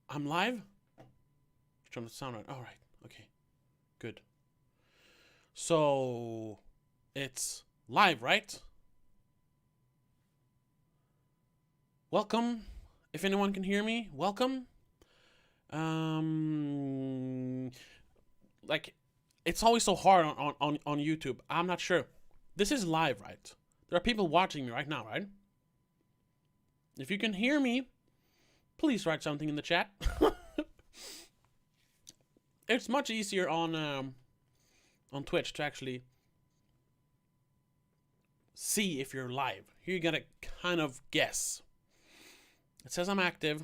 I'm live? Trying to sound right. All right. Okay. Good. So it's live, right? Welcome. If anyone can hear me, welcome. Um, like, it's always so hard on YouTube. I'm not sure. This is live, right? There are people watching me right now, right? If you can hear me, please write something in the chat. It's much easier on Twitch to actually see if you're live. Here you gotta kind of guess. It says I'm active.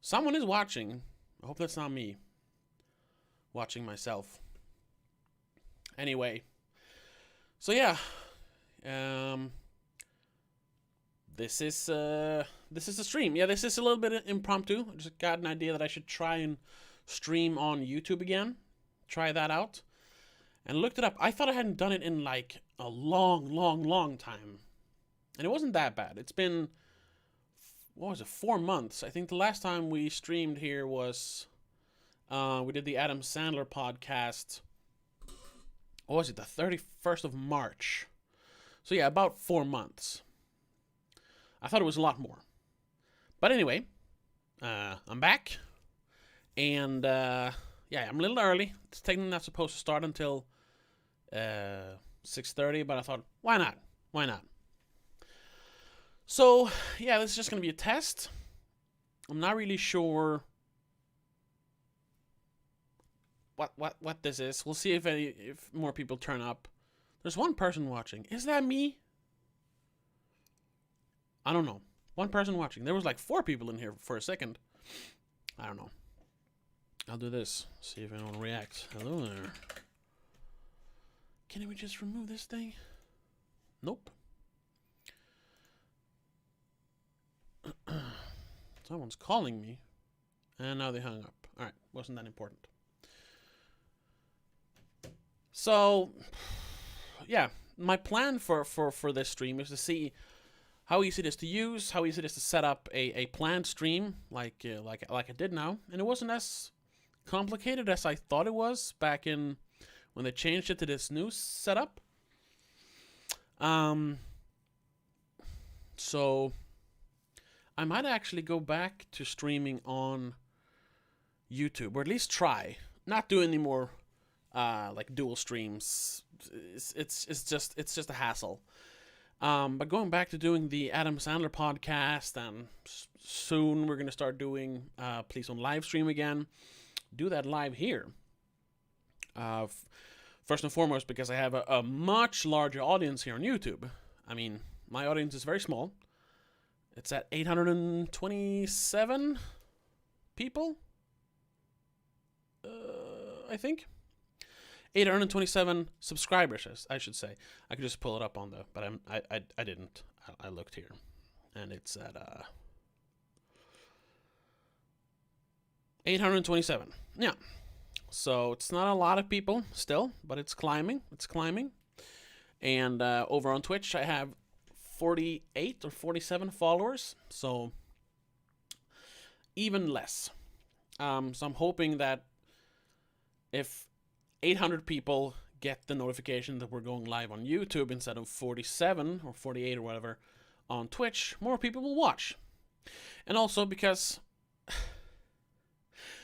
Someone is watching. I hope that's not me watching myself. Anyway, so yeah, this is a stream. Yeah, this is a little bit impromptu. I just got an idea that I should try and stream on YouTube again. Try that out. And looked it up. I thought I hadn't done it in like a long time. And it wasn't that bad. It's been, what was it, 4 months. I think the last time we streamed here was, we did the Adam Sandler podcast. What was it, the 31st of March. So yeah, about 4 months. I thought it was a lot more. But anyway, I'm back. And, yeah, I'm a little early. It's technically not supposed to start until 6:30, but I thought, why not? Why not? So, yeah, this is just going to be a test. I'm not really sure what this is. We'll see if more people turn up. There's one person watching. Is that me? I don't know. One person watching. There was like 4 people in here for a second. I don't know. I'll do this. See if anyone reacts. Hello there. Can we just remove this thing? Nope. Someone's calling me. And now they hung up. Alright, wasn't that important. So, yeah. My plan for this stream is to see how easy it is to use, how easy it is to set up a planned stream like I did now. And it wasn't as complicated as I thought it was back in when they changed it to this new setup. So I might actually go back to streaming on YouTube, or at least try. Not do any more like dual streams. It's just a hassle. But going back to doing the Adam Sandler podcast, and soon we're gonna start doing Please Don't Livestream again. Do that live here. First and foremost, because I have a much larger audience here on YouTube. I mean, my audience is very small. It's at 827 people. I think 827 subscribers, I should say. I could just pull it up on the, but I didn't. I looked here, and it's at 827. Yeah. So it's not a lot of people still, but it's climbing. It's climbing. And over on Twitch, I have 48 or 47 followers. So even less. So I'm hoping that if 800 people get the notification that we're going live on YouTube instead of 47 or 48 or whatever on Twitch, more people will watch. And also because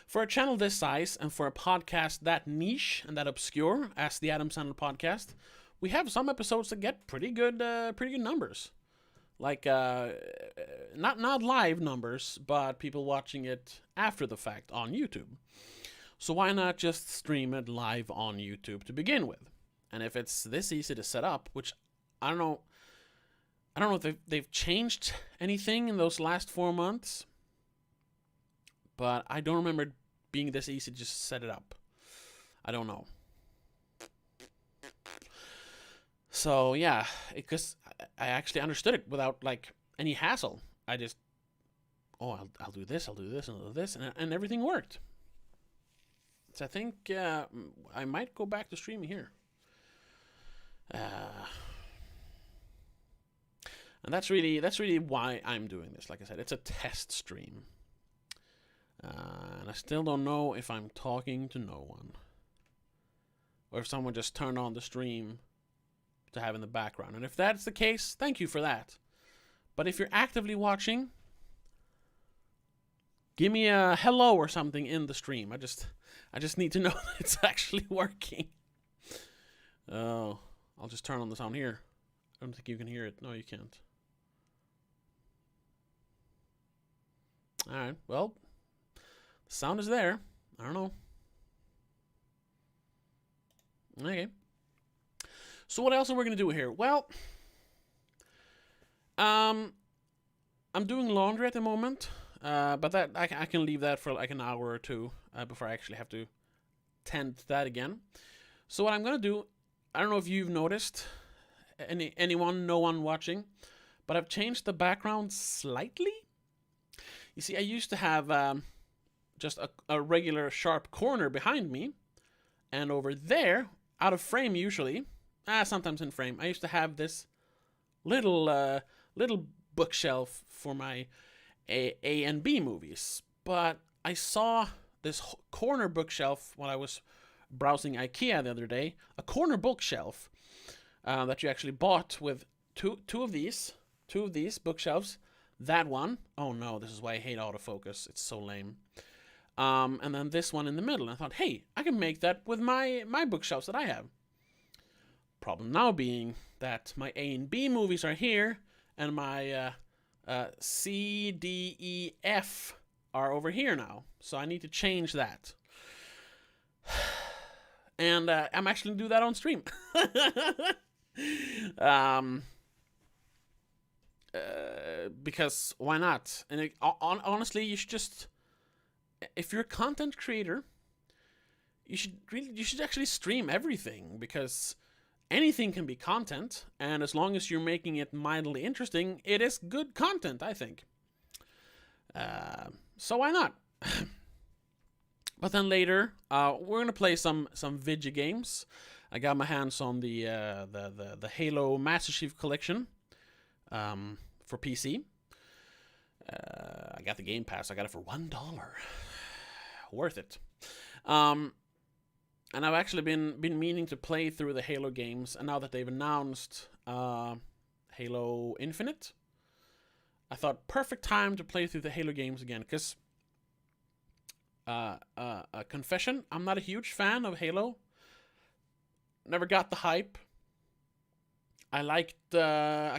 for a channel this size and for a podcast that niche and that obscure as the Adam Sandler podcast, we have some episodes that get pretty good numbers. Like not live numbers, but people watching it after the fact on YouTube. So why not just stream it live on YouTube to begin with? And if it's this easy to set up, which I don't know if they've changed anything in those last 4 months, but I don't remember it being this easy to just set it up. I don't know. So yeah, because I actually understood it without like any hassle. I just, I'll do this, and I'll do this, and everything worked. So I think I might go back to streaming here. And that's really why I'm doing this. Like I said, it's a test stream. And I still don't know if I'm talking to no one. Or if someone just turned on the stream to have in the background. And if that's the case, thank you for that. But if you're actively watching, give me a hello or something in the stream. I just need to know that it's actually working. Oh, I'll just turn on the sound here. I don't think you can hear it. No, you can't. Alright, well, the sound is there. I don't know. Okay. So what else are we going to do here? Well, I'm doing laundry at the moment, but that I can leave that for like an hour or two before I actually have to tend to that again. So what I'm going to do, I don't know if you've noticed, no one watching, but I've changed the background slightly. You see, I used to have just a regular sharp corner behind me, and over there, out of frame usually, sometimes in frame, I used to have this little bookshelf for my A and B movies. But I saw this corner bookshelf when I was browsing IKEA the other day, a corner bookshelf that you actually bought with two of these bookshelves. That one, oh no, this is why I hate autofocus. It's so lame. And then this one in the middle. And I thought, hey, I can make that with my bookshelves that I have. Problem now being that my A and B movies are here, and my C, D, E, F are over here now. So I need to change that. And I'm actually going to do that on stream. Because why not? And honestly, you should just, if you're a content creator, you should actually stream everything, because anything can be content, and as long as you're making it mildly interesting, it is good content, I think. So why not? But then later, we're gonna play some video games. I got my hands on the Halo Master Chief Collection for PC. I got the Game Pass. I got it for $1. Worth it. And I've actually been meaning to play through the Halo games, and now that they've announced Halo Infinite, I thought perfect time to play through the Halo games again, because a confession, I'm not a huge fan of Halo. Never got the hype. I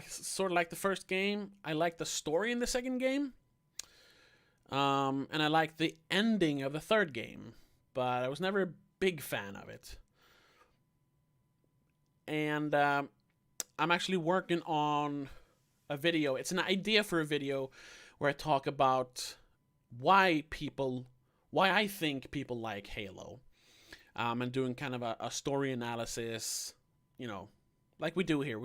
sort of liked the first game. I liked the story in the second game. And I liked the ending of the third game, but I was never a big fan of it. And I'm actually working on a video. It's an idea for a video where I talk about why I think people like Halo. And doing kind of a story analysis, like we do here.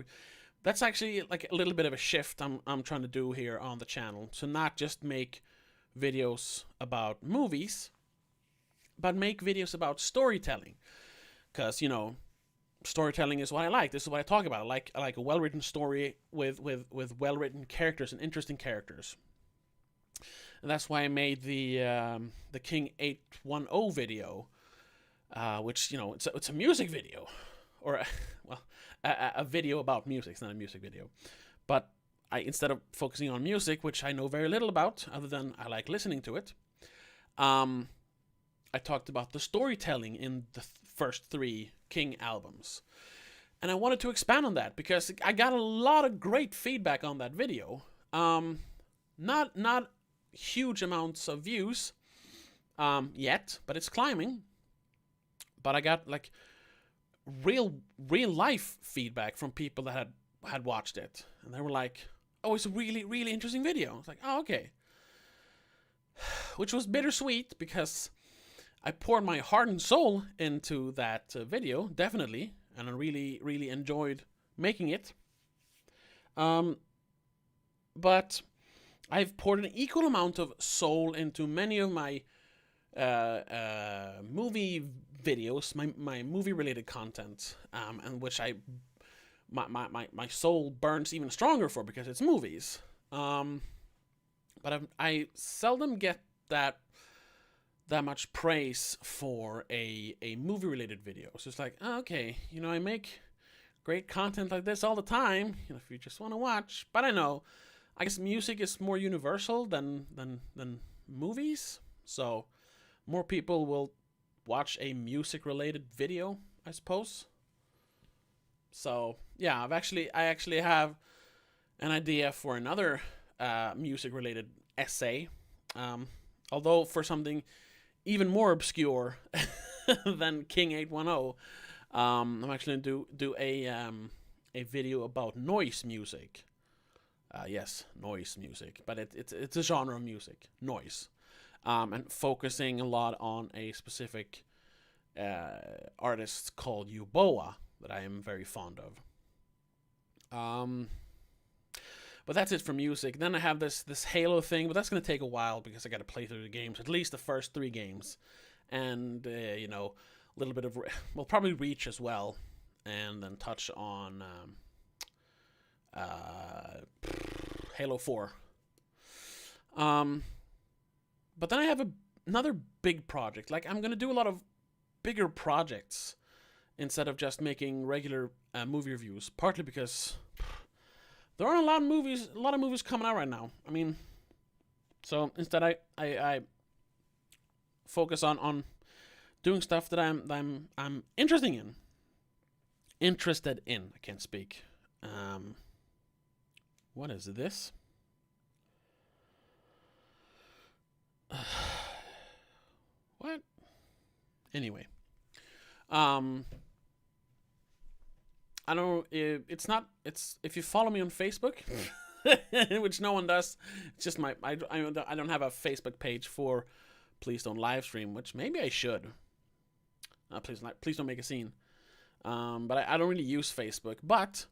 That's actually like a little bit of a shift I'm trying to do here on the channel. So not just make videos about movies, but make videos about storytelling. Because, storytelling is what I like. This is what I talk about. I like a well-written story with well-written characters and interesting characters. And that's why I made the King 810 video, which, it's a music video. Or, a video about music. It's not a music video. But instead of focusing on music, which I know very little about, other than I like listening to it, I talked about the storytelling in the first 3 King albums. And I wanted to expand on that, because I got a lot of great feedback on that video. Not huge amounts of views yet, but it's climbing. But I got like real life feedback from people that had watched it, and they were like, "Oh, it's a really, really interesting video." I was like, "Oh, okay," which was bittersweet, because I poured my heart and soul into that video, definitely, and I really, really enjoyed making it. But I've poured an equal amount of soul into many of my movie videos, my movie related content, and which my soul burns even stronger for, because it's movies. But I seldom get that that much praise for a movie related video. So it's like, oh, okay, you know, I make great content like this all the time, you know, if you just want to watch. But I guess music is more universal than movies. So more people will watch a music related video, I suppose. So yeah, I actually have an idea for another music related essay. Although for something even more obscure than King 810, I'm actually gonna do a video about noise music. Yes, noise music, but it's a genre of music, noise, and focusing a lot on a specific artist called Yuboa that I am very fond of. But that's it for music. Then I have this Halo thing, but that's gonna take a while because I got to play through the games, at least the first 3 games, and you know, a little bit of well, probably Reach as well, and then touch on Halo 4. But then I have another big project. Like, I'm gonna do a lot of bigger projects instead of just making regular movie reviews. Partly because there aren't a lot of movies coming out right now. I mean, so instead I focus on doing stuff that I'm interested in. I can't speak. What is this? What? Anyway. I don't. It's not. It's if you follow me on Facebook, which no one does. It's just I don't have a Facebook page for Please Don't Livestream, which maybe I should. Please don't make a scene. But I don't really use Facebook. But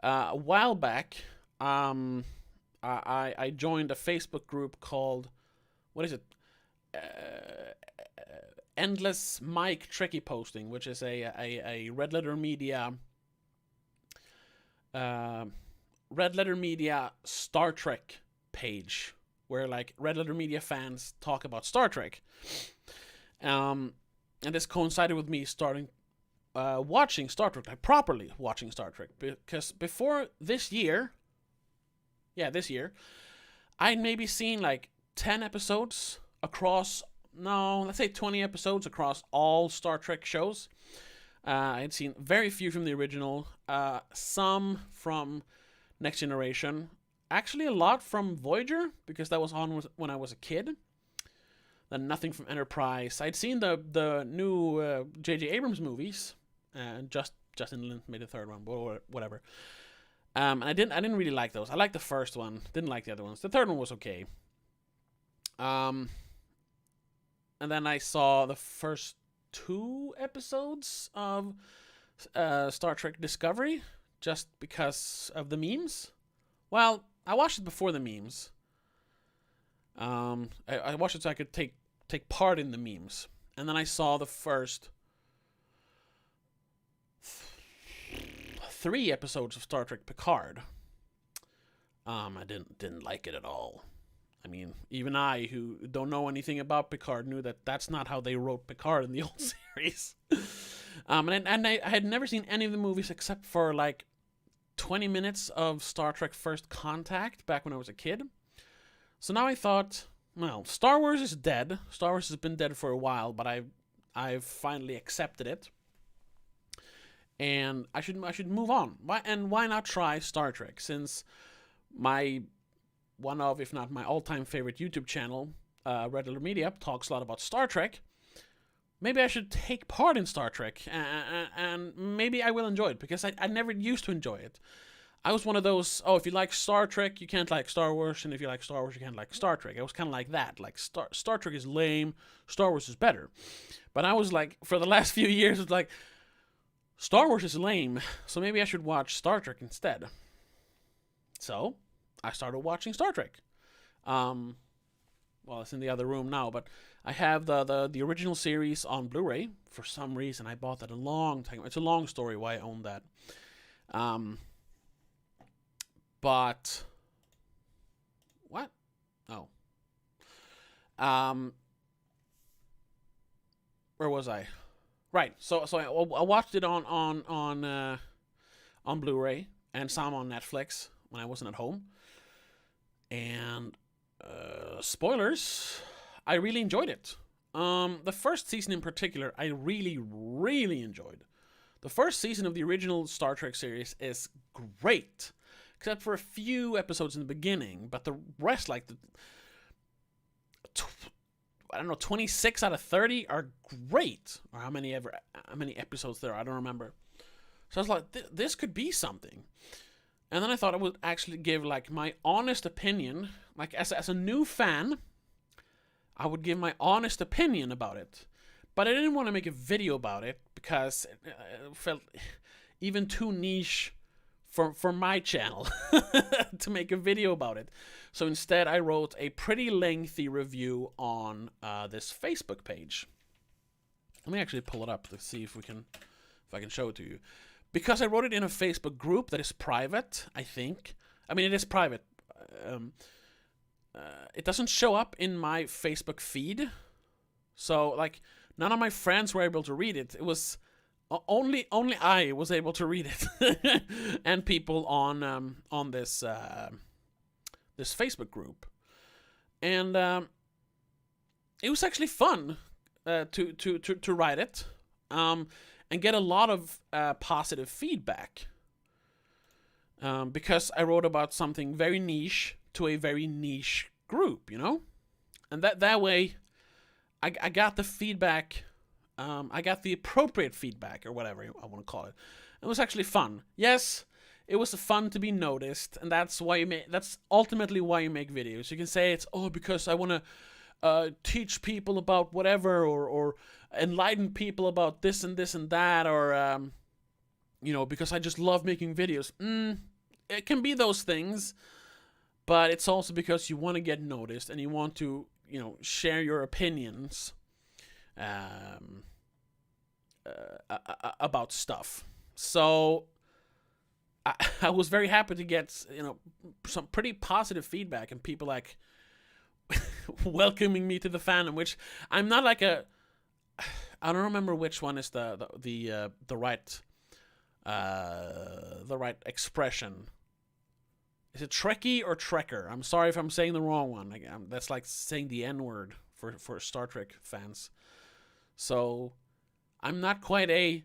a while back, I joined a Facebook group called, what is it? Endless Mike Trekkie Posting, which is a Red Letter Media Star Trek page where like Red Letter Media fans talk about Star Trek. And this coincided with me starting watching Star Trek, like properly watching Star Trek, because before this year, I'd maybe seen like 10 episodes across, let's say 20 episodes across all Star Trek shows. I had seen very few from the original, some from Next Generation, actually a lot from Voyager, because that was on when I was a kid. Then nothing from Enterprise. I'd seen the new J.J. Abrams movies, and Justin Lin made the third one, or whatever. And I didn't really like those. I liked the first one, didn't like the other ones. The third one was okay. And then I saw the first 2 episodes of Star Trek Discovery, just because of the memes. Well, I watched it before the memes. I watched it so I could take part in the memes, and then I saw the first 3 episodes of Star Trek Picard. I didn't like it at all. I mean, even I, who don't know anything about Picard, knew that that's not how they wrote Picard in the old series. And I had never seen any of the movies except for like 20 minutes of Star Trek First Contact back when I was a kid. So now I thought, well, Star Wars is dead. Star Wars has been dead for a while, but I've finally accepted it. And I should move on. Why not try Star Trek? Since one of, if not my all-time favorite YouTube channel, Red Letter Media, talks a lot about Star Trek. Maybe I should take part in Star Trek, and maybe I will enjoy it, because I never used to enjoy it. I was one of those, if you like Star Trek, you can't like Star Wars, and if you like Star Wars, you can't like Star Trek. I was kind of like that. Like, Star Trek is lame, Star Wars is better. But I was like, for the last few years, it's like, Star Wars is lame, so maybe I should watch Star Trek instead. So I started watching Star Trek. Well, it's in the other room now, but I have the original series on Blu-ray. For some reason, I bought that a long time. It's a long story why I own that. But what? Oh. where was I? Right. So I watched it on Blu-ray and some on Netflix when I wasn't at home. And spoilers, I really enjoyed it. The first season in particular, I really, really enjoyed. The first season of the original Star Trek series is great, except for a few episodes in the beginning. But the rest, like I don't know, 26 out of 30 are great. Or how many episodes there are, I don't remember. So I was like, this could be something. And then I thought I would actually give like my honest opinion, like as a new fan, I would give my honest opinion about it. But I didn't want to make a video about it because it felt even too niche for my channel to make a video about it. So instead I wrote a pretty lengthy review on this Facebook page. Let me actually pull it up to see if I can show it to you. Because I wrote it in a Facebook group that is private, I think. I mean, it is private. It doesn't show up in my Facebook feed. So, like, none of my friends were able to read it. It was only I was able to read it. And people on this this Facebook group. And it was actually fun to write it. And get a lot of positive feedback. Because I wrote about something very niche to a very niche group, you know? And that way, I got the feedback, I got the appropriate feedback, or whatever I want to call it. It was actually fun. Yes, it was fun to be noticed, and that's ultimately why you make videos. You can say it's, because I want to teach people about whatever, or enlighten people about this and this and that, or because I just love making videos. It can be those things, but it's also because you want to get noticed and you want to share your opinions about stuff. So I was very happy to get some pretty positive feedback and people like welcoming me to the fandom, which I'm not like a. I don't remember which one is the right expression. Is it Trekkie or Trekker? I'm sorry if I'm saying the wrong one. That's like saying the N-word for Star Trek fans. So I'm not quite a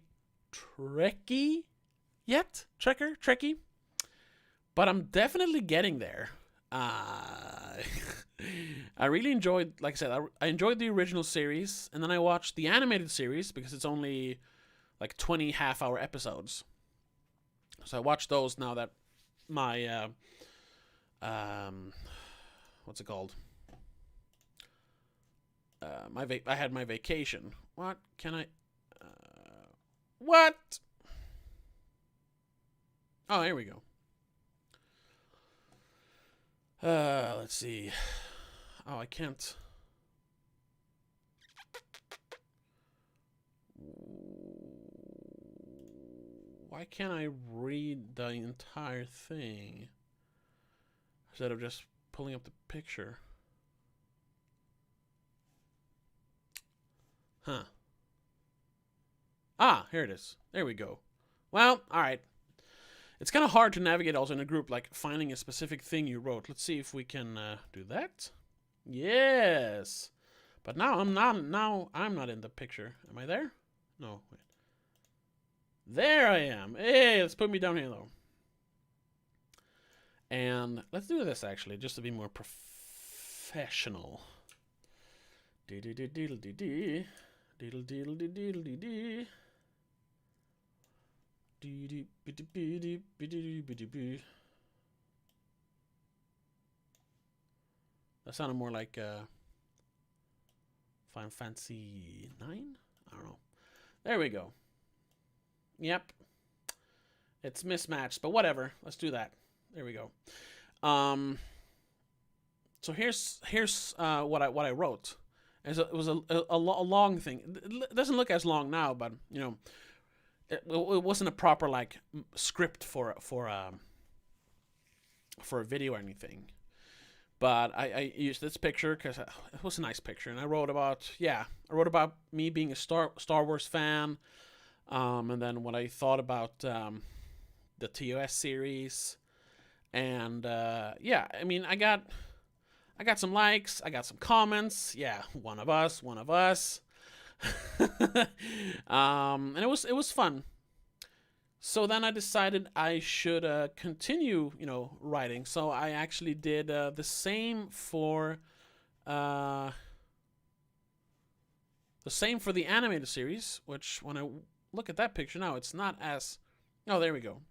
Trekkie yet. Trekkie. But I'm definitely getting there. I really enjoyed, like I said, I enjoyed the original series, and then I watched the animated series because it's only like 20 half-hour episodes. So I watched those now that my what's it called? I had my vacation. What can I? What? Oh, here we go. Let's see. Oh, I can't. Why can't I read the entire thing instead of just pulling up the picture? Huh. Ah, here it is. There we go. Well, alright. It's kind of hard to navigate also in a group, like finding a specific thing you wrote. Let's see if we can do that. Yes. But now I'm not in the picture. Am I there? No, wait. There I am. Hey, let's put me down here though. And let's do this actually, just to be more professional. Diddle diddle diddle diddle diddle diddle diddle. That sounded more like Final Fantasy 9? I don't know. There we go. Yep. It's mismatched, but whatever. Let's do that. There we go. So here's what I wrote. It was a long thing. It doesn't look as long now, but it wasn't a proper like script for a video or anything. But I used this picture because it was a nice picture, and I wrote about me being a Star Wars fan, and then what I thought about the TOS series, and I mean, I got some likes, I got some comments. Yeah, one of us. And it was fun. So then I decided I should continue, writing. So I actually did the same for the animated series. Which, when I look at that picture now, it's not as. Oh, there we go.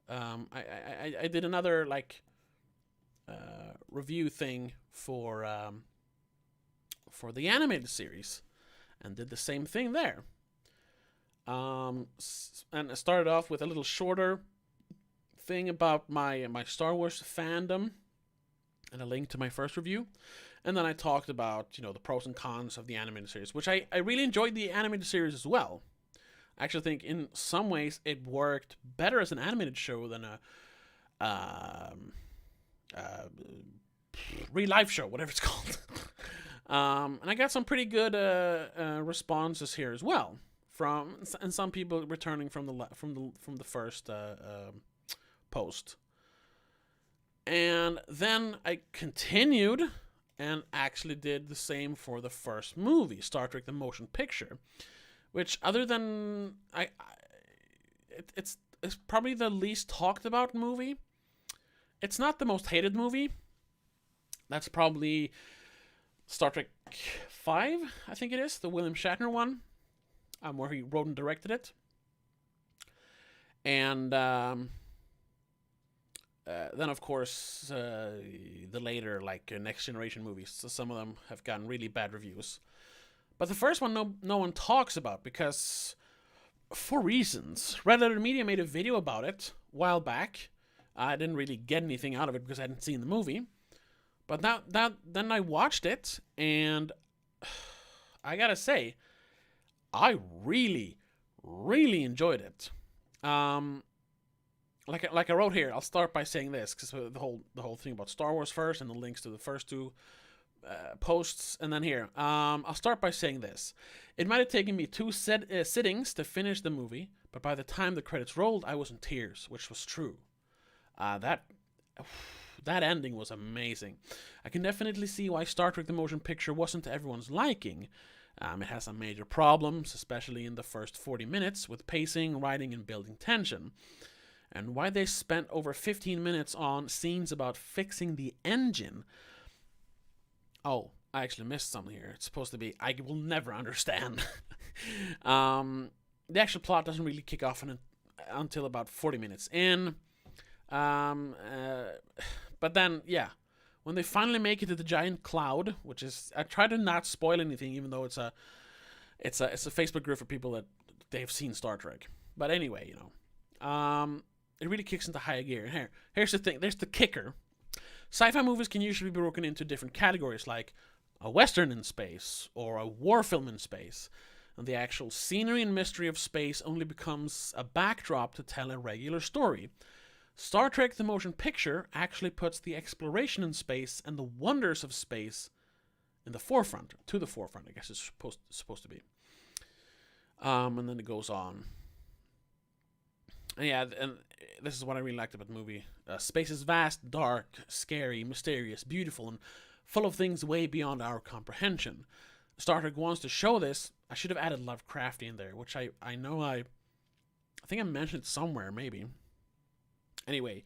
I did another review thing for the animated series, and did the same thing there. And I started off with a little shorter thing about my Star Wars fandom, and a link to my first review. And then I talked about, the pros and cons of the animated series, which I really enjoyed the animated series as well. I actually think in some ways it worked better as an animated show than a real life show, whatever it's called. And I got some pretty good responses here as well and some people returning from the first post. And then I continued and actually did the same for the first movie, Star Trek: The Motion Picture, which, other than it's probably the least talked about movie. It's not the most hated movie. That's probably Star Trek 5, I think it is, the William Shatner one, where he wrote and directed it. And then, of course, the later, Next Generation movies. So some of them have gotten really bad reviews. But the first one, no one talks about, because, for reasons. Red Letter Media made a video about it a while back. I didn't really get anything out of it because I hadn't seen the movie. But then I watched it, and I gotta say, I really, really enjoyed it. Like I wrote here, I'll start by saying this, because the whole thing about Star Wars first, and the links to the first two posts, and then here. I'll start by saying this. It might have taken me 2 sittings to finish the movie, but by the time the credits rolled, I was in tears, which was true. That ending was amazing. I can definitely see why Star Trek: The Motion Picture wasn't to everyone's liking. It has some major problems, especially in the first 40 minutes, with pacing, writing, and building tension. And why they spent over 15 minutes on scenes about fixing the engine. Oh, I actually missed something here. It's supposed to be, I will never understand. The actual plot doesn't really kick off until about 40 minutes in. But then, when they finally make it to the giant cloud, which is, I try to not spoil anything, even though it's a Facebook group for people that they've seen Star Trek. But anyway, it really kicks into high gear. Here's the thing. There's the kicker. Sci-fi movies can usually be broken into different categories, like a western in space or a war film in space. And the actual scenery and mystery of space only becomes a backdrop to tell a regular story. Star Trek: The Motion Picture actually puts the exploration in space and the wonders of space to the forefront, I guess it's supposed to be. And then it goes on. And this is what I really liked about the movie. Space is vast, dark, scary, mysterious, beautiful, and full of things way beyond our comprehension. Star Trek wants to show this. I should have added Lovecraftian there, which I know I think I mentioned it somewhere, maybe. Anyway,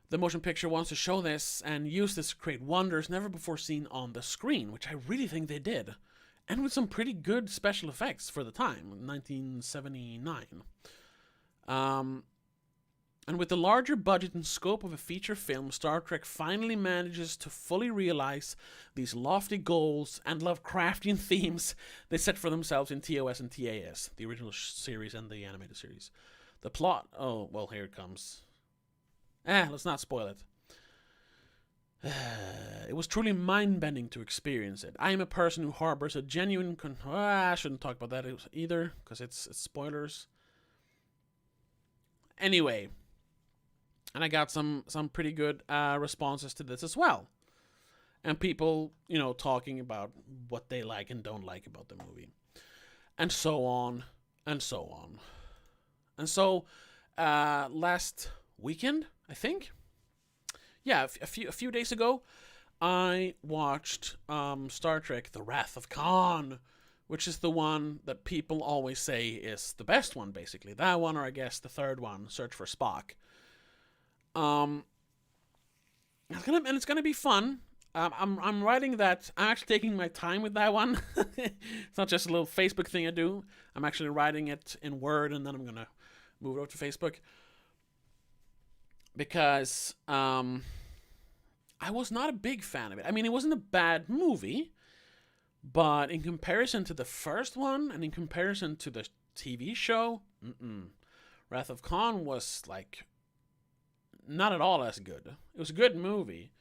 the motion picture wants to show this and use this to create wonders never before seen on the screen, which I really think they did. And with some pretty good special effects for the time, 1979. And with the larger budget and scope of a feature film, Star Trek finally manages to fully realize these lofty goals and Lovecraftian themes they set for themselves in TOS and TAS, the original series and the animated series. The plot... Oh, well, here it comes. Let's not spoil it. It was truly mind-bending to experience it. I am a person who harbors a genuine... I shouldn't talk about that either, because it's spoilers. Anyway, And I got some pretty good responses to this as well. And people, talking about what they like and don't like about the movie. And so on, and so on. And so, last weekend, I think? Yeah, a few days ago, I watched Star Trek The Wrath of Khan, which is the one that people always say is the best one, basically. That one, or I guess the third one, Search for Spock. It's gonna be fun. I'm writing that. I'm actually taking my time with that one. It's not just a little Facebook thing I do. I'm actually writing it in Word, and then I'm gonna move it over to Facebook because I was not a big fan of it. I mean, it wasn't a bad movie, but in comparison to the first one, and in comparison to the TV show, Wrath of Khan was like not at all as good. It was a good movie,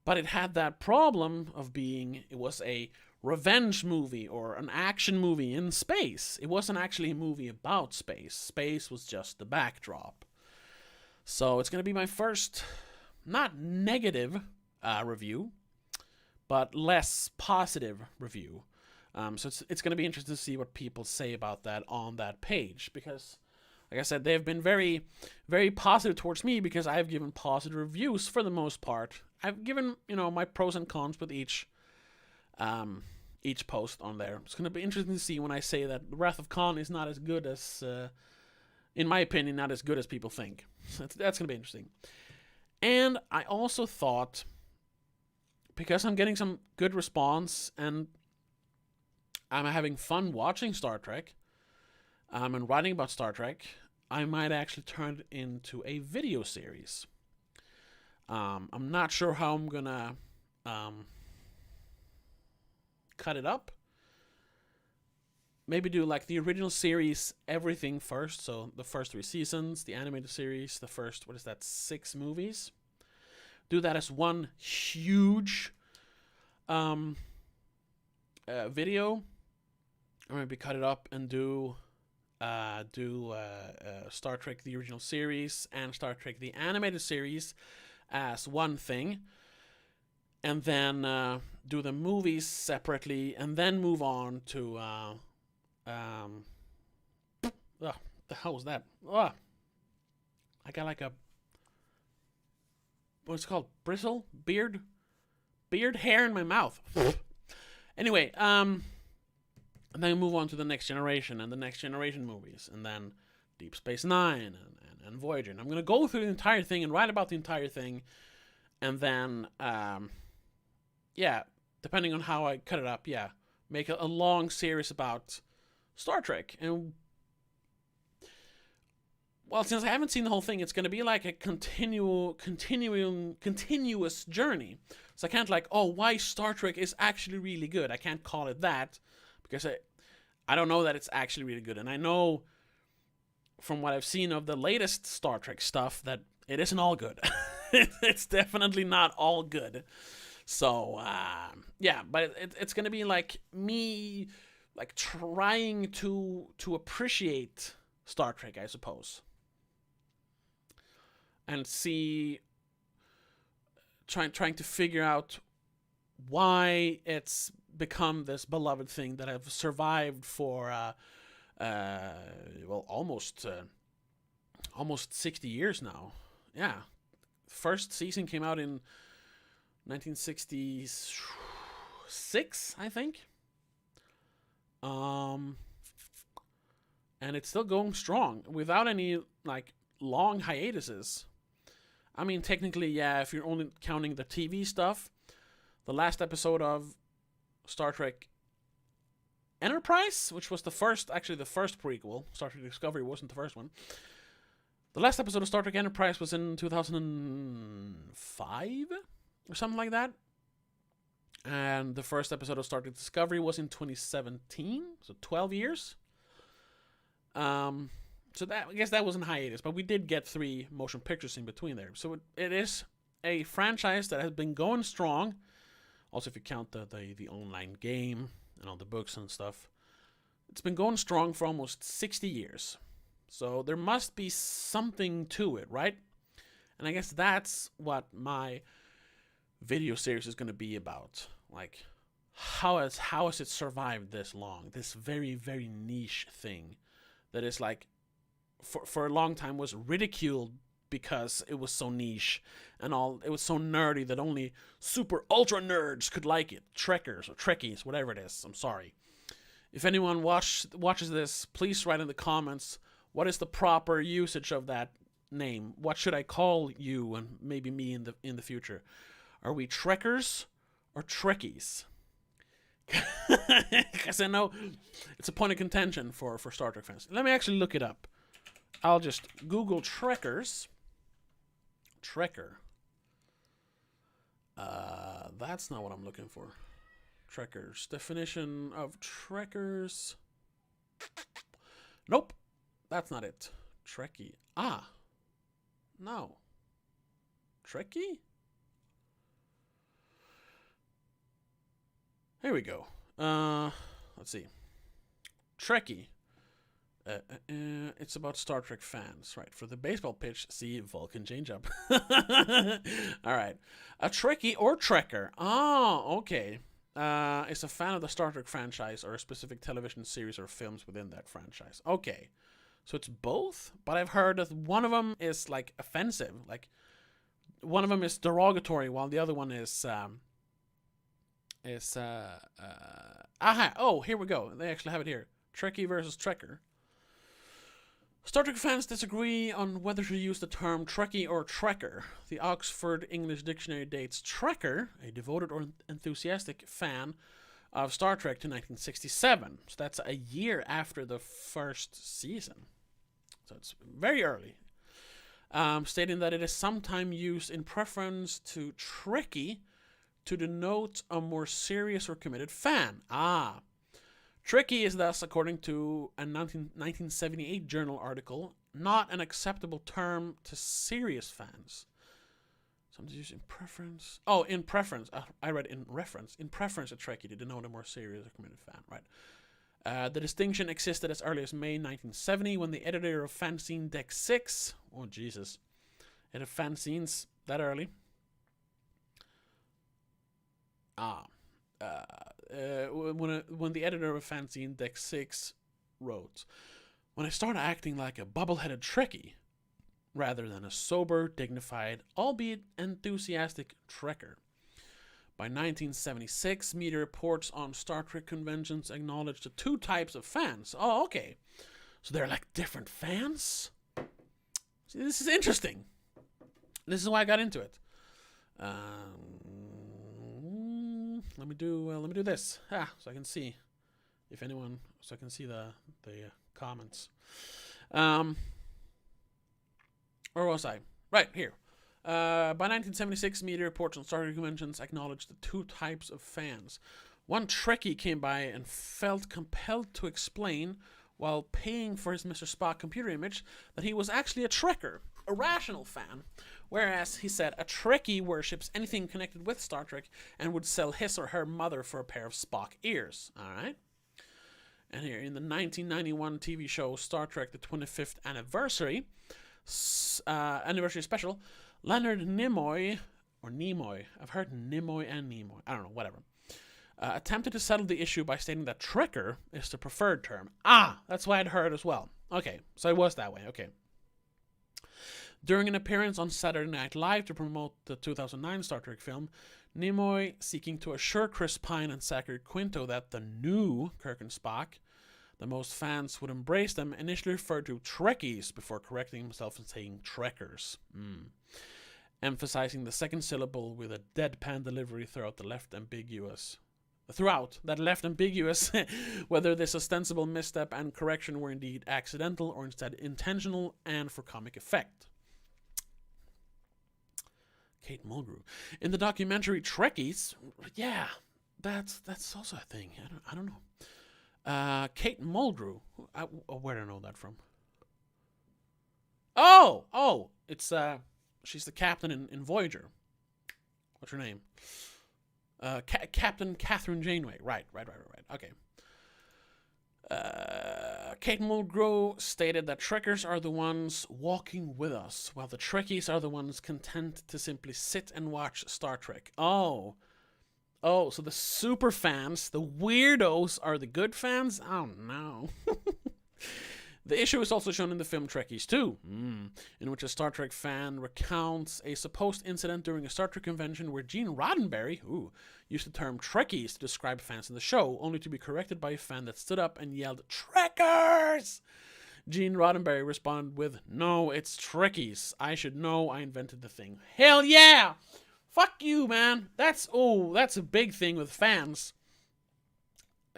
but it had that problem of being, it was a revenge movie or an action movie in space. It wasn't actually a movie about space. Space was just the backdrop. So it's going to be my first, not negative review, but less positive review. So it's going to be interesting to see what people say about that on that page, because like I said, they've been very, very positive towards me because I've given positive reviews for the most part. I've given, my pros and cons with each post on there. It's going to be interesting to see when I say that Wrath of Khan is not as good as, in my opinion, not as good as people think. So that's going to be interesting. And I also thought, because I'm getting some good response and I'm having fun watching Star Trek, and writing about Star Trek, I might actually turn it into a video series. I'm not sure how I'm gonna cut it up. Maybe do like the original series, everything first. So the first 3 seasons, the animated series, the first, 6 movies. Do that as one huge video. Or maybe cut it up and do Star Trek the original series and Star Trek the animated series as one thing, and then do the movies separately, and then move on to the hell was that? I got like a, what's it called? Bristle? Beard hair in my mouth. Anyway, and then move on to the Next Generation and the Next Generation movies, and then Deep Space Nine and Voyager. And I'm going to go through the entire thing and write about the entire thing, and then, depending on how I cut it up, make a long series about Star Trek. And, well, since I haven't seen the whole thing, it's going to be like a continuous journey. So I can't why Star Trek is actually really good. I can't call it that, because I don't know that it's actually really good. And I know from what I've seen of the latest Star Trek stuff that it isn't all good. It's definitely not all good. So, but it's going to be like me trying to appreciate Star Trek, I suppose. And trying to figure out why it's become this beloved thing that I've survived for almost 60 years now. Yeah, first season came out in 1966, I think. And it's still going strong without any long hiatuses. I mean, technically, if you're only counting the TV stuff, the last episode of Star Trek Enterprise, which was the first prequel. Star Trek Discovery wasn't the first one. The last episode of Star Trek Enterprise was in 2005 or something like that. And the first episode of Star Trek Discovery was in 2017, so 12 years. So that, I guess that was in hiatus, but we did get 3 motion pictures in between there. So it is a franchise that has been going strong. Also, if you count the online game and all the books and stuff, it's been going strong for almost 60 years. So there must be something to it, right? And I guess that's what my video series is going to be about. Like, how has it survived this long? This very, very niche thing that is like, for a long time was ridiculed because it was so niche and all. It was so nerdy that only super ultra nerds could like it. Trekkers or Trekkies, whatever it is. I'm sorry. If anyone watches this, please write in the comments what is the proper usage of that name. What should I call you and maybe me in the future? Are we Trekkers or Trekkies? Because I know it's a point of contention for Star Trek fans. Let me actually look it up. I'll just Google Trekkers. Trekker. That's not what I'm looking for. Trekkers. Definition of Trekkers. Nope. That's not it. Trekkie. Ah. No. Trekkie? Here we go. Let's see. Trekkie. It's about Star Trek fans, right? For the baseball pitch, see Vulcan changeup. All right. A Trekkie or Trekker. Oh, okay. Is a fan of the Star Trek franchise or a specific television series or films within that franchise. Okay. So it's both, but I've heard that one of them is like offensive. Like one of them is derogatory while the other one is oh, here we go. They actually have it here. Trekkie versus Trekker. Star Trek fans disagree on whether to use the term Trekkie or Trekker. The Oxford English Dictionary dates Trekker, a devoted or enthusiastic fan of Star Trek, to 1967. So that's a year after the first season. So it's very early. Stating that it is sometimes used in preference to Trekkie to denote a more serious or committed fan. Trekkie is thus, according to a 1978 journal article, not an acceptable term to serious fans. Sometimes used in preference. Oh, in preference. I read in reference. In preference, a Trekkie to denote a more serious or committed fan. Right. The distinction existed as early as May 1970 when the editor of fanzine Deck 6. Oh, Jesus. It had fanzines that early. When the editor of fanzine Deck 6 wrote, "When I started acting like a bubble-headed Trekkie, rather than a sober, dignified, albeit enthusiastic Trekker. By 1976, media reports on Star Trek conventions acknowledged the two types of fans." Oh, okay. So they're like different fans? See, this is interesting. This is why I got into it. Let me do this. So I can see if anyone, so I can see the comments. Or was I? Right, here. By 1976, media reports on Star Trek conventions acknowledged the two types of fans. One Trekkie came by and felt compelled to explain, while paying for his Mr. Spock computer image, that he was actually a Trekker, a rational fan. Whereas, he said, a Trekkie worships anything connected with Star Trek and would sell his or her mother for a pair of Spock ears. Alright? And here, in the 1991 TV show Star Trek, the 25th Anniversary Special, Leonard Nimoy, or Nimoy, I've heard Nimoy and Nimoy, I don't know, whatever, attempted to settle the issue by stating that Trekker is the preferred term. That's why I'd heard as well. Okay, so it was that way, okay. During an appearance on Saturday Night Live to promote the 2009 Star Trek film, Nimoy, seeking to assure Chris Pine and Zachary Quinto that the new Kirk and Spock, the most fans would embrace them, initially referred to Trekkies before correcting himself and saying Trekkers. Emphasizing the second syllable with a deadpan delivery throughout that left ambiguous whether this ostensible misstep and correction were indeed accidental or instead intentional and for comic effect. Kate Mulgrew. In the documentary Trekkies, yeah, that's also a thing. I don't know. Kate Mulgrew. Where do I know that from? Oh, it's she's the captain in Voyager. What's her name? Captain Catherine Janeway. Right. Okay. Kate Mulgrew stated that Trekkers are the ones walking with us, while the Trekkies are the ones content to simply sit and watch Star Trek. Oh, so the super fans, the weirdos, are the good fans? Oh no. The issue is also shown in the film Trekkies 2, in which a Star Trek fan recounts a supposed incident during a Star Trek convention where Gene Roddenberry, used the term Trekkies to describe fans in the show, only to be corrected by a fan that stood up and yelled, "Trekkers!" Gene Roddenberry responded with, "No, it's Trekkies. I should know. I invented the thing." Hell yeah! Fuck you, man. That's a big thing with fans.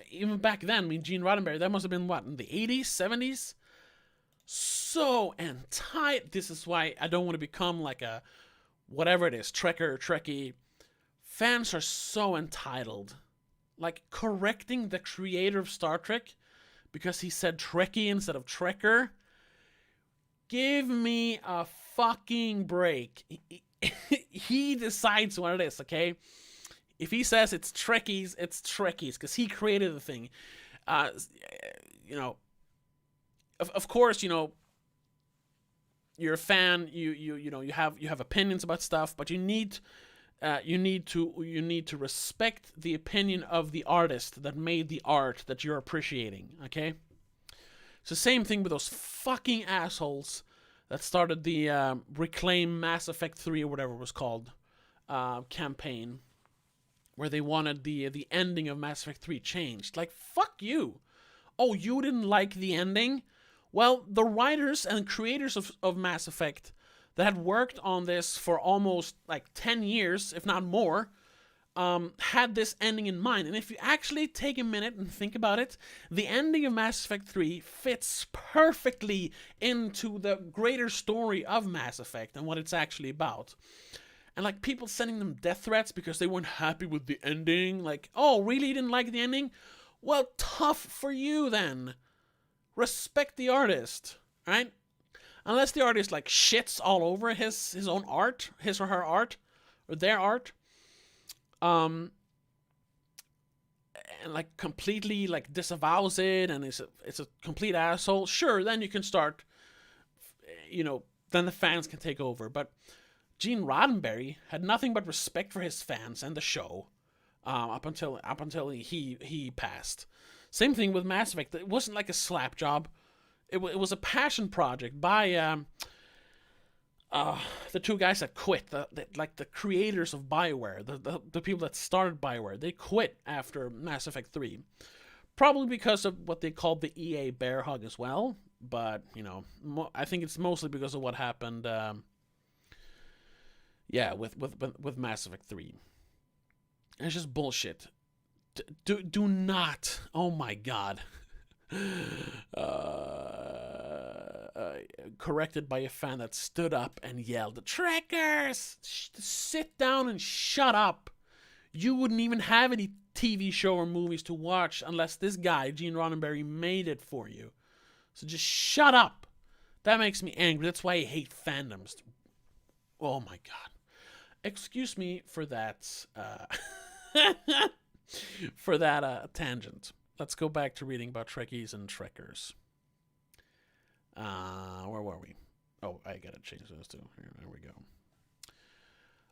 Even back then, I mean, Gene Roddenberry, that must have been what, in the 80s, 70s? So this is why I don't want to become like a, whatever it is, Trekker or Trekkie. Fans are so entitled. Like, correcting the creator of Star Trek because he said Trekkie instead of Trekker. Give me a fucking break. He decides what it is, okay? If he says it's Trekkies, it's Trekkies, because he created the thing. Of course, you're a fan. You have opinions about stuff, but you need to respect the opinion of the artist that made the art that you're appreciating. Okay. It's the same thing with those fucking assholes that started the Reclaim Mass Effect 3 or whatever it was called campaign, where they wanted the ending of Mass Effect 3 changed. Like, fuck you. Oh, you didn't like the ending? Well, the writers and creators of Mass Effect that had worked on this for almost like 10 years, if not more, had this ending in mind. And if you actually take a minute and think about it, the ending of Mass Effect 3 fits perfectly into the greater story of Mass Effect and what it's actually about. And like people sending them death threats because they weren't happy with the ending. Like, oh, really? You didn't like the ending? Well, tough for you then. Respect the artist, right? Unless the artist like shits all over his own art, his or her art, or their art, and like completely like disavows it and it's a complete asshole. Sure, then you can start, then the fans can take over. But Gene Roddenberry had nothing but respect for his fans and the show, up until he passed. Same thing with Mass Effect. It wasn't like a slap job. It was a passion project by the two guys that quit, the creators of BioWare, the people that started BioWare. They quit after Mass Effect 3, probably because of what they called the EA bear hug as well. But I think it's mostly because of what happened. With Mass Effect 3. It's just bullshit. Do not. Oh my god. Corrected by a fan that stood up and yelled, "Trekkers! Sit down and shut up. You wouldn't even have any TV show or movies to watch unless this guy, Gene Roddenberry, made it for you. So just shut up." That makes me angry. That's why I hate fandoms. Oh my god. Excuse me for that tangent. Let's go back to reading about Trekkies and Trekkers. Where were we? Oh, I gotta change those too. There we go.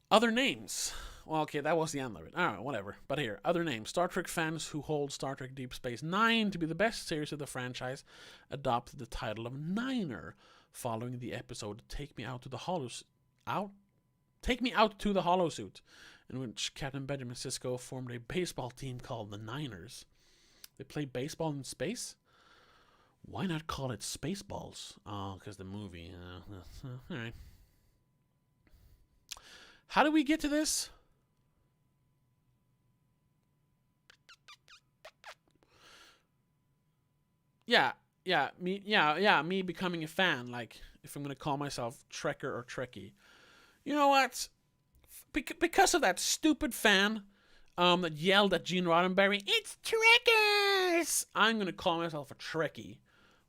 Other names. Well, okay, that was the end of it. Alright, whatever. But here, other names. Star Trek fans who hold Star Trek Deep Space Nine to be the best series of the franchise adopted the title of Niner following the episode Take Me Out to the Holosuit, in which Captain Benjamin Sisko formed a baseball team called the Niners. They play baseball in space? Why not call it Spaceballs? Oh, because the movie. Alright. How do we get to this? Me becoming a fan, like, if I'm going to call myself Trekker or Trekkie. You know what? Because of that stupid fan that yelled at Gene Roddenberry, "It's Trekkers!" I'm going to call myself a Trekkie.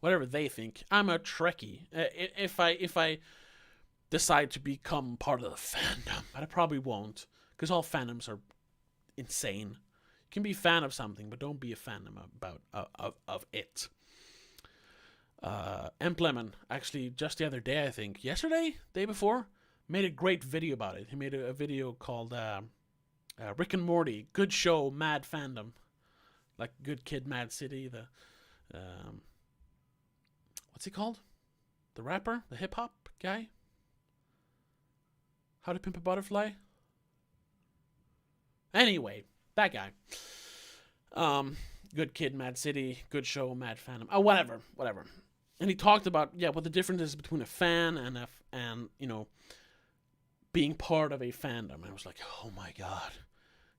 Whatever they think. I'm a Trekkie. If I decide to become part of the fandom. But I probably won't. Because all fandoms are insane. You can be a fan of something, but don't be a fandom of it. Empleman, actually just the other day, I think, yesterday, day before, made a great video about it. He made a video called Rick and Morty, Good Show, Mad Fandom. Like Good Kid, Mad City, the... what's he called? The rapper? The hip-hop guy? How to Pimp a Butterfly? Anyway, that guy. Good Kid, Mad City, Good Show, Mad Fandom. Oh, whatever. And he talked about, what the difference is between a fan and you know, being part of a fandom. And I was like, oh my god.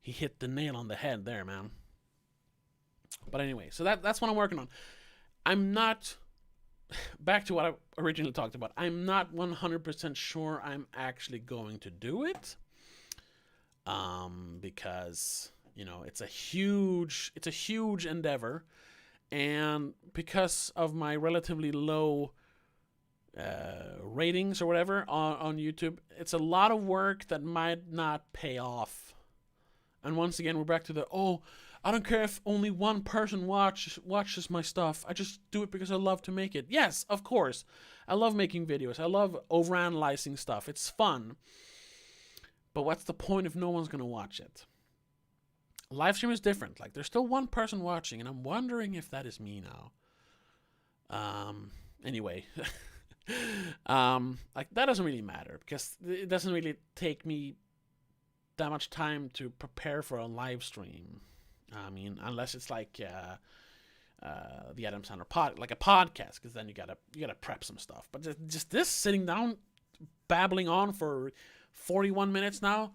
He hit the nail on the head there, man. But anyway, so that's what I'm working on. I'm not... Back to what I originally talked about. I'm not 100% sure I'm actually going to do it. Because, you know, it's a huge endeavor. And because of my relatively low ratings or whatever on YouTube, it's a lot of work that might not pay off. And once again, we're back to the, I don't care if only one person watches my stuff. I just do it because I love to make it. Yes, of course. I love making videos. I love overanalyzing stuff. It's fun. But what's the point if no one's going to watch it? Livestream is different. Like, there's still one person watching, and I'm wondering if that is me now. Anyway. Like, that doesn't really matter, because it doesn't really take me that much time to prepare for a live stream. I mean, unless it's like the Adam Sandler like a podcast, because then you gotta prep some stuff. But just this sitting down, babbling on for 41 minutes now,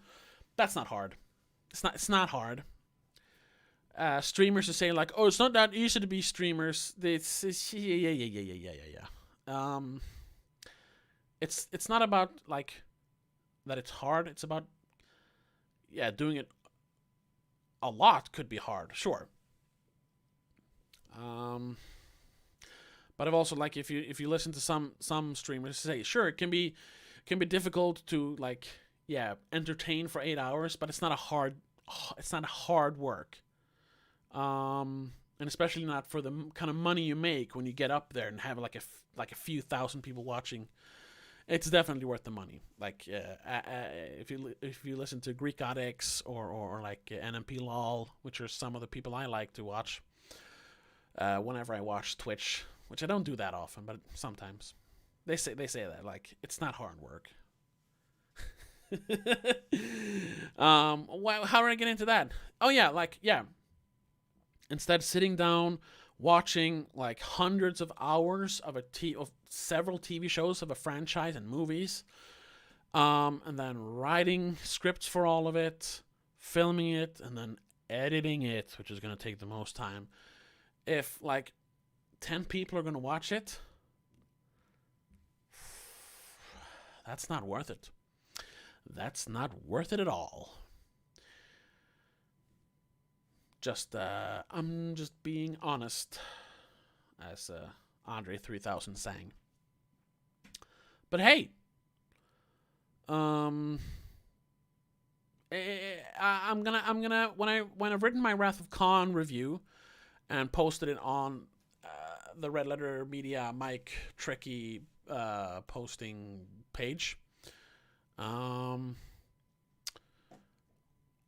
that's not hard. It's not hard. Streamers are saying like, it's not that easy to be streamers. It's it's not about like that it's hard. It's about doing it a lot could be hard, sure. But I've also, like, if you listen to some streamers say, sure, it can be difficult to, like, entertain for 8 hours, but it's not hard work. And especially not for the kind of money you make when you get up there and have like a few thousand people watching. It's definitely worth the money. Like, if you listen to Greek Addicts or like NMP LOL, which are some of the people I like to watch, whenever I watch Twitch, which I don't do that often, but sometimes they say that, like, it's not hard work. How did I get into that? Oh yeah, instead sitting down, watching like hundreds of hours of several TV shows of a franchise and movies, and then writing scripts for all of it, filming it, and then editing it, which is going to take the most time. If like 10 people are going to watch it, that's not worth it. That's not worth it at all. I'm just being honest, as Andre 3000 sang. But hey, I'm gonna when I've written my Wrath of Khan review and posted it on the Red Letter Media Mike Trekkie posting page, I'm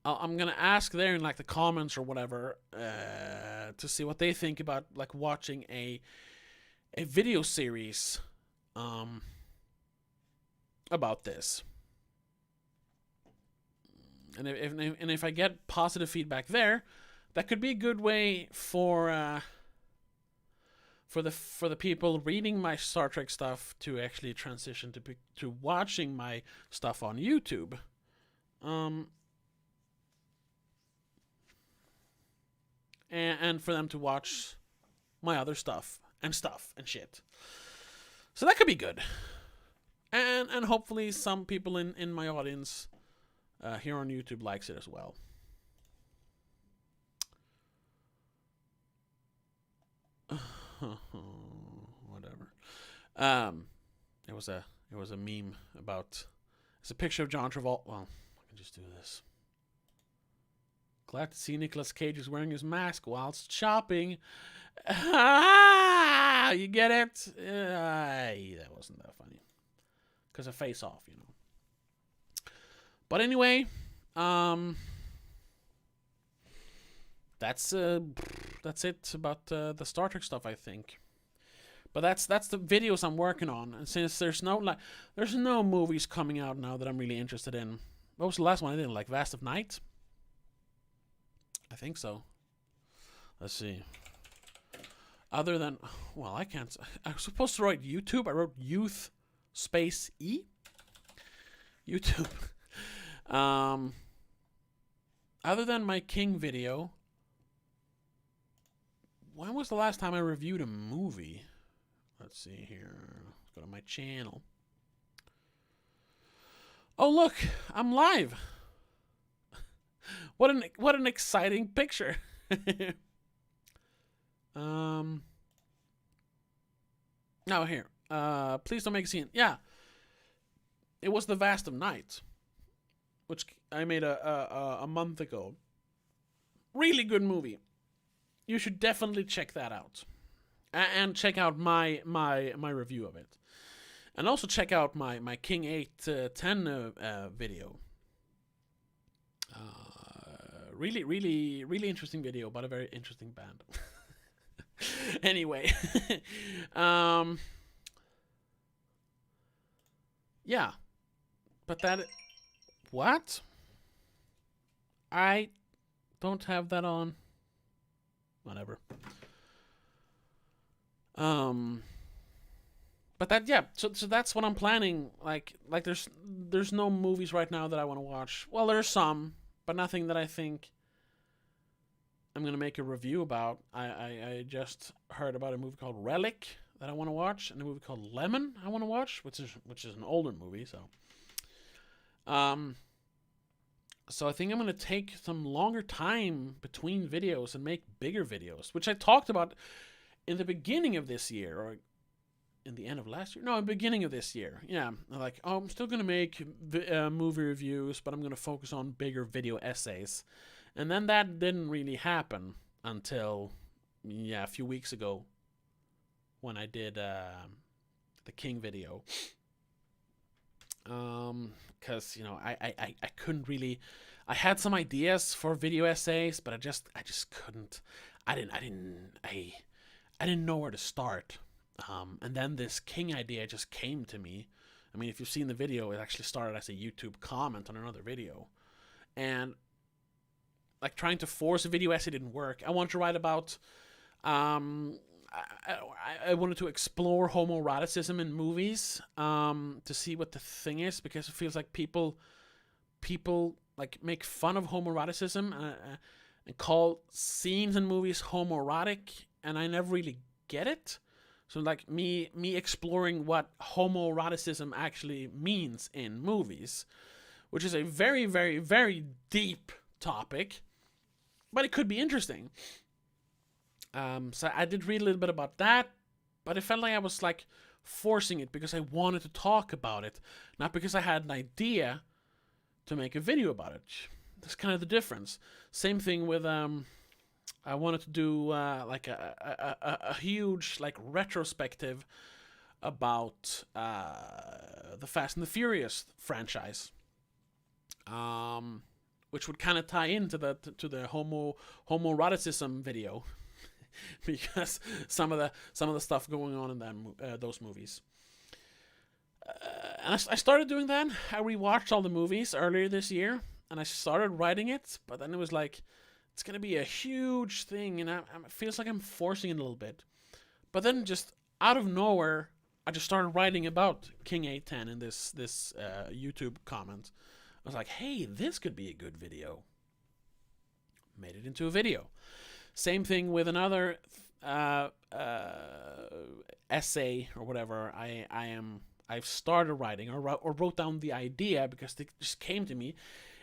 gonna ask there in like the comments or whatever to see what they think about like watching a video series about this. And if I get positive feedback there, that could be a good way for the people reading my Star Trek stuff to actually transition to watching my stuff on YouTube. And for them to watch my other stuff and shit. So that could be good. And hopefully some people in my audience here on YouTube likes it as well. Whatever. It was a meme about, it's a picture of John Travolta. Well, I can just do this. Glad to see Nicolas Cage is wearing his mask whilst shopping. You get it? That wasn't that funny. Because of Face Off, you know. But anyway, that's it about the Star Trek stuff, I think. But that's the videos I'm working on, and since there's no movies coming out now that I'm really interested in. What was the last one I did? Like Vast of Night? I think so. Let's see. Other than, well, I can't. I was supposed to write YouTube. I wrote Youth Space E. YouTube. Other than my King video, when was the last time I reviewed a movie? Let's see here. Let's go to my channel. Oh look, I'm live. What an exciting picture. Now here. Please don't make a scene. Yeah. It was The Vast of Night, which I made a month ago. Really good movie. You should definitely check that out. And check out my review of it. And also check out my King 810 video. Really interesting video about a very interesting band. Anyway. Yeah. But that... What? I don't have that on. Whatever. But that, yeah, so that's what I'm planning. Like there's no movies right now that I want to watch. Well, there's some, but nothing that I think I'm gonna make a review about. I just heard about a movie called Relic that I want to watch, and a movie called Lemon I want to watch, which is an older movie. So I think I'm gonna take some longer time between videos and make bigger videos, which I talked about in the beginning of this year, or in the end of last year? No, in the beginning of this year. Yeah, like, oh, I'm still going to make movie reviews, but I'm going to focus on bigger video essays. And then that didn't really happen until, yeah, a few weeks ago when I did the King video. Because, you know, I couldn't really... I had some ideas for video essays, but I just couldn't... I didn't know where to start. And then this King idea just came to me. I mean, if you've seen the video, it actually started as a YouTube comment on another video. And, like, trying to force a video essay didn't work. I wanted to write about... I wanted to explore homoeroticism in movies, to see what the thing is, because it feels like people like, make fun of homoeroticism and call scenes in movies homoerotic, and I never really get it. So, like, me exploring what homoeroticism actually means in movies, which is a very, very, very deep topic, but it could be interesting. So I did read a little bit about that, but it felt like I was, like, forcing it because I wanted to talk about it, not because I had an idea to make a video about it. That's kind of the difference. Same thing with... I wanted to do like a huge, like, retrospective about the Fast and the Furious franchise, which would kind of tie into the homoeroticism video, because some of the stuff going on in those movies. And I started doing that. I rewatched all the movies earlier this year, and I started writing it, but then it was like, it's going to be a huge thing, and it feels like I'm forcing it a little bit. But then just out of nowhere, I just started writing about King 810 in this YouTube comment. I was like, hey, this could be a good video. Made it into a video. Same thing with another essay or whatever I've started writing or wrote down the idea because it just came to me.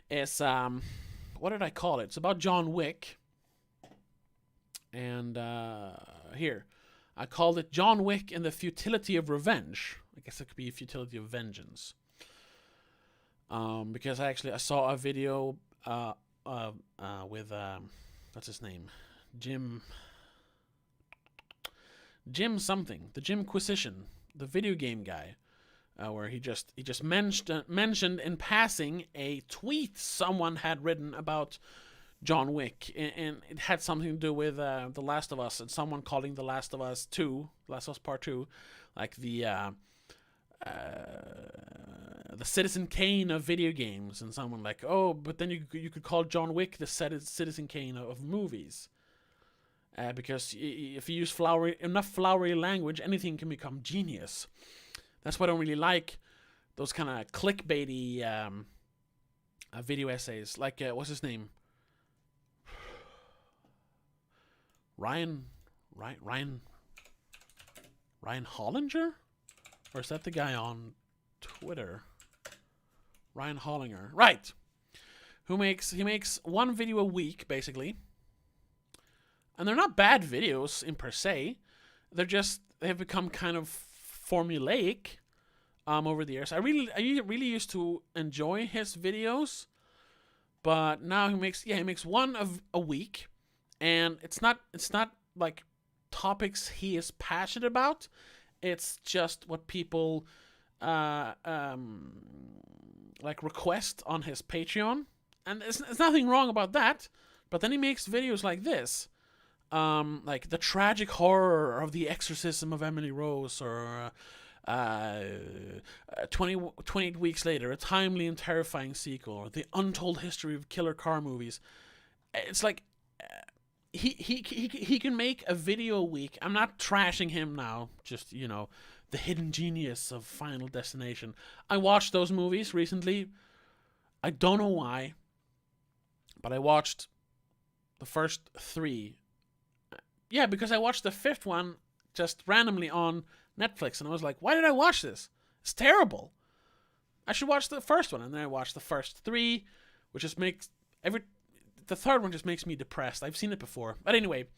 Is what did I call it? It's about John Wick. And here, I called it John Wick and the Futility of Revenge. I guess it could be Futility of Vengeance. Because I saw a video with what's his name? Jim. Jim something, the Jimquisition, the video game guy, where he just mentioned in passing a tweet someone had written about John Wick, and it had something to do with The Last of Us, and someone calling The Last of Us 2, Last of Us Part 2, like the Citizen Kane of video games, and someone like, oh, but then you could call John Wick the Citizen Kane of movies. Because if you use enough flowery language, anything can become genius. That's why I don't really like those kind of clickbaity video essays. Like, what's his name? Ryan Hollinger? Or is that the guy on Twitter? Ryan Hollinger. Right. He makes one video a week, basically. And they're not bad videos in per se. They have become kind of formulaic over the years. I really used to enjoy his videos, but now he makes one a week, and it's not like topics he is passionate about. It's just what people like request on his Patreon, and there's nothing wrong about that. But then he makes videos like this. Like the tragic horror of the exorcism of Emily Rose, or 28 weeks later, a timely and terrifying sequel, or the untold history of killer car movies. It's like he can make a video a week. I'm not trashing him now, just, the hidden genius of Final Destination. I watched those movies recently. I don't know why, but I watched the first 3. Yeah, because I watched the 5th one just randomly on Netflix, and I was like, why did I watch this? It's terrible. I should watch the first one. And then I watched the first 3, which just makes the third one just makes me depressed. I've seen it before. But anyway,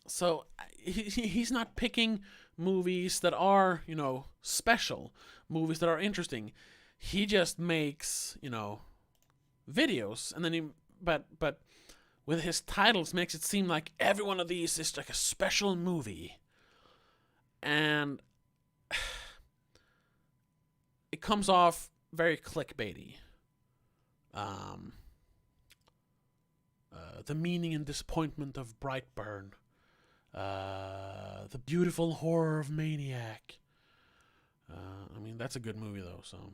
so he's not picking movies that are, special, movies that are interesting. He just makes, videos, and then but with his titles makes it seem like every one of these is like a special movie, and it comes off very clickbaity. The meaning and disappointment of Brightburn, the beautiful horror of Maniac. I mean, that's a good movie though, so.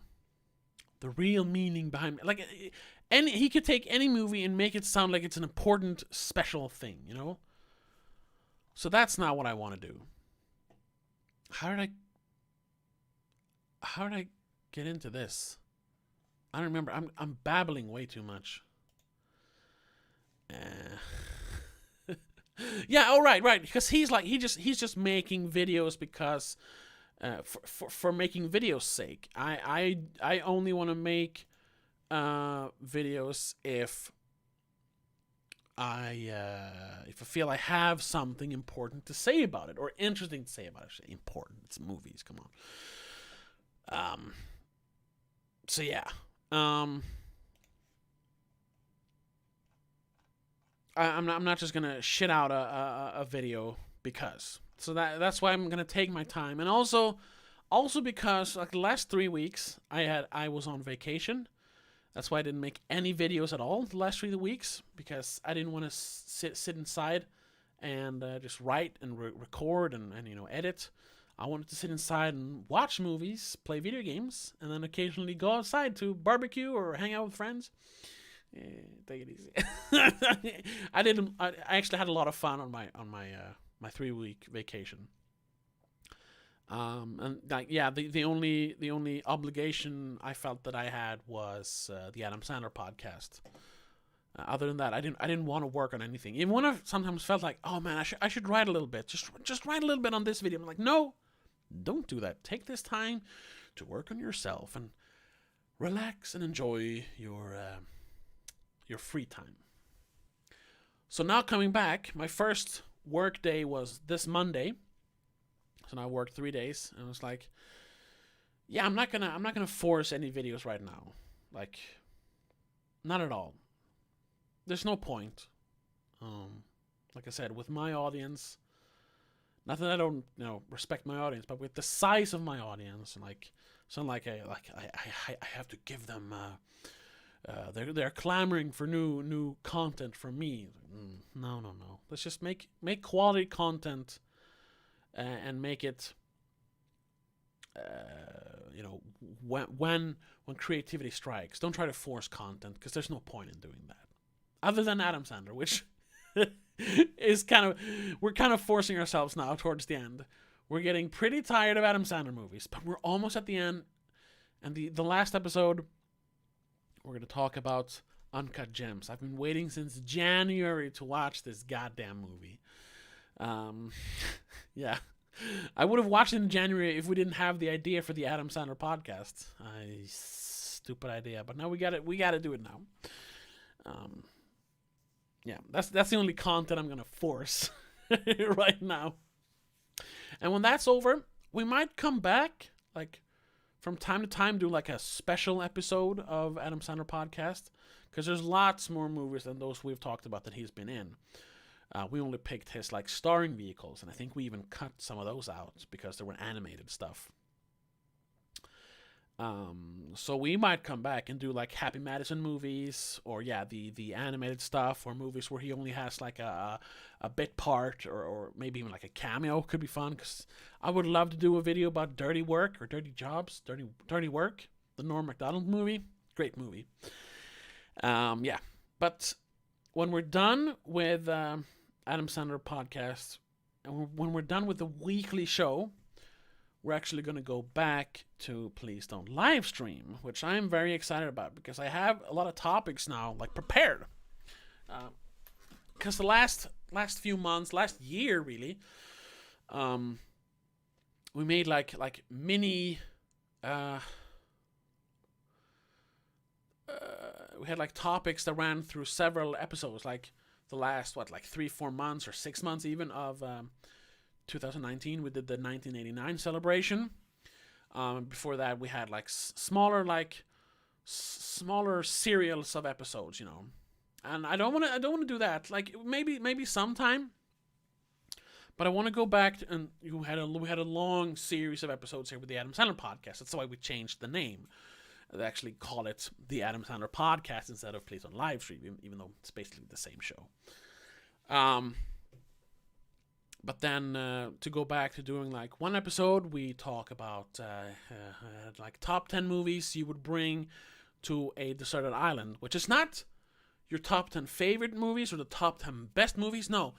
The real meaning behind it. Like, he could take any movie and make it sound like it's an important, special thing, So that's not what I want to do. How did I get into this? I don't remember. I'm babbling way too much. Yeah, oh right. Because he's just making videos because for making videos' sake. I only want to make videos if I feel I have something important to say about it, or interesting to say about it. Important. It's movies. Come on. So yeah. I'm not just gonna shit out a video because. So that's why I'm gonna take my time, and also because like the last 3 weeks I was on vacation. That's why I didn't make any videos at all the last 3 weeks, because I didn't want to sit inside and just write and record and edit. I wanted to sit inside and watch movies, play video games, and then occasionally go outside to barbecue or hang out with friends. Take it easy. I actually had a lot of fun on my 3-week vacation. And like, yeah, the only obligation I felt that I had was the Adam Sandler podcast. Other than that, I didn't want to work on anything. Even when I sometimes felt like, oh man, I should write a little bit. Just write a little bit on this video. I'm like, no, don't do that. Take this time to work on yourself and relax and enjoy your free time. So now coming back, my first work day was this Monday. So now I worked 3 days, and I was like, yeah, I'm not gonna force any videos right now. Like, not at all. There's no point. Like I said, with my audience, not that I don't, respect my audience, but with the size of my audience, and I have to give them. They're clamoring for new content from me. No. Let's just make quality content, and make it. When creativity strikes, don't try to force content, because there's no point in doing that. Other than Adam Sandler, which is we're kind of forcing ourselves now towards the end. We're getting pretty tired of Adam Sandler movies, but we're almost at the end. And the last episode, we're going to talk about Uncut Gems. I've been waiting since January to watch this goddamn movie. Yeah. I would have watched it in January if we didn't have the idea for the Adam Sandler podcast. Stupid idea, but now we got it. We got to do it now. Yeah, that's the only content I'm gonna force right now. And when that's over, we might come back, like, from time to time, do like a special episode of Adam Sandler podcast, because there's lots more movies than those we've talked about that he's been in. We only picked his like starring vehicles, and I think we even cut some of those out because they were animated stuff. So we might come back and do like Happy Madison movies, or the animated stuff, or movies where he only has like a bit part, or maybe even like a cameo. Could be fun, because I would love to do a video about Dirty Work, or Dirty Jobs, Dirty Work, the Norm Macdonald movie. Great movie. But when we're done with Adam Sandler podcast, and when we're done with the weekly show, we're actually going to go back to Please Don't Livestream, which I'm very excited about, because I have a lot of topics now, like, prepared. Because the last few months, last year really, we made like mini. We had like topics that ran through several episodes, like the last 3-4 months or 6 months even of 2019. We did the 1989 celebration. Before that, we had like smaller serials of episodes, And I don't want to do that. Like maybe sometime. But I want to go back and we had a long series of episodes here with the Adam Sandler podcast. That's why we changed the name. They actually call it the Adam Sandler podcast instead of Please Don't Livestream, even though it's basically the same show. But then to go back to doing like one episode, we talk about like top 10 movies you would bring to a deserted island, which is not your top 10 favorite movies or the top 10 best movies. No,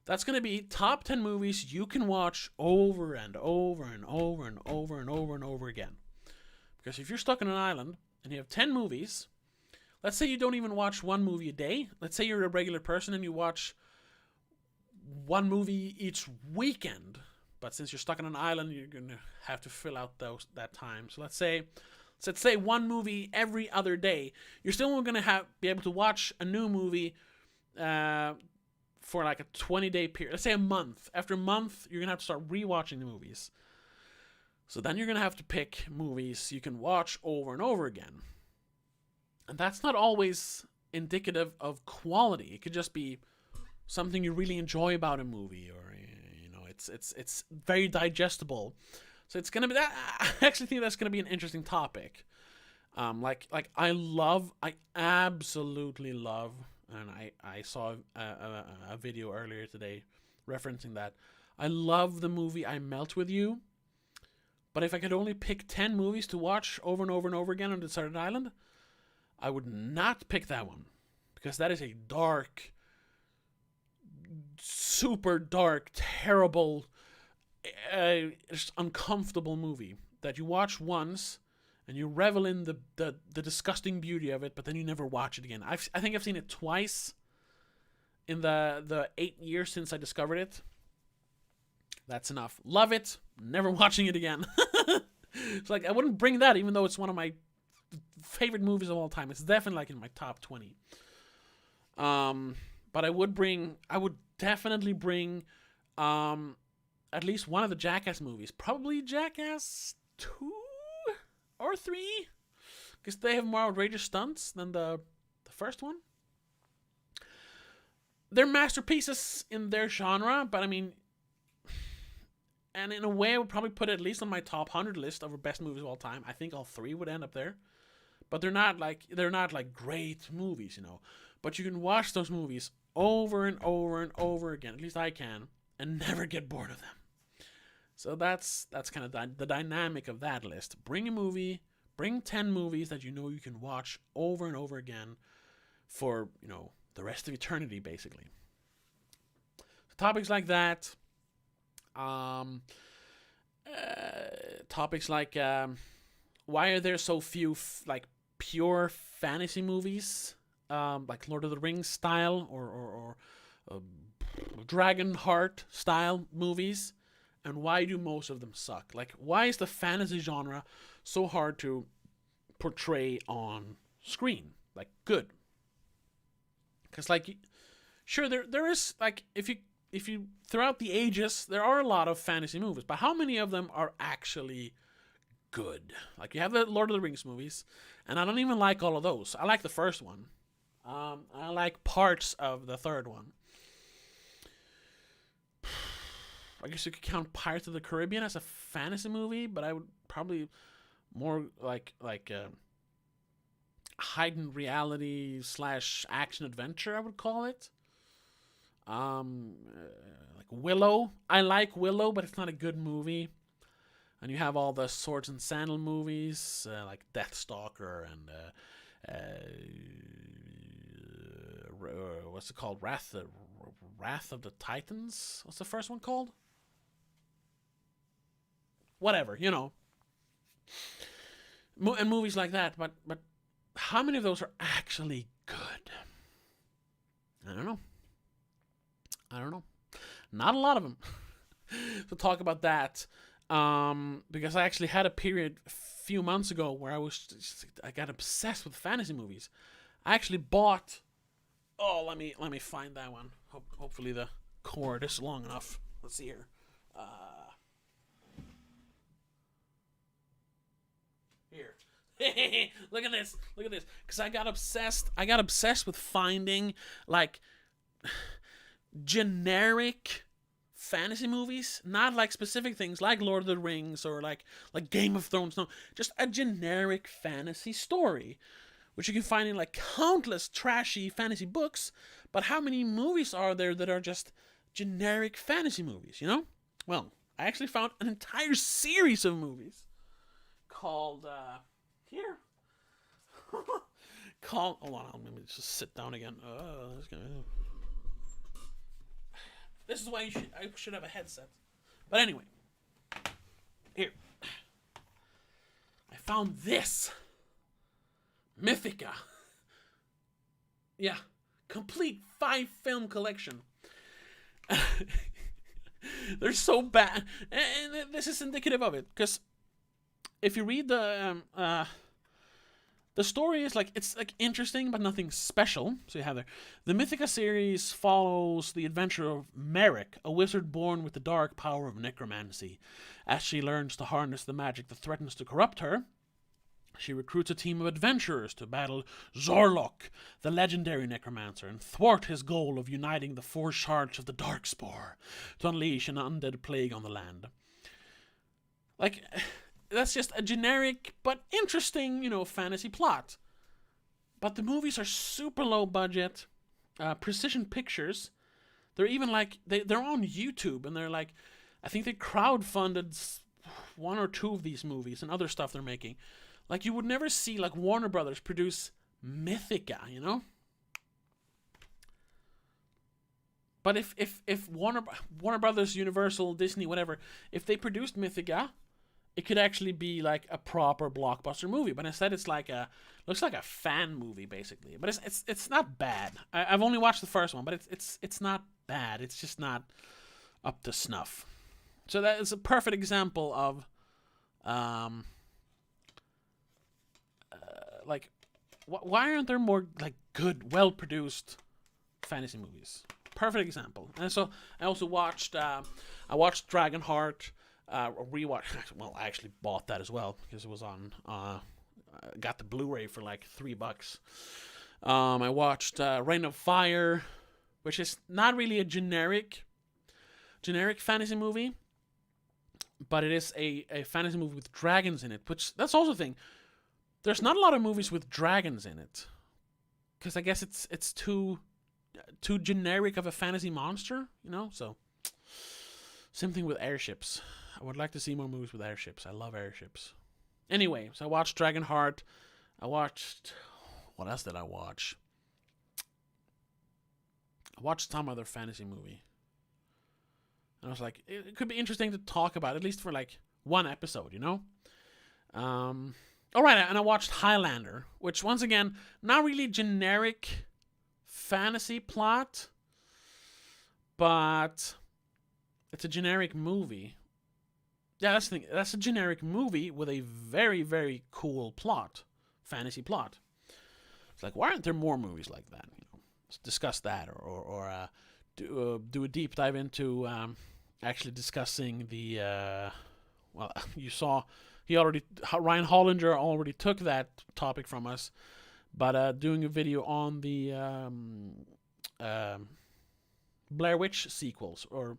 that's going to be top 10 movies you can watch over and over and over and over and over and over again. Because if you're stuck on an island and you have 10 movies, let's say you don't even watch one movie a day. Let's say you're a regular person and you watch one movie each weekend. But since you're stuck on an island, you're going to have to fill out that time. So let's say one movie every other day. You're still going to be able to watch a new movie for like a 20-day period. Let's say a month. After a month, you're going to have to start rewatching the movies. So then you're going to have to pick movies you can watch over and over again. And that's not always indicative of quality. It could just be something you really enjoy about a movie, or it's very digestible. So it's going to be that. I actually think that's going to be an interesting topic. I absolutely love, and I saw a video earlier today referencing that. I love the movie I Melt With You. But if I could only pick 10 movies to watch over and over and over again on Deserted Island, I would not pick that one. Because that is a dark, super dark, terrible, just uncomfortable movie that you watch once and you revel in the disgusting beauty of it, but then you never watch it again. I think I've seen it twice in the 8 years since I discovered it. That's enough. Love it. Never watching it again. It's like I wouldn't bring that, even though it's one of my favorite movies of all time. It's definitely like in my top 20. But I would definitely bring at least one of the Jackass movies. Probably Jackass 2 or 3, because they have more outrageous stunts than the first one. they're masterpieces in their genre, but I mean, and in a way, I would probably put it at least on my top 100 list of best movies of all time. I think all three would end up there, but they're not like great movies, you know. But you can watch those movies over and over and over again. At least I can, and never get bored of them. So that's kind of the dynamic of that list. Bring 10 movies that you know you can watch over and over again for, you know, the rest of eternity, basically. Topics like that. Topics like why are there so few like pure fantasy movies, like Lord of the Rings style or Dragonheart style movies, and why do most of them suck? Like, why is the fantasy genre so hard to portray on screen? Like, good. Because, like, sure, there is, like, if you throughout the ages, there are a lot of fantasy movies, but how many of them are actually good? Like, you have the Lord of the Rings movies, and I don't even like all of those. I like the first one. I like parts of the third one. I guess you could count Pirates of the Caribbean as a fantasy movie, but I would probably more like heightened reality / action adventure, I would call it. Like Willow. I like Willow, but it's not a good movie. And you have all the Swords and Sandal movies, like Deathstalker and what's it called? Wrath of the Titans. What's the first one called? Whatever, you know. And movies like that, but how many of those are actually good? I don't know. Not a lot of them. So talk about that. Because I actually had a period a few months ago where I got obsessed with fantasy movies. I actually bought. Oh, let me find that one. Hopefully the cord is long enough. Let's see here. Here. Look at this. Because I got obsessed with finding like generic fantasy movies, not like specific things like Lord of the Rings or like Game of Thrones. No, just a generic fantasy story, which you can find in like countless trashy fantasy books. But how many movies are there that are just generic fantasy movies, you know? Well, I actually found an entire series of movies called here. Hold on, let me just sit down again. This is why I should have a headset. But anyway, here. I found this. Mythica. Yeah, complete 5-film collection. They're so bad, and this is indicative of it. Because if you read the story is like, it's like interesting, but nothing special. So you have there. The Mythica series follows the adventure of Merrick, a wizard born with the dark power of necromancy. As she learns to harness the magic that threatens to corrupt her, she recruits a team of adventurers to battle Zorlok, the legendary necromancer, and thwart his goal of uniting the 4 shards of the Darkspore to unleash an undead plague on the land. Like, that's just a generic but interesting, you know, fantasy plot. But the movies are super low budget, precision pictures. They're even like, they're on YouTube, and they're like, I think they crowdfunded 1 or 2 of these movies and other stuff they're making. Like, you would never see like Warner Brothers produce Mythica, you know? But if Warner Brothers, Universal, Disney, whatever, if they produced Mythica, it could actually be like a proper blockbuster movie. But instead, it's like looks like a fan movie basically. But it's not bad. I've only watched the first one, but it's not bad. It's just not up to snuff. So that is a perfect example of like, why aren't there more like good, well produced fantasy movies? Perfect example. And so I also watched Dragonheart. Rewatch. Well, I actually bought that as well because it was on. Got the Blu-ray for like $3. I watched Reign of Fire. which is not really a generic fantasy movie, but it is a fantasy movie with dragons in it, which that's also the thing. There's not a lot of movies with dragons in it, because I guess it's too generic of a fantasy monster, you know? So, same thing with airships. I would like to see more movies with airships. I love airships. Anyway, so I watched Dragonheart. What else did I watch? I watched some other fantasy movie. And I was like, it could be interesting to talk about, at least for like one episode, you know? Alright, and I watched Highlander, which once again, not really generic fantasy plot, but it's a generic movie. Yeah, that's the thing. That's a generic movie with a very, very cool plot. Fantasy plot. It's like, why aren't there more movies like that? You know, let's discuss that, or do a deep dive into actually discussing the. Well, you saw Ryan Hollinger already took that topic from us, but doing a video on the Blair Witch sequels, or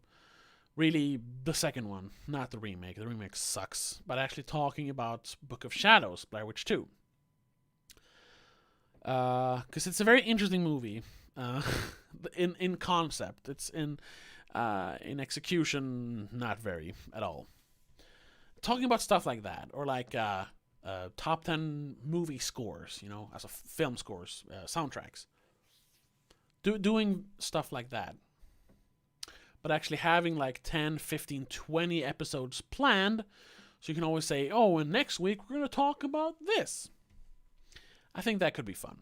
really the second one, not the remake. The remake sucks, but actually talking about Book of Shadows, Blair Witch 2. Because it's a very interesting movie, in concept. It's in execution, not very at all. Talking about stuff like that, or like top 10 movie scores, you know, as a film scores, soundtracks. Doing stuff like that. But actually having like 10, 15, 20 episodes planned, so you can always say, oh, and next week we're going to talk about this. I think that could be fun.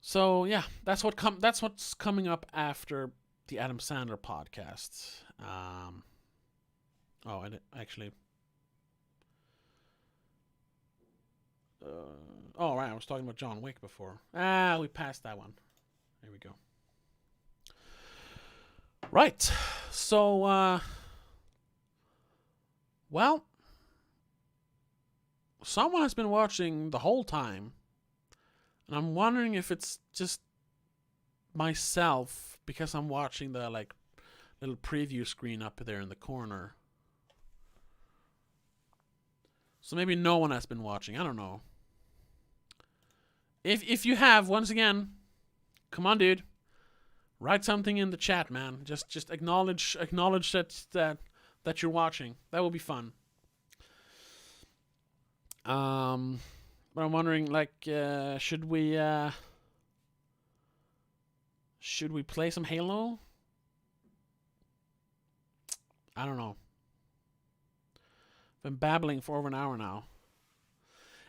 So yeah, that's what's coming up after the Adam Sandler podcast. And actually, right, I was talking about John Wick before. We passed that one. There we go. Right. So, well, someone has been watching the whole time, and I'm wondering if it's just myself, because I'm watching the like little preview screen up there in the corner. So maybe no one has been watching. I don't know. If you have, once again, come on, dude. Write something in the chat, man. Just acknowledge that you're watching. That will be fun. But I'm wondering, like, should we play some Halo? I don't know. I've been babbling for over an hour now.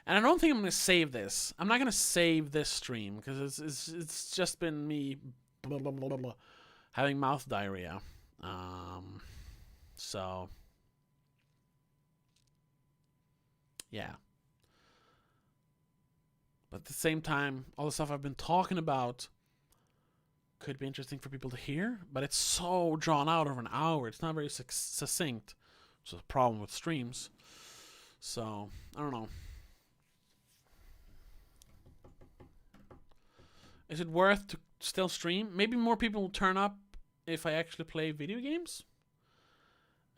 And I don't think I'm going to save this. I'm not going to save this stream, because it's just been me blah, blah, blah, blah, having mouth diarrhea. So, yeah. But at the same time, all the stuff I've been talking about could be interesting for people to hear, but it's so drawn out over an hour. It's not very succinct, which is a problem with streams. So, I don't know. Is it worth to still stream? Maybe more people will turn up if I actually play video games.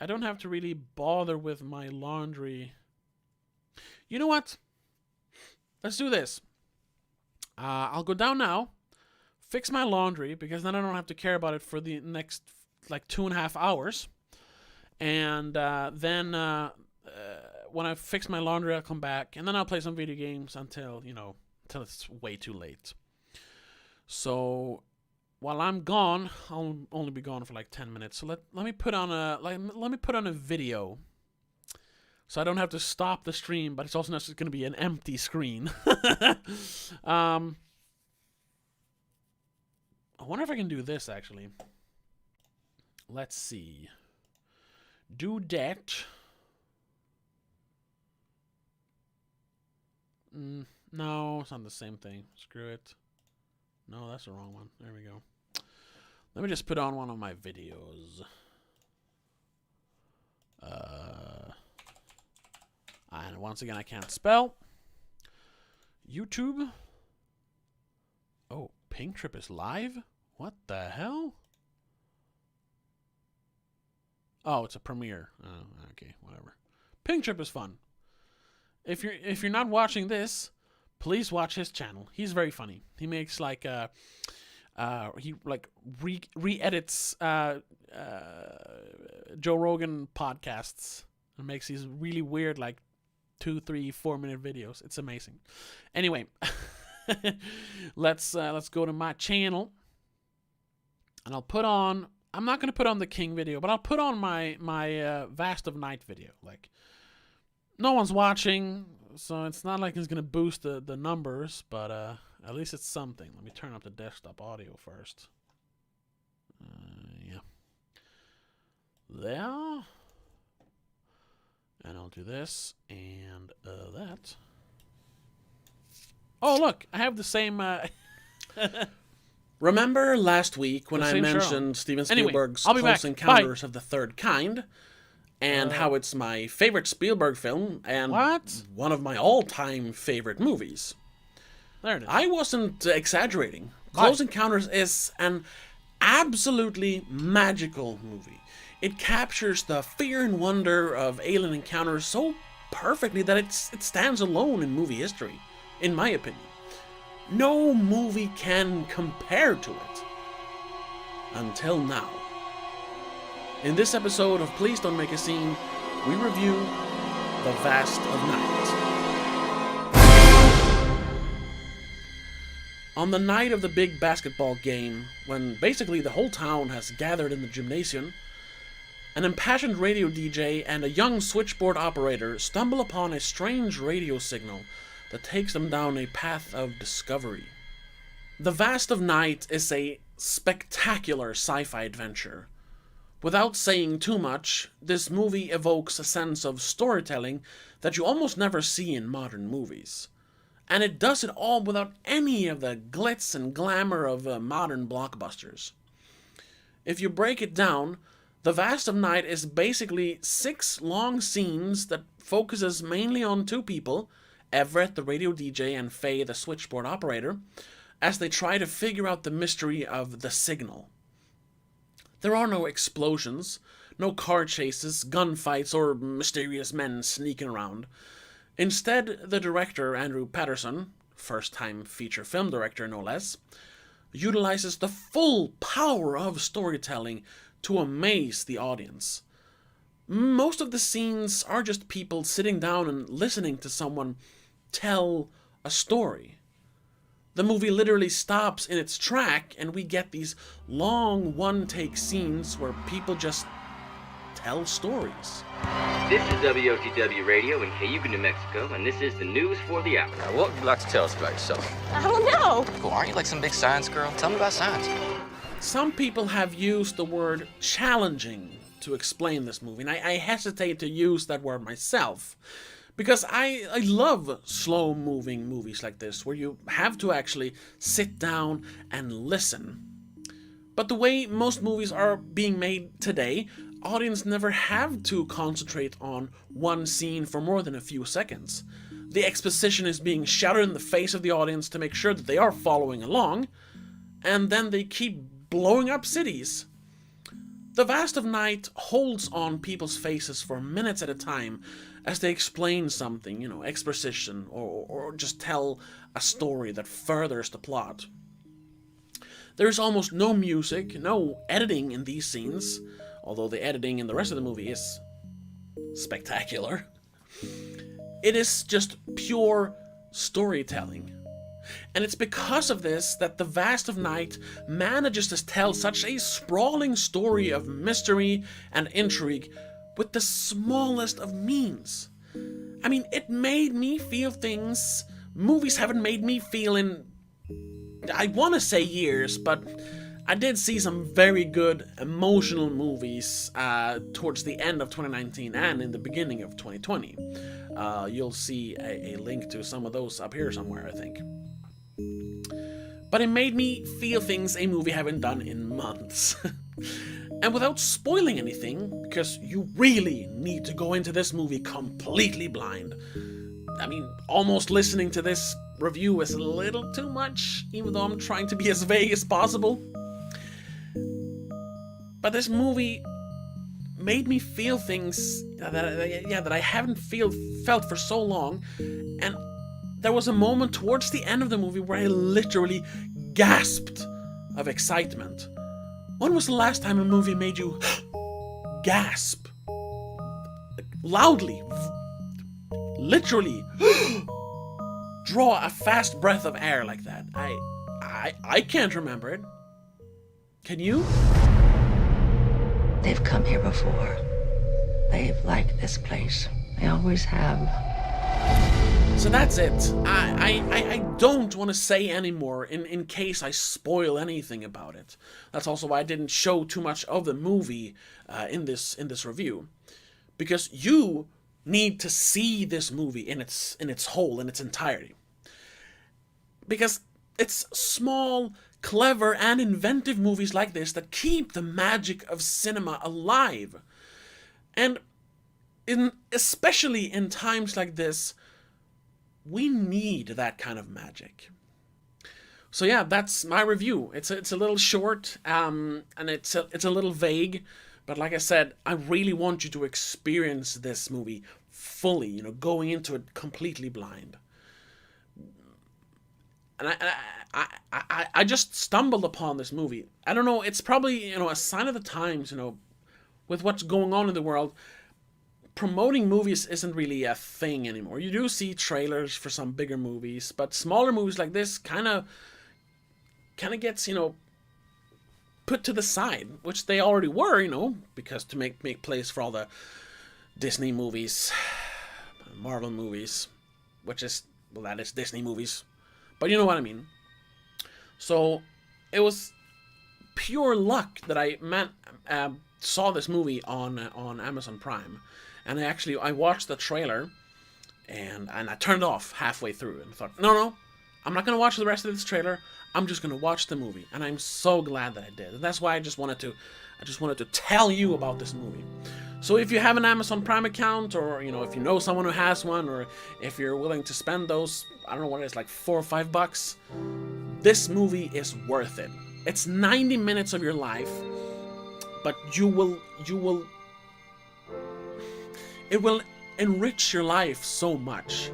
I don't have to really bother with my laundry. You know what? Let's do this. I'll go down now, fix my laundry, because then I don't have to care about it for the next like 2.5 hours. And then when I fix my laundry, I'll come back, and then I'll play some video games until it's way too late. So while I'm gone, I'll only be gone for like 10 minutes. So let me put on a video, so I don't have to stop the stream, but it's also not going to be an empty screen. I wonder if I can do this actually. Let's see. Do that. No, it's not the same thing. Screw it. No, that's the wrong one. There we go. Let me just put on one of my videos. And once again, I can't spell. YouTube. Pink Trip is live? What the hell? Oh, it's a premiere. Oh, okay, whatever. Pink Trip is fun. If you're not watching this, please watch his channel. He's very funny. He makes like he like re-edits Joe Rogan podcasts and makes these really weird like 2, 3, 4 minute videos. It's amazing. Anyway, let's go to my channel, and I'll put on. I'm not gonna put on the King video, but I'll put on my Vast of Night video. Like, no one's watching, so it's not like it's gonna boost the numbers, but at least it's something. Let me turn up the desktop audio first. Yeah. There. And I'll do this and that. Oh, look, I have the same. Remember last week when I mentioned Steven Spielberg's Close Encounters of the Third Kind, and how it's my favorite Spielberg film and one of my all-time favorite movies? There it is. I wasn't exaggerating. Close Encounters is an absolutely magical movie. It captures the fear and wonder of alien encounters so perfectly that it stands alone in movie history, in my opinion. No movie can compare to it. Until now. In this episode of Please Don't Make a Scene, we review The Vast of Night. On the night of the big basketball game, when basically the whole town has gathered in the gymnasium, an impassioned radio DJ and a young switchboard operator stumble upon a strange radio signal that takes them down a path of discovery. The Vast of Night is a spectacular sci-fi adventure. Without saying too much, this movie evokes a sense of storytelling that you almost never see in modern movies. And it does it all without any of the glitz and glamour of modern blockbusters. If you break it down, The Vast of Night is basically 6 long scenes that focuses mainly on 2 people, Everett, the radio DJ, and Faye, the switchboard operator, as they try to figure out the mystery of the signal. There are no explosions, no car chases, gunfights, or mysterious men sneaking around. Instead, the director, Andrew Patterson, first-time feature film director no less, utilizes the full power of storytelling to amaze the audience. Most of the scenes are just people sitting down and listening to someone tell a story. The movie literally stops in its track, and we get these long one-take scenes where people just tell stories. This is WOTW Radio in Cayuga, New Mexico, and this is the news for the hour. Now, what would you like to tell us about yourself? I don't know. Cool, aren't you like some big science girl? Tell me about science. Some people have used the word challenging to explain this movie, and I hesitate to use that word myself, because I love slow-moving movies like this, where you have to actually sit down and listen. But the way most movies are being made today, audience never have to concentrate on one scene for more than a few seconds. The exposition is being shouted in the face of the audience to make sure that they are following along, and then they keep blowing up cities. The Vast of Night holds on people's faces for minutes at a time as they explain something, exposition, or just tell a story that furthers the plot. There's almost no music, no editing in these scenes, although the editing in the rest of the movie is spectacular. It is just pure storytelling. And it's because of this that The Vast of Night manages to tell such a sprawling story of mystery and intrigue with the smallest of means. I mean, it made me feel things movies haven't made me feel in, I want to say years, but I did see some very good emotional movies towards the end of 2019 and in the beginning of 2020. You'll see a link to some of those up here somewhere, I think. But it made me feel things a movie haven't done in months. And without spoiling anything, because you really need to go into this movie completely blind. I mean, almost listening to this review is a little too much, even though I'm trying to be as vague as possible. But this movie made me feel things that I haven't felt for so long, and there was a moment towards the end of the movie where I literally gasped of excitement. When was the last time a movie made you gasp? Loudly, literally draw a fast breath of air like that. I can't remember it. Can you? They've come here before. They've liked this place. They always have. So that's it. I don't want to say anymore in case I spoil anything about it. That's also why I didn't show too much of the movie in this review, because you need to see this movie in its whole, in its entirety. Because it's small, clever, and inventive movies like this that keep the magic of cinema alive. And especially in times like this, we need that kind of magic. So yeah, that's my review. It's a little short, and it's a little vague, but like I said, I really want you to experience this movie fully, going into it completely blind. And I just stumbled upon this movie. I don't know, it's probably, a sign of the times, with what's going on in the world. Promoting movies isn't really a thing anymore. You do see trailers for some bigger movies, but smaller movies like this kind of gets, put to the side, which they already were, because to make place for all the Disney movies, Marvel movies, that is Disney movies. But you know what I mean. So it was pure luck that I saw this movie on Amazon Prime. And I watched the trailer, and I turned off halfway through and thought, no, I'm not going to watch the rest of this trailer. I'm just going to watch the movie. And I'm so glad that I did. And that's why I just wanted to tell you about this movie. So if you have an Amazon Prime account, or if you know someone who has one, or if you're willing to spend those, I don't know what it is, like $4 or $5, this movie is worth it. It's 90 minutes of your life, but it will enrich your life so much.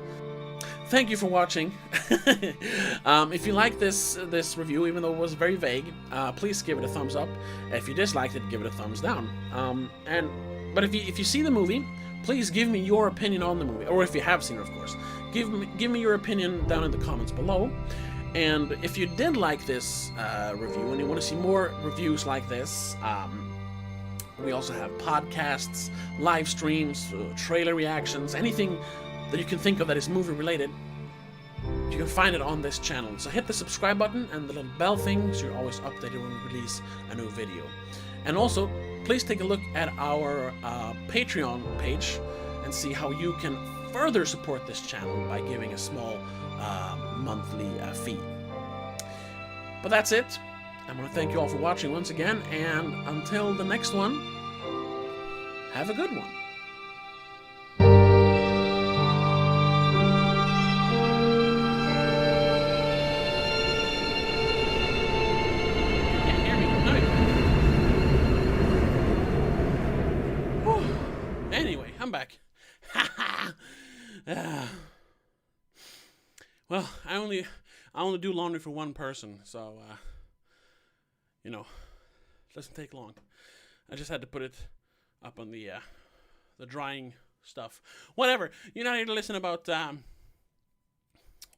Thank you for watching. If you like this review, even though it was very vague, please give it a thumbs up. If you disliked it, give it a thumbs down. But if you see the movie, please give me your opinion on the movie, or if you have seen it, of course. Give me your opinion down in the comments below. And if you did like this review and you want to see more reviews like this, we also have podcasts, live streams, trailer reactions, anything that you can think of that is movie related. You can find it on this channel. So hit the subscribe button and the little bell thing so you're always updated when we release a new video. And also, please take a look at our Patreon page and see how you can further support this channel by giving a small monthly fee. But that's it. I want to thank you all for watching once again, and until the next one, have a good one. You can't hear me? No, you can't. Anyway, I'm back. Well, I only do laundry for one person, so it doesn't take long. I just had to put it up on the drying stuff. Whatever. You're not here to listen about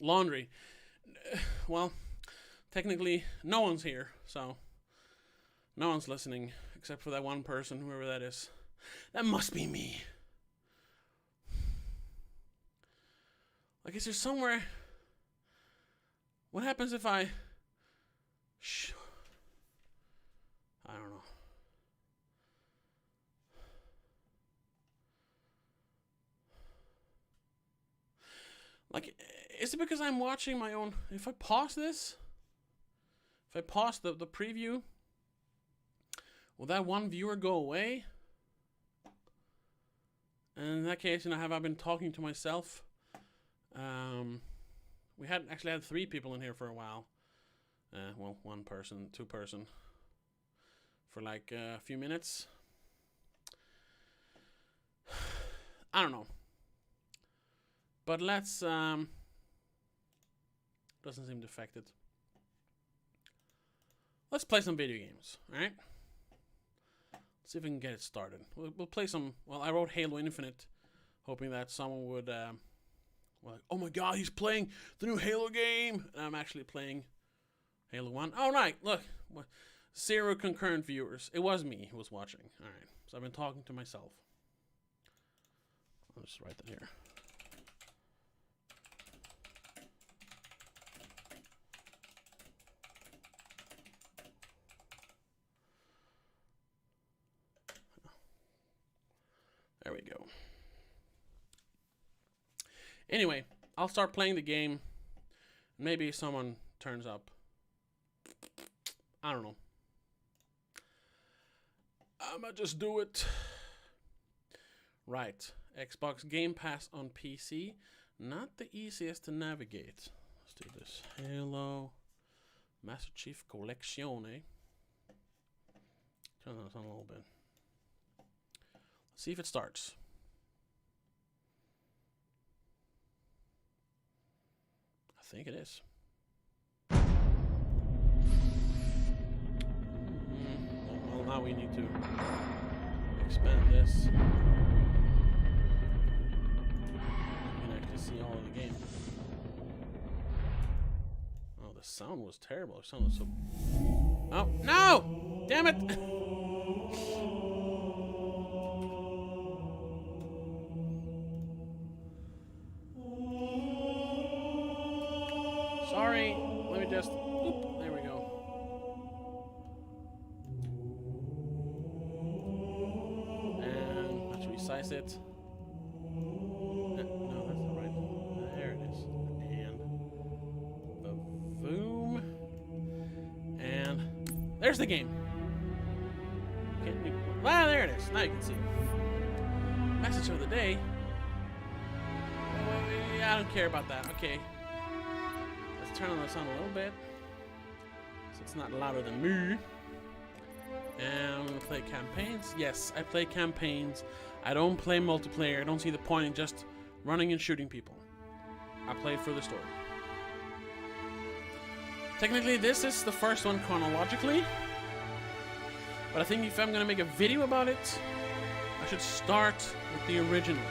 laundry. Well, technically, no one's here, so no one's listening except for that one person, whoever that is. That must be me. Like, is there somewhere? What happens if I? I don't know. Like, is it because I'm watching my own? If I pause this, if I pause the preview, will that one viewer go away? And in that case, have I been talking to myself? We had actually had 3 people in here for a while. Well, 1 person, 2 person. For like a few minutes. I don't know. But let's, doesn't seem to affect it. Let's play some video games, alright? Let's see if we can get it started. We'll play some, well, I wrote Halo Infinite, hoping that someone would, like, oh my god, he's playing the new Halo game! And I'm actually playing Halo 1. Oh, right, look, 0 concurrent viewers. It was me who was watching. Alright, so I've been talking to myself. I'll just write that here. There we go. Anyway, I'll start playing the game. Maybe someone turns up. I don't know. I'ma just do it. Right. Xbox Game Pass on PC. Not the easiest to navigate. Let's do this. Halo Master Chief Collection. Turn this on a little bit. Let's see if it starts. I think it is. Well, now we need to expand this. You can actually see all of the game. Oh, the sound was terrible. The sound was so... Oh, no! Damn it! Sorry, let me just, oop, there we go. And let's resize it. No, that's not right. There it is. And the boom. And there's the game. Ah, there it is. Now you can see. Message of the day. Wait, I don't care about that. Okay. Turn on the sound a little bit so it's not louder than me. And I'm gonna play campaigns. Yes, I play campaigns. I don't play multiplayer. I don't see the point in just running and shooting people. I play for the story. Technically, this is the first one chronologically, but I think if I'm gonna make a video about it, I should start with the original.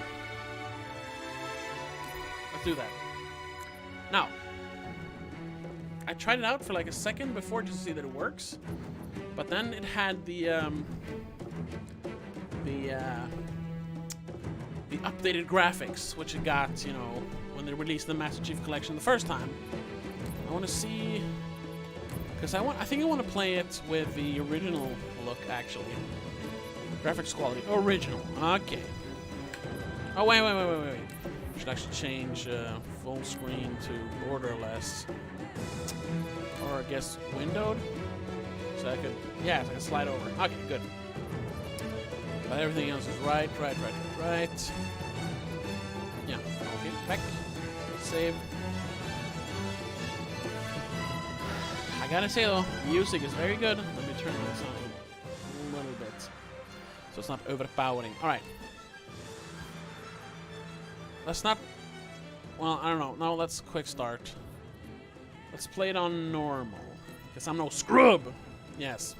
Let's do that. Now, I tried it out for like a second before just to see that it works, but then it had the updated graphics, which it got, you know, when they released the Master Chief Collection the first time. I want to see, because I think I want to play it with the original look actually. Graphics quality, original. Okay. Oh wait. Should actually change full screen to borderless. Or I guess windowed. So I could, yeah, so I can slide over. Okay, good. But everything else is right. Yeah, okay, back. Save. I gotta say though, music is very good. Let me turn this on a little bit. So it's not overpowering. Alright. Let's not, well, I don't know. No, let's quick start. Let's play it on normal, because I'm no scrub. Yes.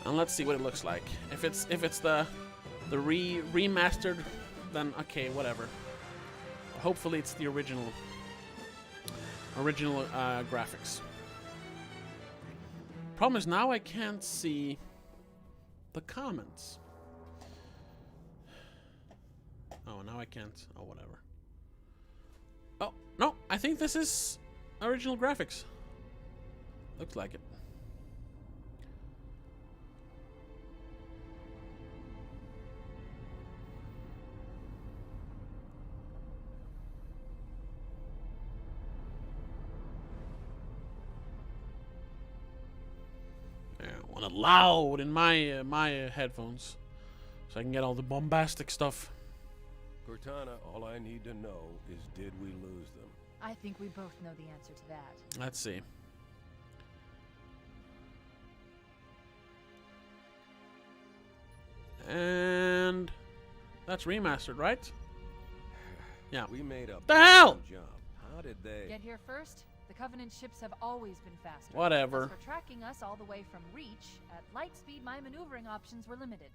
And let's see what it looks like. If it's the remastered, then okay, whatever. Hopefully it's the original graphics. Problem is now I can't see the comments. Oh, now I can't. Oh, whatever. Oh, no, I think this is original graphics. Looks like it. Yeah, I want it loud in my headphones, so I can get all the bombastic stuff. Cortana, all I need to know is did we lose them? I think we both know the answer to that. Let's see. And that's remastered, right? Yeah. We made up The hell? job. How did they? Get here first? The Covenant ships have always been faster. Whatever. As for tracking us all the way from Reach, at light speed my maneuvering options were limited.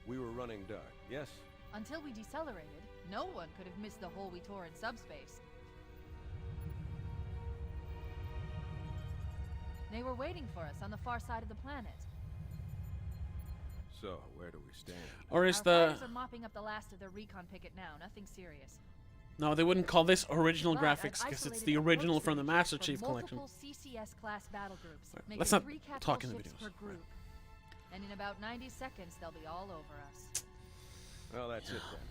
We were running dark, yes? Until we decelerated, no one could have missed the hole we tore in subspace. They were waiting for us on the far side of the planet. So, where do we stand? Or is Our the... fighters are mopping up the last of their recon picket now, nothing serious. No, they wouldn't call this original But graphics I've because it's isolated the approach original from the routes Master for Chief collection. multiple CCS class battle groups, Right, making let's not 3 capital talk in the ships videos. per group. And in about 90 seconds, they'll be all over us. Well, that's it then.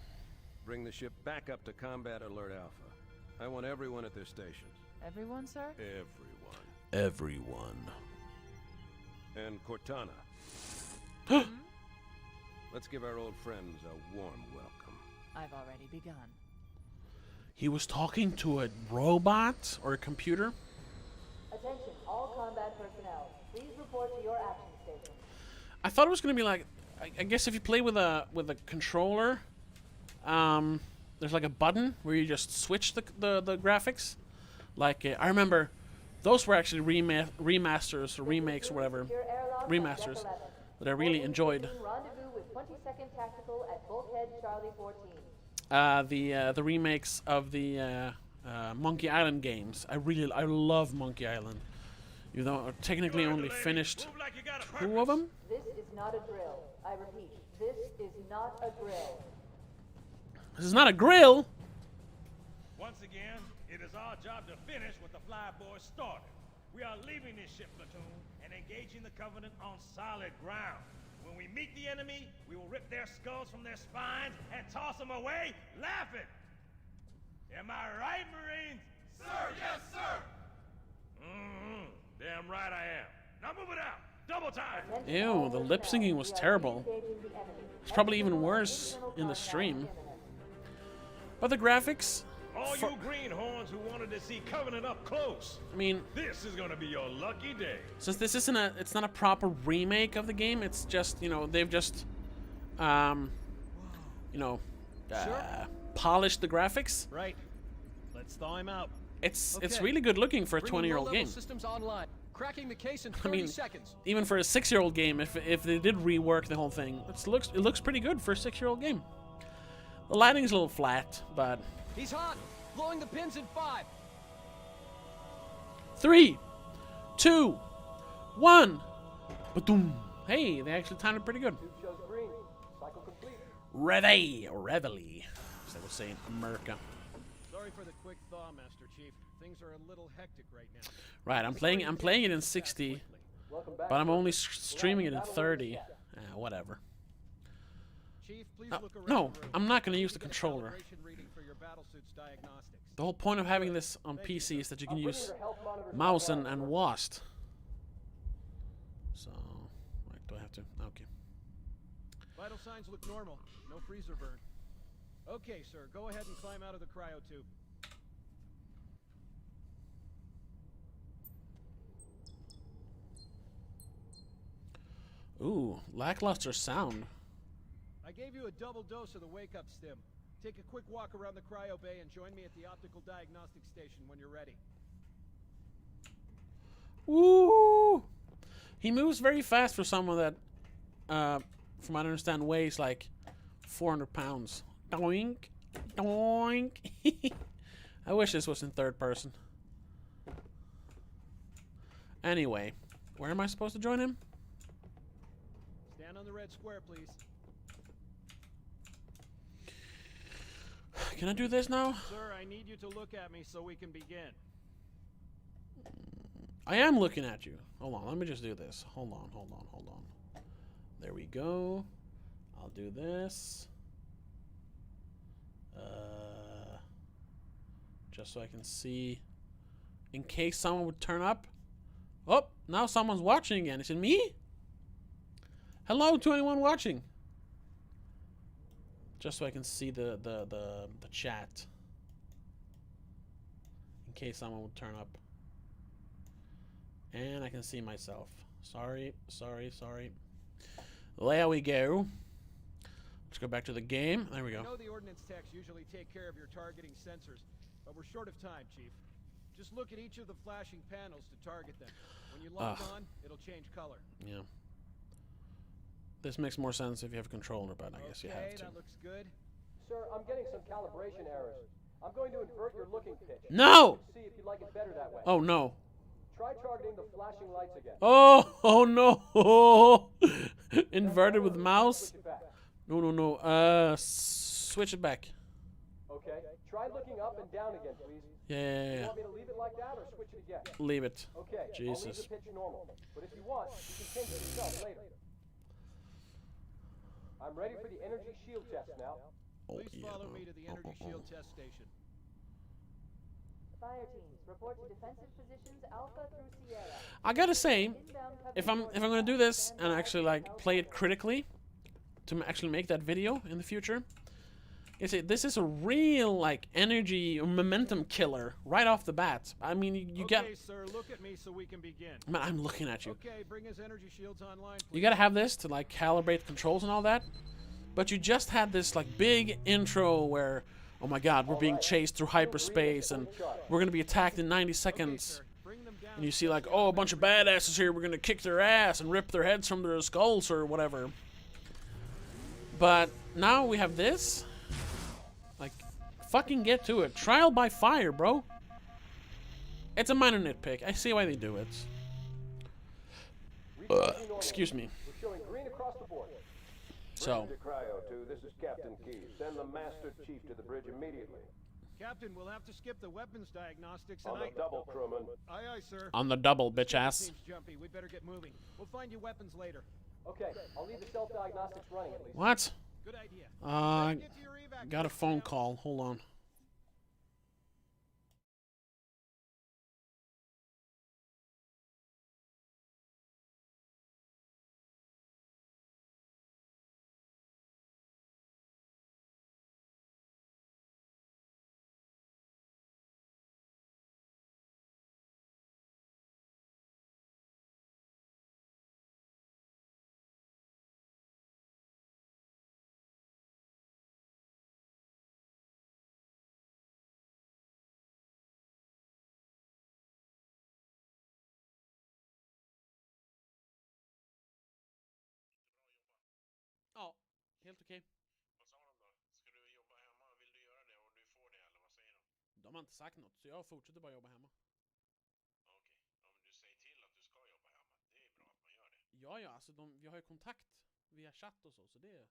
Bring the ship back up to Combat Alert Alpha. I want everyone at their stations. Everyone, sir? Everyone. Everyone. And Cortana. Let's give our old friends a warm welcome. I've already begun. He was talking to a robot or a computer? Attention, all combat personnel. Please report to your action station. I thought it was going to be like... I guess if you play with a controller, there's like a button where you just switch the graphics. Like, I remember those were actually remasters or remakes or whatever. Remasters that I really enjoyed. Rendezvous with 22nd Tactical at Bulkhead Charlie 14. The remakes of the Monkey Island games. I love Monkey Island. Even though I technically only finished 2 of them. This is not a drill. I repeat, this is not a drill. This is not a grill. Once again, it is our job to finish what the Flyboys started. We are leaving this ship platoon and engaging the Covenant on solid ground. When we meet the enemy, we will rip their skulls from their spines and toss them away, laughing. Am I right, Marines? Sir, yes, sir. Damn right I am. Now move it out. Double time. Ew, the lip syncing was terrible. It's probably even worse in the stream. But the graphics, All you greenhorns who wanted to see Covenant up close, I mean, this is gonna be your lucky day. since this isn't it's not a proper remake of the game, it's just, you know, they've just, polished the graphics. Right. Let's thaw him out. It's Okay. really good looking for a Bringing 20-year-old low-level game. systems online. Cracking the case in I 30 mean, seconds. even for a 6-year-old game, if they did rework the whole thing, it looks pretty good for a 6-year-old game. The lighting's a little flat, but He's hot. Blowing the pins in 5. 3, 2, 1. Ba-doom. Hey, they actually timed it pretty good. Reveille, as they would say in America. Sorry for the quick thaw, Master Chief. Things are a little hectic right now. Right, I'm playing it in 60, but I'm only streaming it in 30. Whatever. Chief, please look around No, the room. I'm not going to use the Get a controller. calibration reading for your battlesuit's diagnostics. The whole point of having this on PC is that you can use mouse and WASD. So, right, do I have to? Okay. Vital signs look normal. No freezer burn. Okay, sir. Go ahead and climb out of the cryo tube. Ooh, lackluster sound. I gave you a double dose of the wake-up stim. Take a quick walk around the cryo bay and join me at the optical diagnostic station when you're ready. Woo! He moves very fast for someone that, from what I understand, weighs like 400 pounds. Doink, doink. I wish this was in third person. Anyway, where am I supposed to join him? Stand on the red square, please. Can I do this now? Sir, I need you to look at me so we can begin. I am looking at you. Hold on, let me just do this. Hold on. There we go. I'll do this. Just so I can see. In case someone would turn up. Oh, now someone's watching again. Is it me? Hello to anyone watching. Just so I can see the chat. In case someone would turn up. And I can see myself. Sorry. There we go. Let's go back to the game. There we go. I know the ordnance techs usually take care of your targeting sensors, but we're short of time, Chief. Just look at each of the flashing panels to target them. When you log on, it'll change color. Yeah. This makes more sense if you have a controller, but I guess you have to. That looks good. Sir, I'm getting some calibration errors. I'm going to invert your looking pitch. No! See if you like it better that way. Oh no. Try targeting the flashing lights again. Oh no. Inverted with mouse. No. Switch it back. Okay. Try looking up and down again, please. Yeah. You want me to leave it like that or switch it again? Leave it. Okay. Jesus. I'll leave the pitch normal. But if you want, you can change it yourself later. I'm ready for the energy shield test now. Please follow me to the energy shield test station. Fire teams, report to defensive positions Alpha through Sierra. I gotta say, if I'm gonna do this and actually like play it critically to actually make that video in the future, you see, this is a real like energy momentum killer right off the bat. I mean, you get. Okay, sir, look at me so we can begin. Man, I'm looking at you. Okay, bring his energy shields online, please. You gotta have this to like calibrate controls and all that. But you just had this like big intro where, oh my God, we're being chased through hyperspace and we're gonna be attacked in 90 seconds. And you see like, oh, a bunch of badasses here. We're gonna kick their ass and rip their heads from their skulls or whatever. But now we have this. Like, fucking get to it. Trial by fire, bro. It's a minor nitpick. I see why they do it. Excuse me. We're showing green across the board. So. To Cryo 2, this is Captain Key. Send the Master Chief to the bridge immediately. Captain, we'll have to skip the weapons diagnostics and On the double, crewman. Aye, sir. On the double, bitch ass. Seems jumpy. We better get moving. We'll find you weapons later. Okay, I'll leave the self-diagnostics running at least. What? Good idea. Got a phone call. Hold on. Ja, helt okej. Vad sa de då? Ska du jobba hemma? Vill du göra det och du får det eller vad säger de? De har inte sagt något, så jag fortsätter bara jobba hemma. Okej. Ja, men du säger till att du ska jobba hemma. Det är bra att man gör det. Ja, alltså vi har ju kontakt via chatt och så det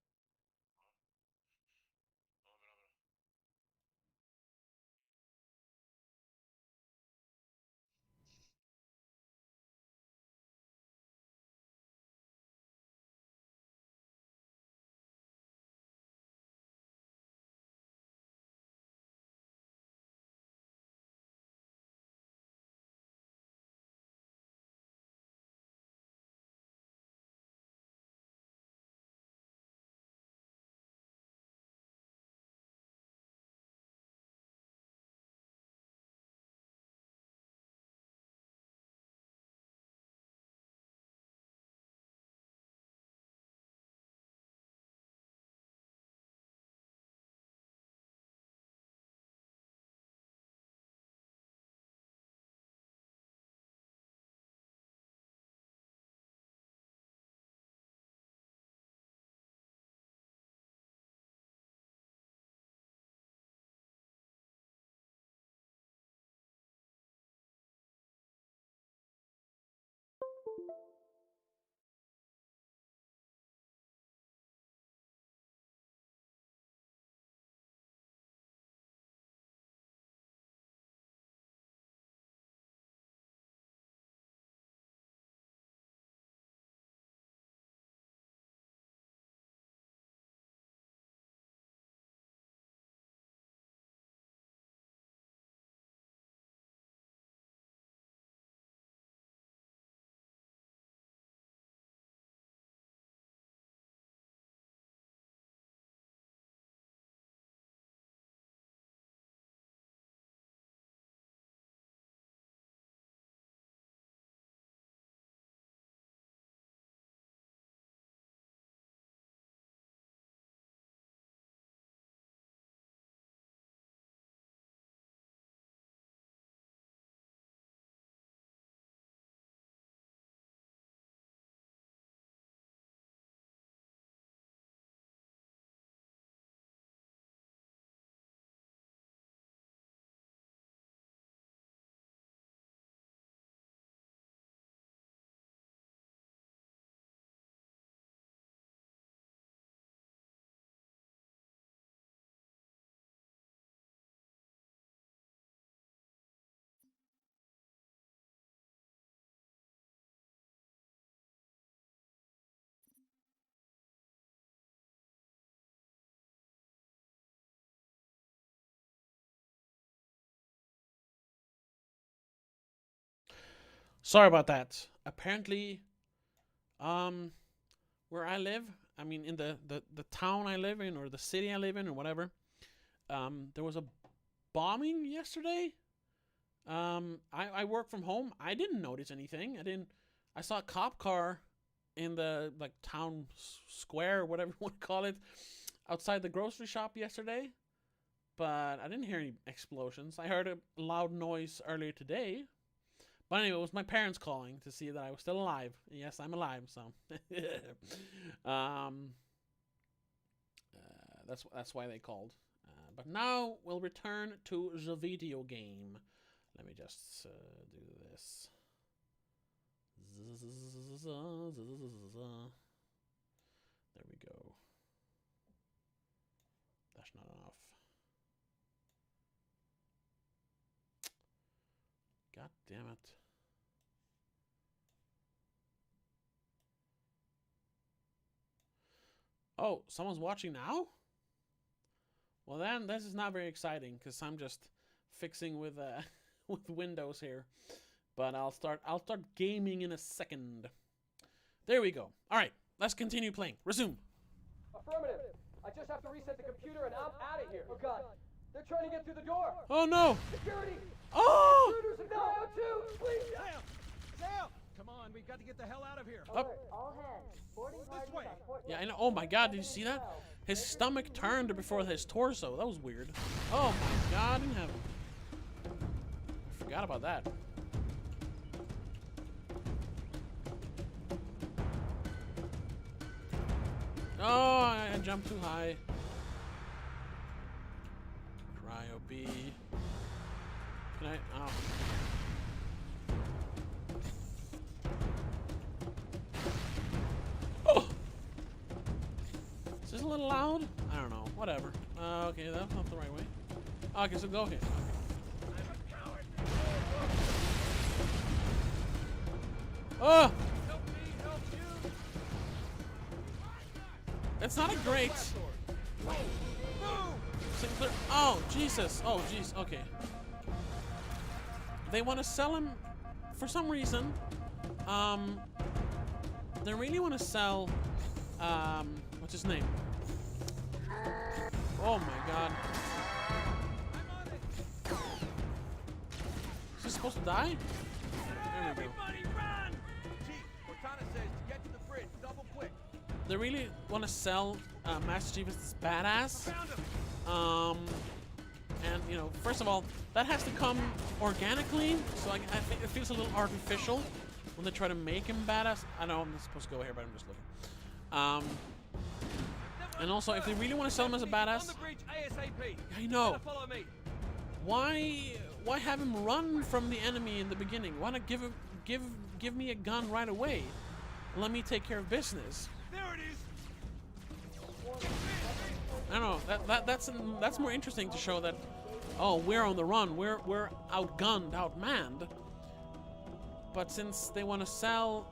Sorry about that. Apparently, where I live, I mean, in the town I live in, or the city I live in, or whatever, there was a bombing yesterday. I work from home. I didn't notice anything. I saw a cop car in the like town square, or whatever you want to call it, outside the grocery shop yesterday. But I didn't hear any explosions. I heard a loud noise earlier today. But anyway, it was my parents calling to see that I was still alive. Yes, I'm alive, so. That's why they called. But now we'll return to the video game. Let me just do this. There we go. That's not enough. God damn it. Oh, someone's watching now? Well then, this is not very exciting because I'm just fixing with with Windows here. But I'll start gaming in a second. There we go. All right, let's continue playing. Resume. Affirmative. I just have to reset the computer and I'm out of here. Oh God, they're trying to get through the door. Oh no. Security. Oh. Intruders in cryo too. Please. Sam! Come on, we've got to get the hell out of here. Up. All hands. Boarding parties way. on port. Yeah, I know. Oh my God, did you see that? His stomach turned before his torso. That was weird. Oh my God in heaven. I forgot about that. Oh, I jumped too high. Cryo B. Can I? Oh. Oh! Is this a little loud? I don't know. Whatever. Okay, that's not the right way. Okay, so go ahead. Okay. Oh! It's not a great. Oh, Jesus. Oh, jeez. Okay. They want to sell him for some reason. They really want to sell. What's his name? Oh my God. Is he supposed to die? There we go. They really want to sell Master Chief as this badass. And, you know, first of all, that has to come organically. So I think it feels a little artificial when they try to make him badass. I know I'm not supposed to go here, but I'm just looking. And also, if they really want to sell him as a badass, I know. Why have him run from the enemy in the beginning? Why not give me a gun right away? Let me take care of business. There it is. I don't know. That's more interesting to show that. Oh, we're on the run. We're outgunned, outmanned. But since they want to sell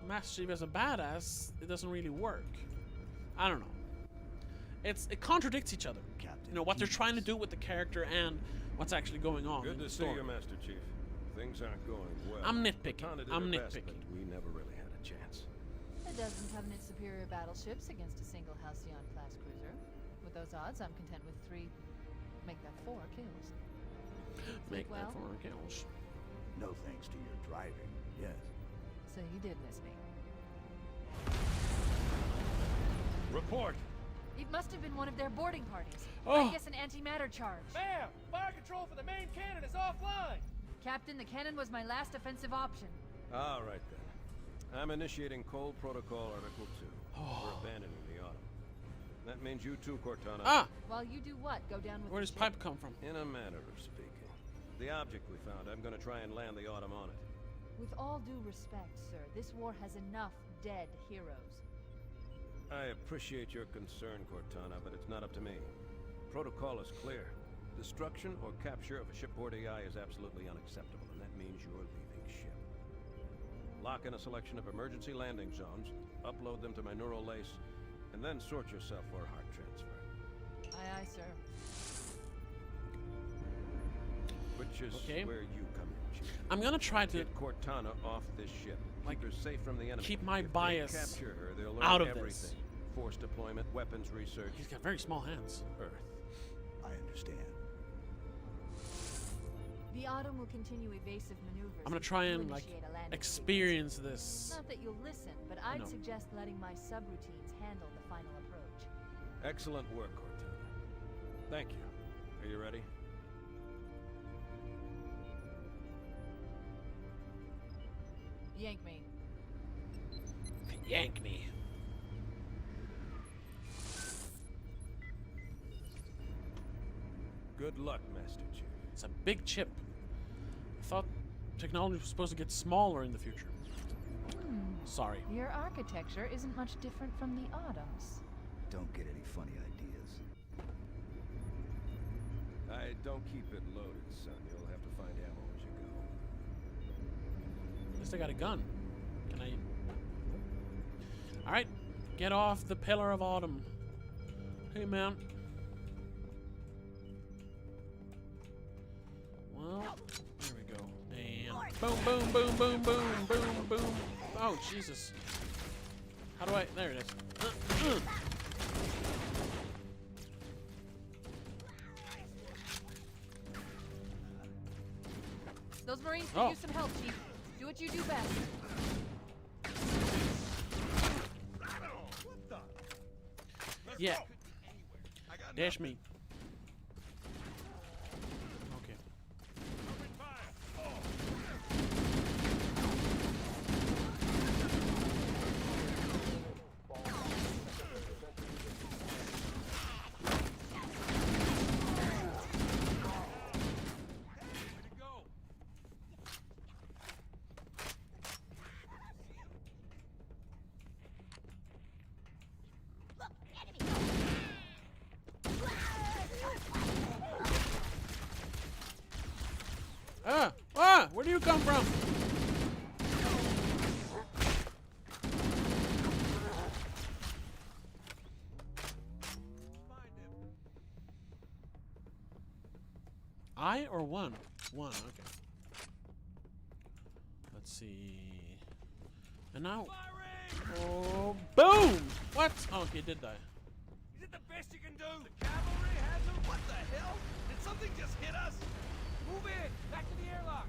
Master Chief as a badass, it doesn't really work. I don't know. It contradicts each other. You know what they're trying to do with the character and what's actually going on. Good to see you, Master Chief. Things aren't going well. I'm nitpicking. I'm Best, nitpicking. but we never really had a chance. A dozen Covenant superior battleships against a single Halcyon-class cruiser. With those odds, I'm content with 3. Make that 4 kills. Make well? that 4 kills. No thanks to your driving, yes. So you did miss me. Report. It must have been one of their boarding parties. Oh. I guess an antimatter charge. Ma'am, fire control for the main cannon is offline. Captain, the cannon was my last offensive option. All right, then. I'm initiating Cold Protocol Article 2. We're abandoning the Autumn. That means you too, Cortana. Ah! While you do what? Go down with Where the does ship? pipe come from? In a manner of speaking. The object we found, I'm going to try and land the Autumn on it. With all due respect, sir, this war has enough dead heroes. I appreciate your concern, Cortana, but it's not up to me. Protocol is clear. Destruction or capture of a shipboard AI is absolutely unacceptable, and that means you're leaving ship. Lock in a selection of emergency landing zones, upload them to my neural lace, and then sort yourself for a heart transfer. Aye, aye, sir. Which is Okay. where you come in, Chief. I'm gonna try to Get Cortana off this ship. Like, Keep her safe from the enemy. keep my If they bias capture her, they'll learn out of everything. this. Forced deployment, weapons research. He's got very small hands. Earth. I understand. The Autumn will continue evasive maneuvers. I'm gonna try to and like initiate a landing experience sequence. this. Not that you'll listen, but I I'd know. suggest letting my subroutines handle the final approach. Excellent work, Cortana. Thank you. Are you ready? Yank me. Yank me. Good luck, Master Chief. It's a big chip. I thought technology was supposed to get smaller in the future. Sorry. Your architecture isn't much different from the Autumn's. Don't get any funny ideas. I don't keep it loaded, son. You'll have to find ammo as you go. At least I got a gun. Can I? Alright. Get off the Pillar of Autumn. Hey, man. Well, there we go. And boom, boom, boom, boom, boom, boom, boom. Oh, Jesus. How do I? There it is. Those Marines could Oh. use some help, Chief. Do what you do best. Yeah. Dash me. Okay. Where do you come from? I or one? One, okay. Let's see. And now. Oh, boom! What? Oh, okay, it did die. Is it the best you can do? The cavalry has them? What the hell? Did something just hit us? Move in! Back to the airlock!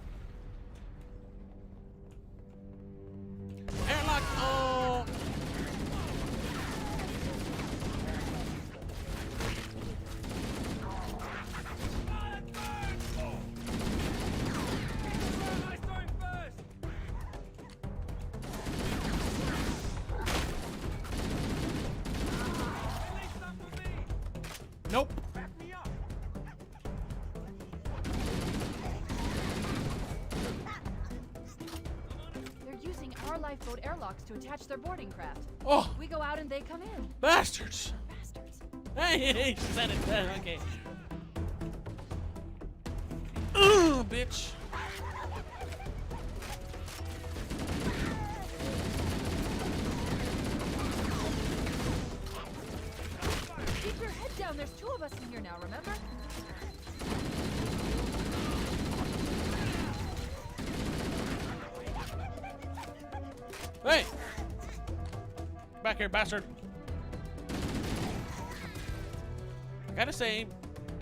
Airlock! Oh! Nope. They're using our lifeboat airlocks to attach their boarding craft. Oh! We go out and they come in. Bastards! Bastards. Hey, she said it. Okay. Bitch. Keep your head down. There's two of us in here now, remember? Hey! Back here, bastard. I gotta say,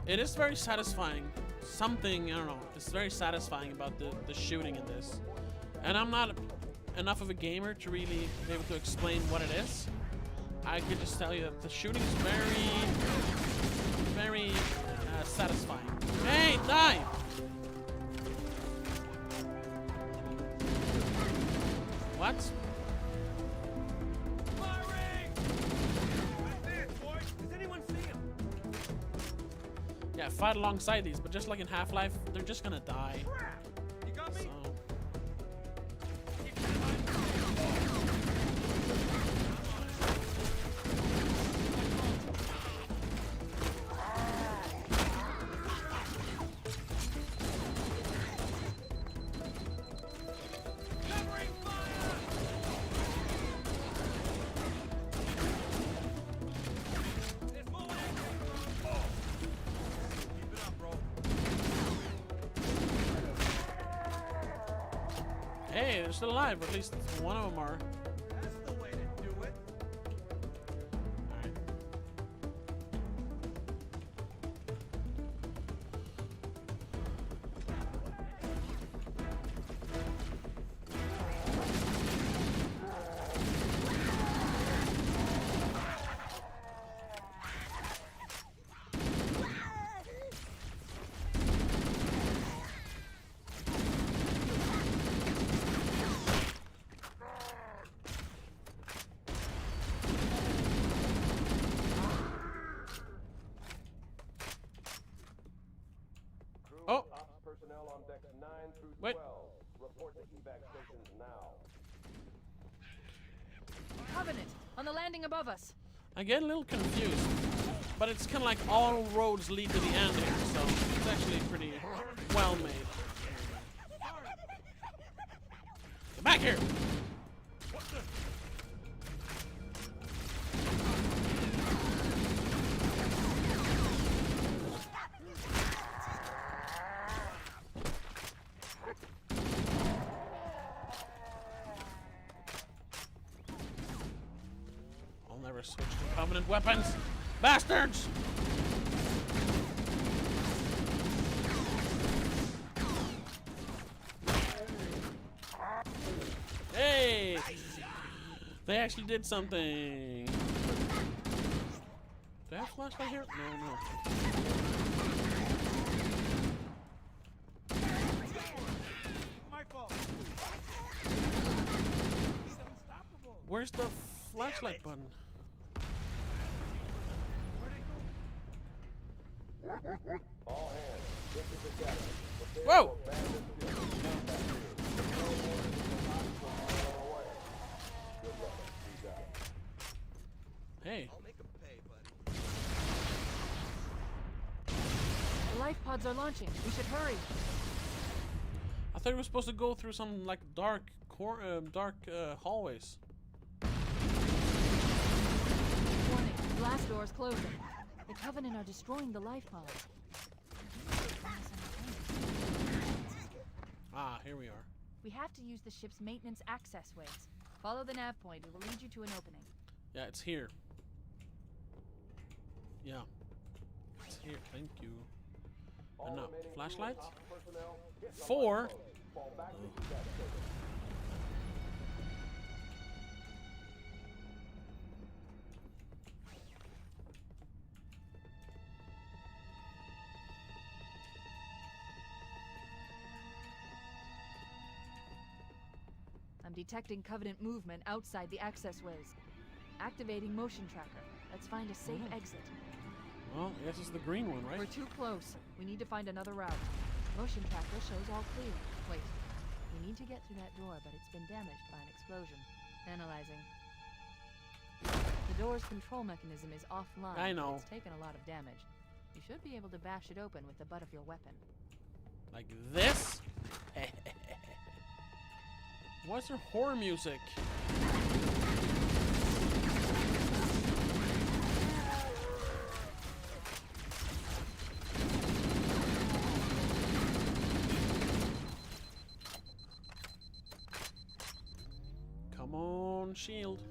it is very satisfying. Something, I don't know, it's very satisfying about the shooting in this. And I'm not enough of a gamer to really be able to explain what it is. I could just tell you that the shooting is very satisfying. Hey, die! What? Yeah, fight alongside these, but just like in Half-Life, they're just gonna die. You got me? So. Hey, they're still alive. Or at least one of them are. That's the way to do it. Alright. Oh! Personnel on decks 9 through 12. Wait. Report to evac stations now. Covenant, on the landing above us. I get a little confused, but it's kind of like all roads lead to the end here, so it's actually pretty well made. Get back here! I'll never switch to Covenant weapons! Bastards! Hey! They actually did something. Do I have a flashlight here? No, no. My fault. Where's the flashlight button? All hands, this is the captain. Prepare Whoa! for bandit fury. Good luck. Peace out. Hey. I'll make him pay, buddy. The life pods are launching. We should hurry. I thought we were supposed to go through some like dark hallways. Warning, blast doors closing. The Covenant are destroying the life pods. Ah, here we are. We have to use the ship's maintenance access ways. Follow the nav point. It will lead you to an opening. Yeah, it's here. Yeah. It's here. Thank you. And now, flashlights? 4. Fall back to evac station. I'm detecting Covenant movement outside the access ways. Activating motion tracker. Let's find a safe exit. Well, I guess it's the green one, right? We're too close. We need to find another route. Motion tracker shows all clear. Wait. We need to get through that door, but it's been damaged by an explosion. Analyzing. The door's control mechanism is offline. I know. It's taken a lot of damage. You should be able to bash it open with the butt of your weapon. Like this? Why's there horror music? Come on, shield.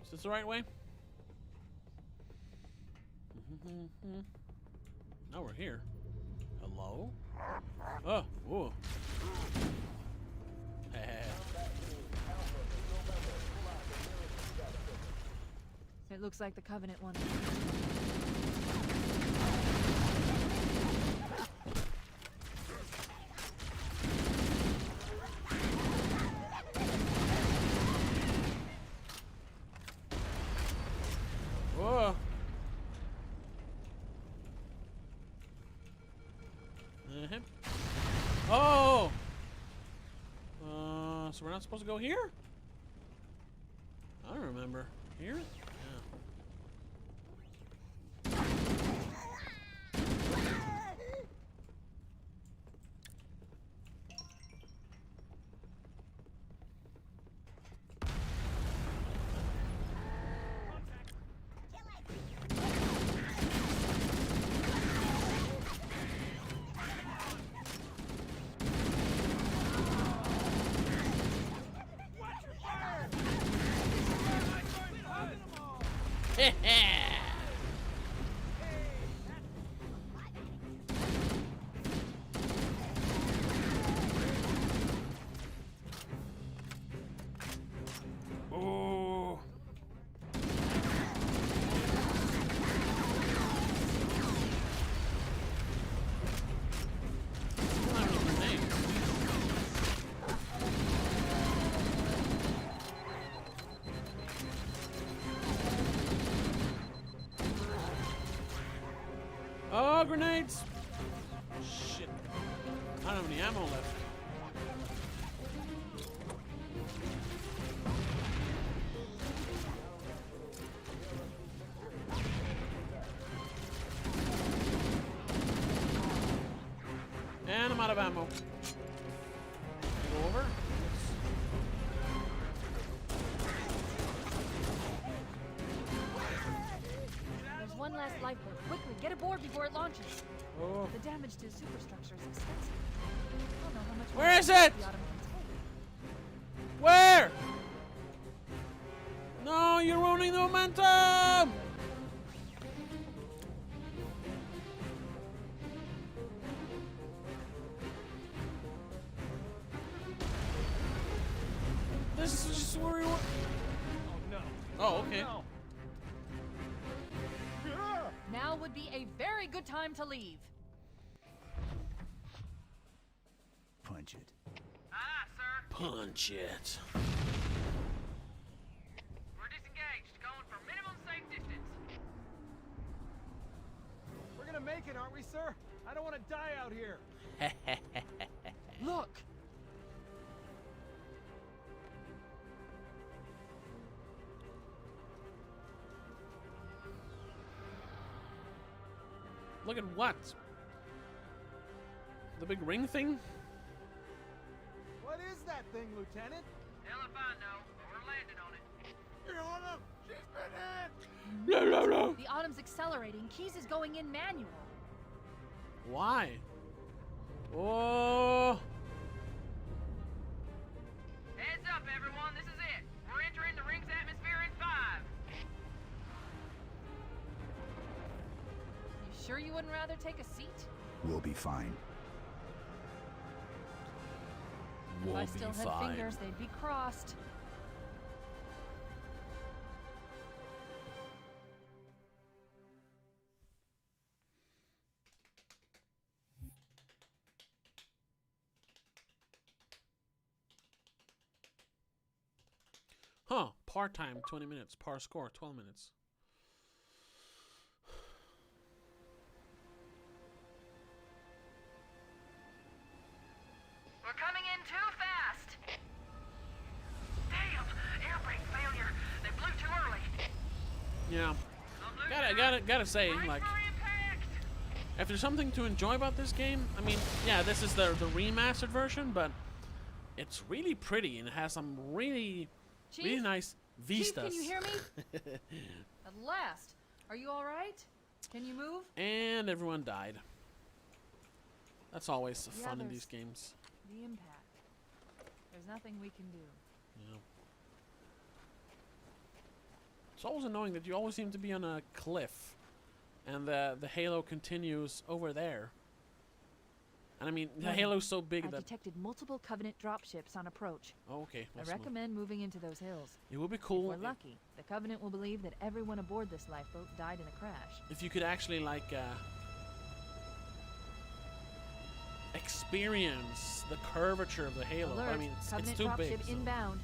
Is this the right way? Now we're here. Hello? Oh, whoa. It looks like the Covenant one. Whoa. Oh! So we're not supposed to go here? I don't remember. Here? Yeah. Oh. Oh, grenades! Shit. I don't have any ammo left. And I'm out of ammo. Go over. There's one last lifeboat. Quickly, get aboard before it launches. Oh. The damage to the superstructure is extensive. I don't know how much Where more is damage it? the Autumn can take. Where? No, you're ruining the momentum! This is just where we want. Oh no. Oh, okay. No. Now would be a very good time to leave. Punch it. Punch it. We're disengaged, going for minimum safe distance. We're gonna make it, aren't we, sir? I don't want to die out here. Look! Look at what? The big ring thing? What is that thing, Lieutenant? Hell if I know, but we're landing on it. Your Honor, she's been hit! No, no, no. The Autumn's accelerating. Keys is going in manual. Why? Oh. Heads up, everyone, this is it. We're entering the ring's atmosphere in 5. You sure you wouldn't rather take a seat? We'll be fine. If I still had fingers, they'd be crossed. Huh. Part-time, 20 minutes. Par score, 12 minutes. We're coming in too fast. Damn, air brake failure. They blew too early. Yeah. Gotta say, like, if there's something to enjoy about this game, I mean, yeah, this is the remastered version, but it's really pretty and it has some really nice vistas. Chief, can you hear me? At last. Are you all right? Can you move? And everyone died. That's always Yeah, fun in there's these games. The impact. There's nothing we can do. Yeah. It's always annoying that you always seem to be on a cliff, and the halo continues over there. And I mean, the halo's so big I that. detected multiple Covenant dropships on approach. Oh, okay. I recommend moving into those hills. It would be cool. If we're lucky, the Covenant will believe that everyone aboard this lifeboat died in a crash. If you could actually like experience the curvature of the halo. Alert, I mean, it's Covenant too big. dropship inbound.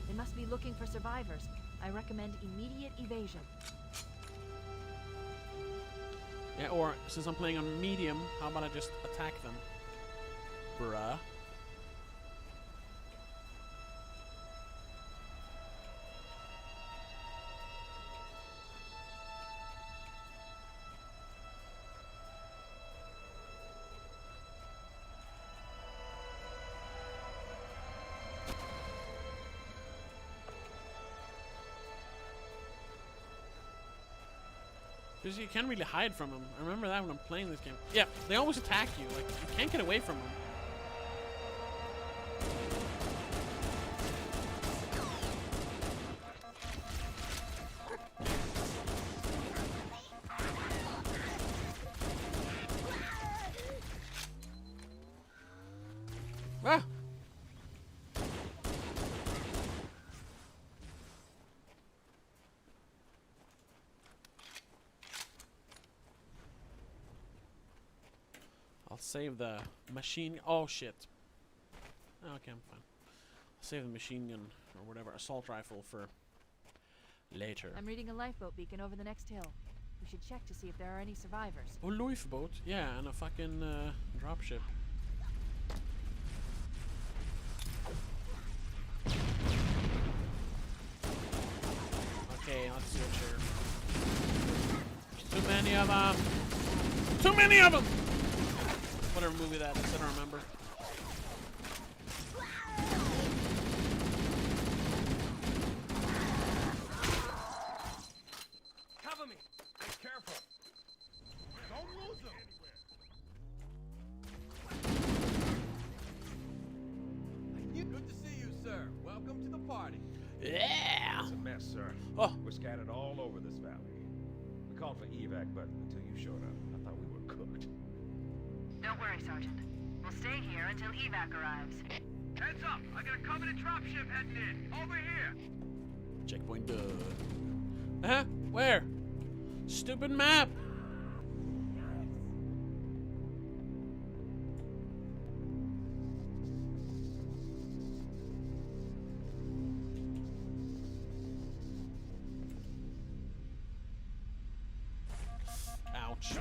They must be looking for survivors. I recommend immediate evasion. Yeah, or since I'm playing on medium, how about I just attack them? Bruh. Because you can't really hide from them. I remember that when I'm playing this game. Yeah, they always attack you. Like, you can't get away from them. Ah! I'll save the machine. Oh shit. Okay, I'm fine. I'll save the machine gun or whatever assault rifle for later. I'm reading a lifeboat beacon over the next hill. We should check to see if there are any survivors. Oh, lifeboat? Yeah, and a fucking dropship. Okay, let's switch here. Too many of them. Too many of them. Whatever movie that is, I don't remember. Cover me. Be careful. Don't lose them. Good to see you, sir. Welcome to the party. Yeah. It's a mess, sir. Oh. We're scattered all over this valley. We called for evac, but until you showed up, I thought we were cooked. Don't worry, Sergeant. We'll stay here until evac arrives. Heads up! I got a Covenant dropship heading in. Over here! Checkpoint done. Huh? Where? Stupid map. Ouch.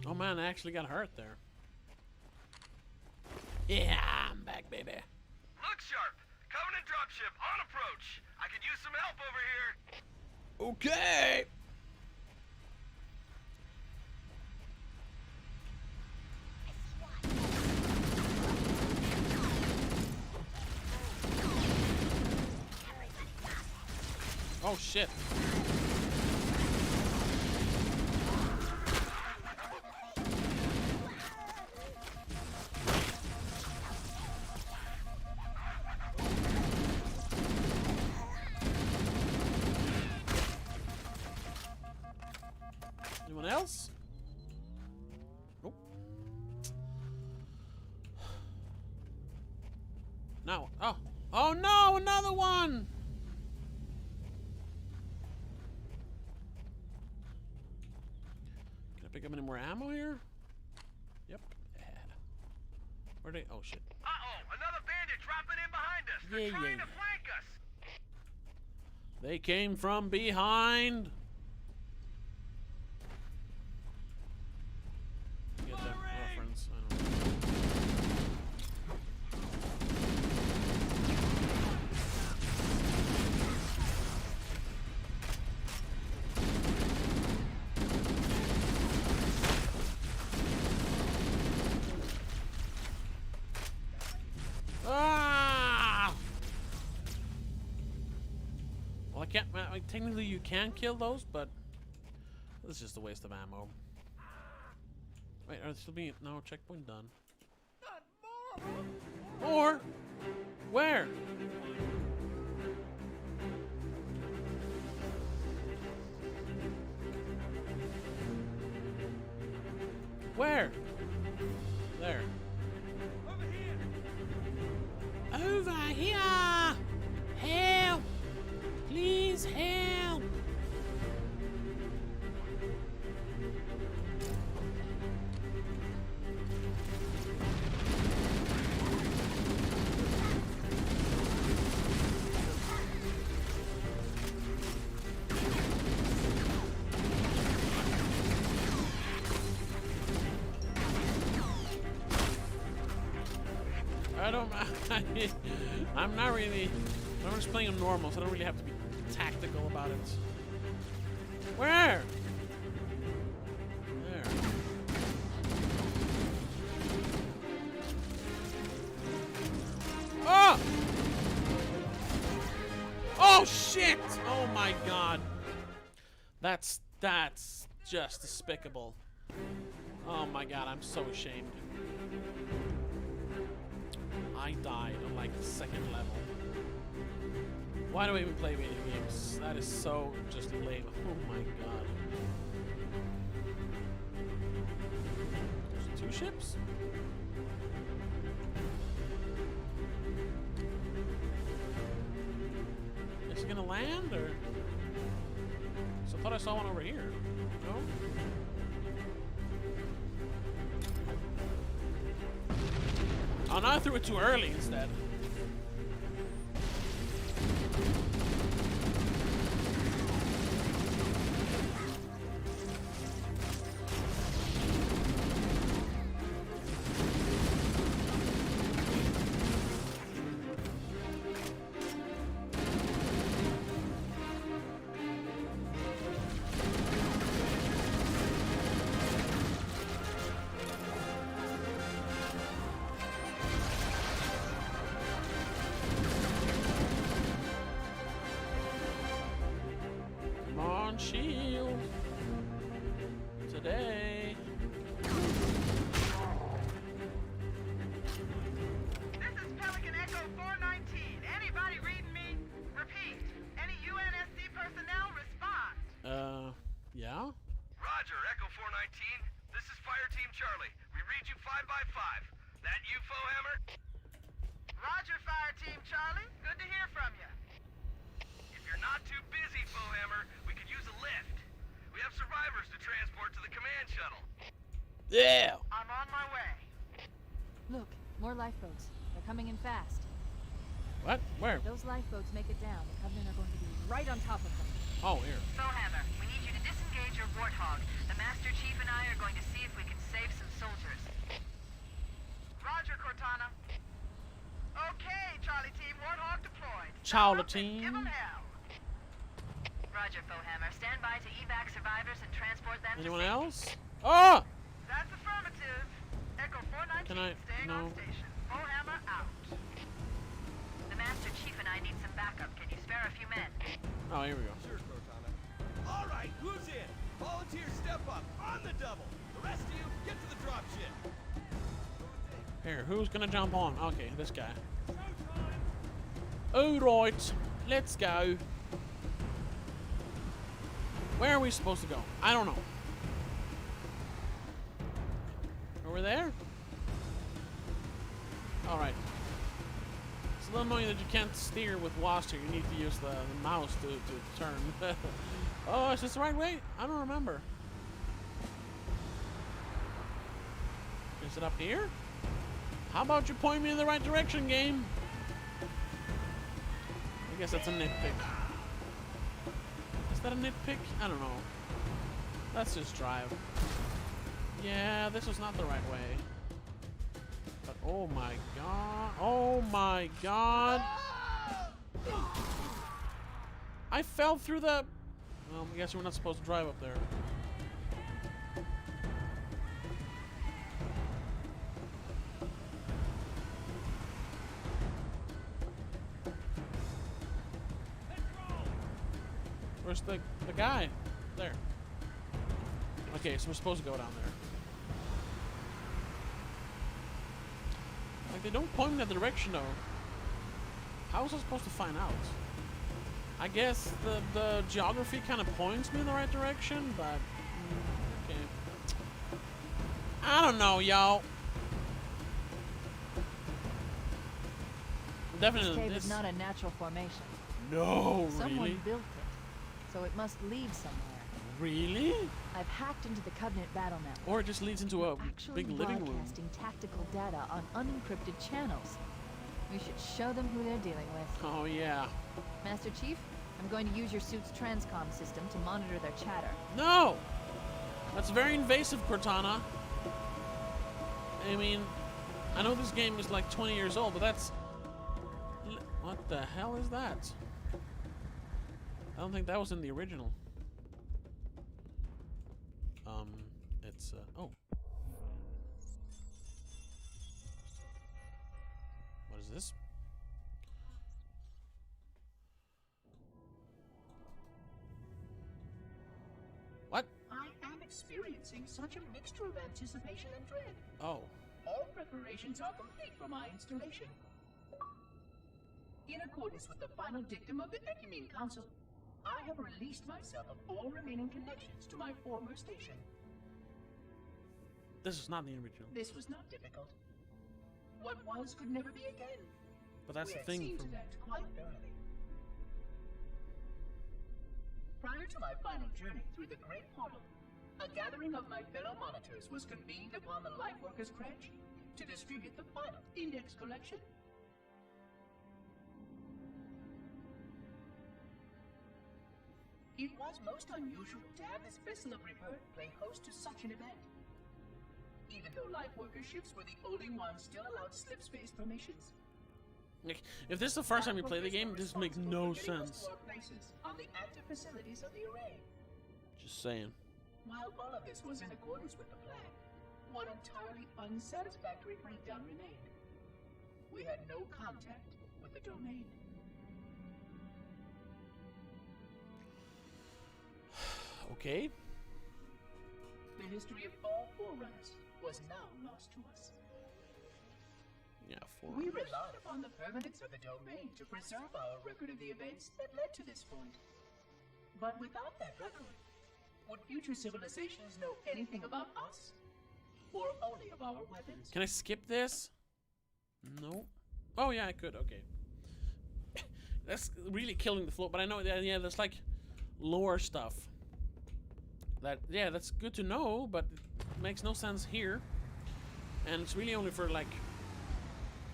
Oh man, I actually got hurt there. Yeah, I'm back, baby. Look sharp! Covenant dropship on approach! I could use some help over here! Okay. Oh shit. Anyone else? Nope. No. Oh. Oh no, another one! Can I pick up any more ammo here? Yep. Yeah. Where they? Oh shit. Uh-oh! Another bandit dropping in behind us! They're Yeah, trying yeah. to flank us! They came from behind. Get the reference. I don't know. Ah! Well, I can't. Like, technically, you can kill those, but this is just a waste of ammo. Wait, are they still being? No, checkpoint done. More? Where? Where? There. Over here! Help! Please help! I don't. I'm not really. I'm just playing on normal, so I don't really have to be tactical about it. Where? There. Oh! Oh shit! Oh my god. That's just despicable. Oh my god, I'm so ashamed. I died on like the second level. Why do I even play video games? That is so just lame. Oh my god. There's 2 ships? Is it gonna land or? So I thought I saw one over here. No? Oh, no, I threw it too early instead. Shield today. This is Pelican Echo 419. Anybody reading me? Repeat. Any UNSC personnel respond. Yeah? Roger, Echo 419. This is Fire Team Charlie. We read you 5 by 5. That you, Fohammer? Roger, Fire Team Charlie. Good to hear from you. If you're not too busy, Fohammer, we could use a lift. We have survivors to transport to the command shuttle. Yeah! I'm on my way. Look, more lifeboats. They're coming in fast. What? Where? If those lifeboats make it down, the Covenant are going to be right on top of them. Oh, here. Fohammer, we need you to disengage your Warthog. The Master Chief and I are going to see if we can save some soldiers. Roger, Cortana. Okay, Charlie Team, Warthog deployed. Charlie Team. Give 'em hell. Roger, Fohammer. Stand by to evac survivors and transport them Anyone to else? Oh! That's affirmative. Echo 419 Can I? staying No. on station. Fohammer out. The Master Chief and I need some backup. Can you spare a few men? Oh, here we go. Sure, Cortana. All right, who's in? Volunteers step up on the double. The rest of you, get to the dropship. Here, who's gonna jump on? Okay, this guy. Alright, let's go. Where are we supposed to go? I don't know. Over there? Alright. It's a little annoying that you can't steer with WASD here. You need to use the mouse to turn. Oh, is this the right way? I don't remember. Is it up here? How about you point me in the right direction, game? I guess that's a nitpick. Is that a nitpick? I don't know. Let's just drive. Yeah, this was not the right way. But oh my god. Oh my god. I fell through the... Well, I guess we're not supposed to drive up there. Where's the guy? There. Okay, so we're supposed to go down there. Like, they don't point in that direction, though. How was I supposed to find out? I guess the geography kind of points me in the right direction, but... okay. I don't know, y'all. Definitely This cave this... is not a natural formation. No, Someone really? built it, so it must lead somewhere. Really? I've hacked into the Covenant battle network. Or it just leads into a Actually big living room. broadcasting tactical data on unencrypted channels. We should show them who they're dealing with. Oh, yeah. Master Chief, I'm going to use your suit's transcom system to monitor their chatter. No! That's very invasive, Cortana. I mean, I know this game is like 20 years old, but that's... What the hell is that? I don't think that was in the original. It's, oh. What is this? What? I am experiencing such a mixture of anticipation and dread. Oh. All preparations are complete for my installation. In accordance with the final dictum of the Ecumene Council, I have released myself of all remaining connections to my former station. This is not the original. This was not difficult. What was could never be again. But that's we the thing. We had seen to that quite thoroughly. Prior to my final journey through the Great Portal, a gathering of my fellow monitors was convened upon the Lightworkers' Crèche to distribute the final index collection. It was most unusual to have this vessel of rebirth play host to such an event. Even though Lightworker ships were the only ones still allowed slip-space formations. Like, if this is the first time you play the game, this makes no sense. On the active facilities of the array. Just saying. While all of this was in accordance with the plan, one entirely unsatisfactory breakdown remained. We had no contact with the domain. Okay. The history of all Forerunners was now lost to us. Yeah, We relied upon the permanence of the domain to preserve our record of the events that led to this point. But without that record, would future civilizations know anything about us? Or only of our weapons? Can I skip this? No. Oh yeah, I could. Okay. That's really killing the flow. But I know that there's like lore stuff. That's good to know, but it makes no sense here. And it's really only for like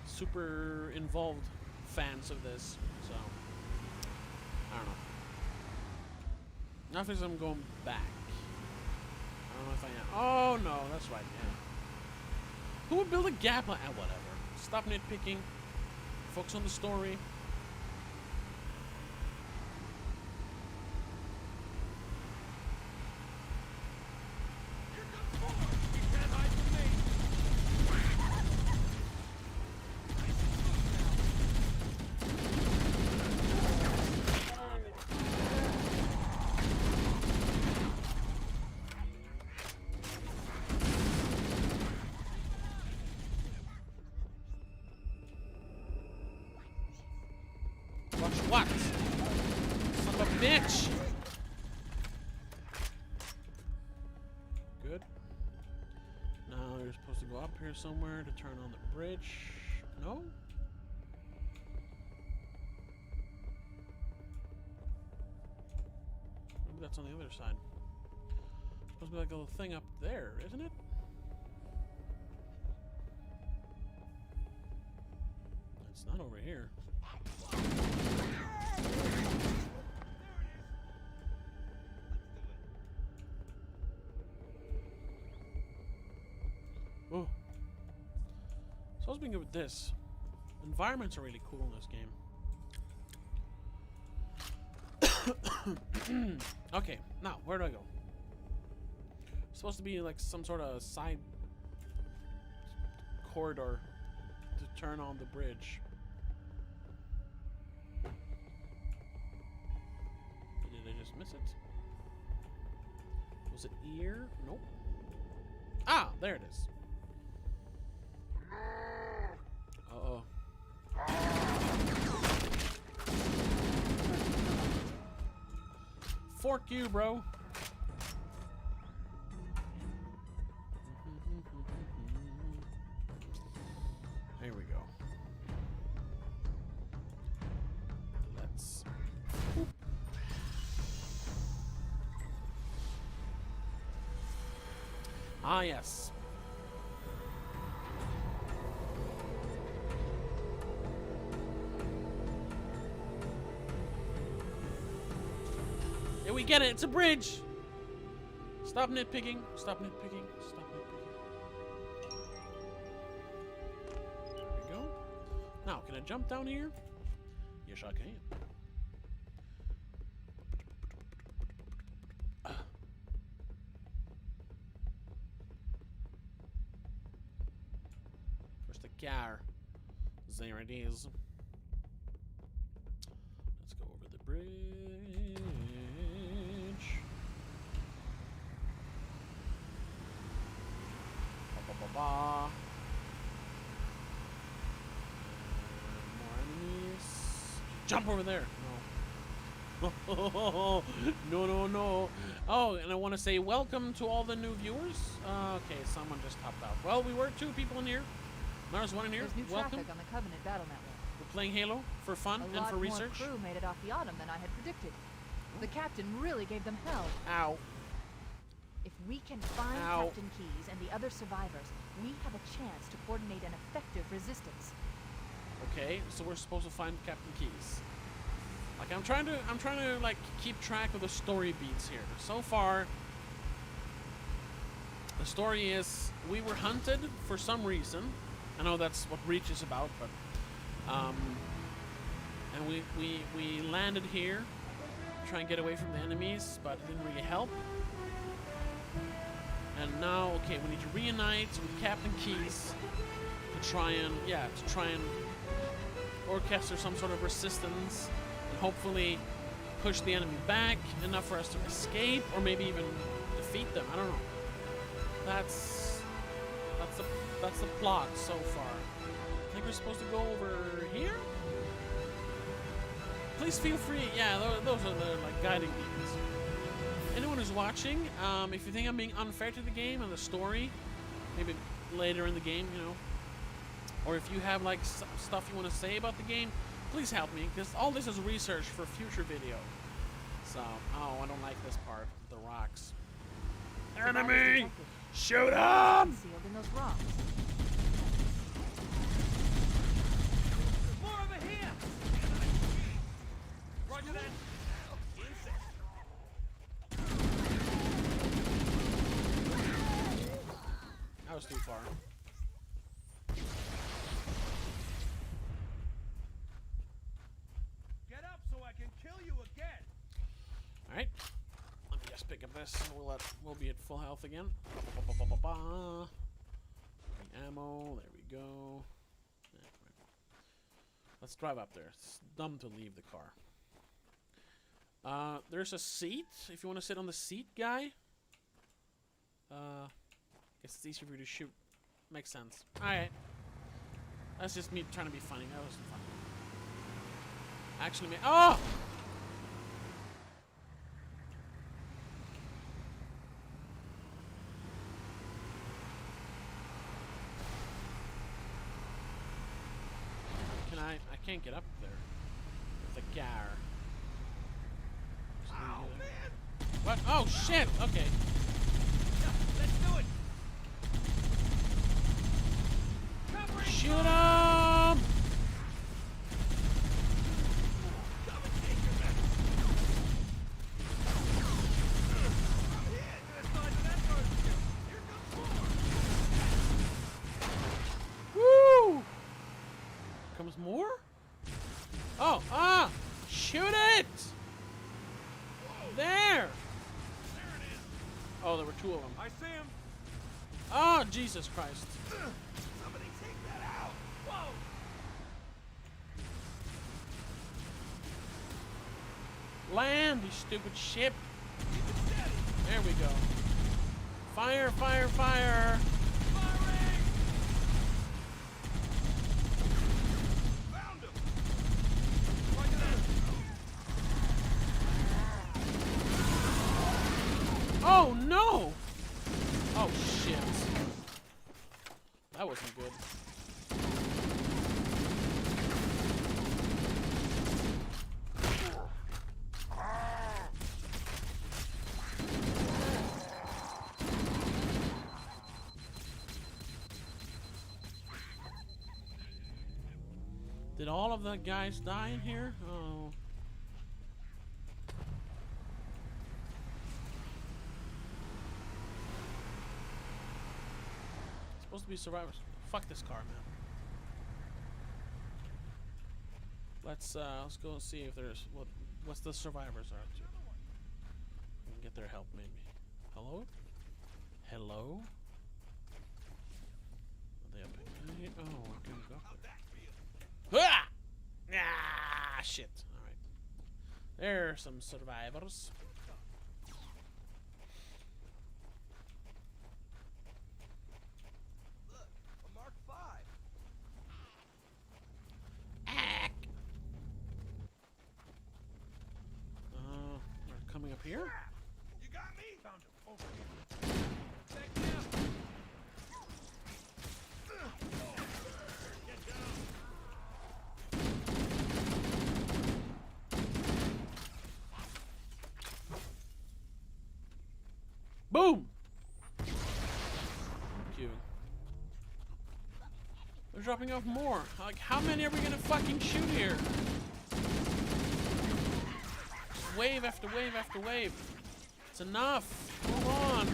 super involved fans of this. So I don't know. Now I'm going back. I don't know if I am. Oh no, that's right. Yeah. Who would build a gap like that? Whatever. Stop nitpicking. Focus on the story. What? Son of a bitch! Good. Now you're supposed to go up here somewhere to turn on the bridge. No? Maybe that's on the other side. Supposed to be like a little thing up there, isn't it? It's not over here. Oh. So I was being good with this. Environments are really cool in this game. Okay, now where do I go? It's supposed to be like some sort of side corridor to turn on the bridge. Did I just miss it? Was it ear? Nope. Ah, there it is. Uh-oh. Fork you, bro. Here we go. Let's... Whoop. Ah, yes. Yeah, we get it. It's a bridge. Stop nitpicking. Stop nitpicking. Stop nitpicking. There we go. Now, can I jump down here? Yes, I can. Where's the car? There it is. Let's go over the bridge. Jump over there. No. No, no, no. Oh, and I want to say welcome to all the new viewers. Okay, someone just hopped out. Well, we were 2 people in here. There's 1 in here. There's new Welcome. traffic on the Covenant battle network. We're playing Halo for fun and for research. A lot more crew made it off the Autumn than I had predicted. The captain really gave them hell. Ow. If we can find Captain Keyes and the other survivors, we have a chance to coordinate an effective resistance. Okay, so we're supposed to find Captain Keyes. Like I'm trying to like keep track of the story beats here. So far, the story is we were hunted for some reason. I know that's what Reach is about, but and we landed here, try and get away from the enemies, but it didn't really help. And now, okay, we need to reunite with Captain Keyes to try and orchestra some sort of resistance and hopefully push the enemy back enough for us to escape or maybe even defeat them. I don't know. That's the plot so far. I think we're supposed to go over here. Please feel free. Yeah, those are the like guiding beacons. Anyone who's watching, if you think I'm being unfair to the game and the story, maybe later in the game, you know, or if you have like stuff you want to say about the game, please help me, because all this is research for future video. So, oh, I don't like this part. The rocks. Enemy! Shoot him! Sealed in those rocks. More over here! Roger that. That was too far. Get up so I can kill you again. All right. Let me just pick up this. We'll be at full health again. Ammo. There we go. Let's drive up there. It's dumb to leave the car. There's a seat. If you want to sit on the seat, guy. Guess it's easier for you to shoot. Makes sense. Alright. That's just me trying to be funny. That wasn't funny. Actually, oh! I can't get up there with the gar. Oh, man. What? Oh, shit! Okay. Let's do it. Shoot him! Woo! Comes more? Oh, shoot it! There! Oh, there were 2 of them. I see him. Oh, Jesus Christ. Somebody take that out. Whoa. Land, you stupid ship. There we go. Fire, fire, fire. Firing. Found him. Roger that. Oh, no. Oh, shit. That wasn't good. Did all of the guys die in here? Oh. Supposed to be survivors. Fuck this car, man. Let's go and see if there's what's the survivors are up to. We can get their help maybe. Hello? Hello? Are they up here? Oh, I couldn't go up there. Ah! Ah, shit. Alright. There are some survivors. Look, a Mark 5. They're dropping off more. Like, how many are we gonna fucking shoot here? Wave after wave after wave. It's enough. Move on.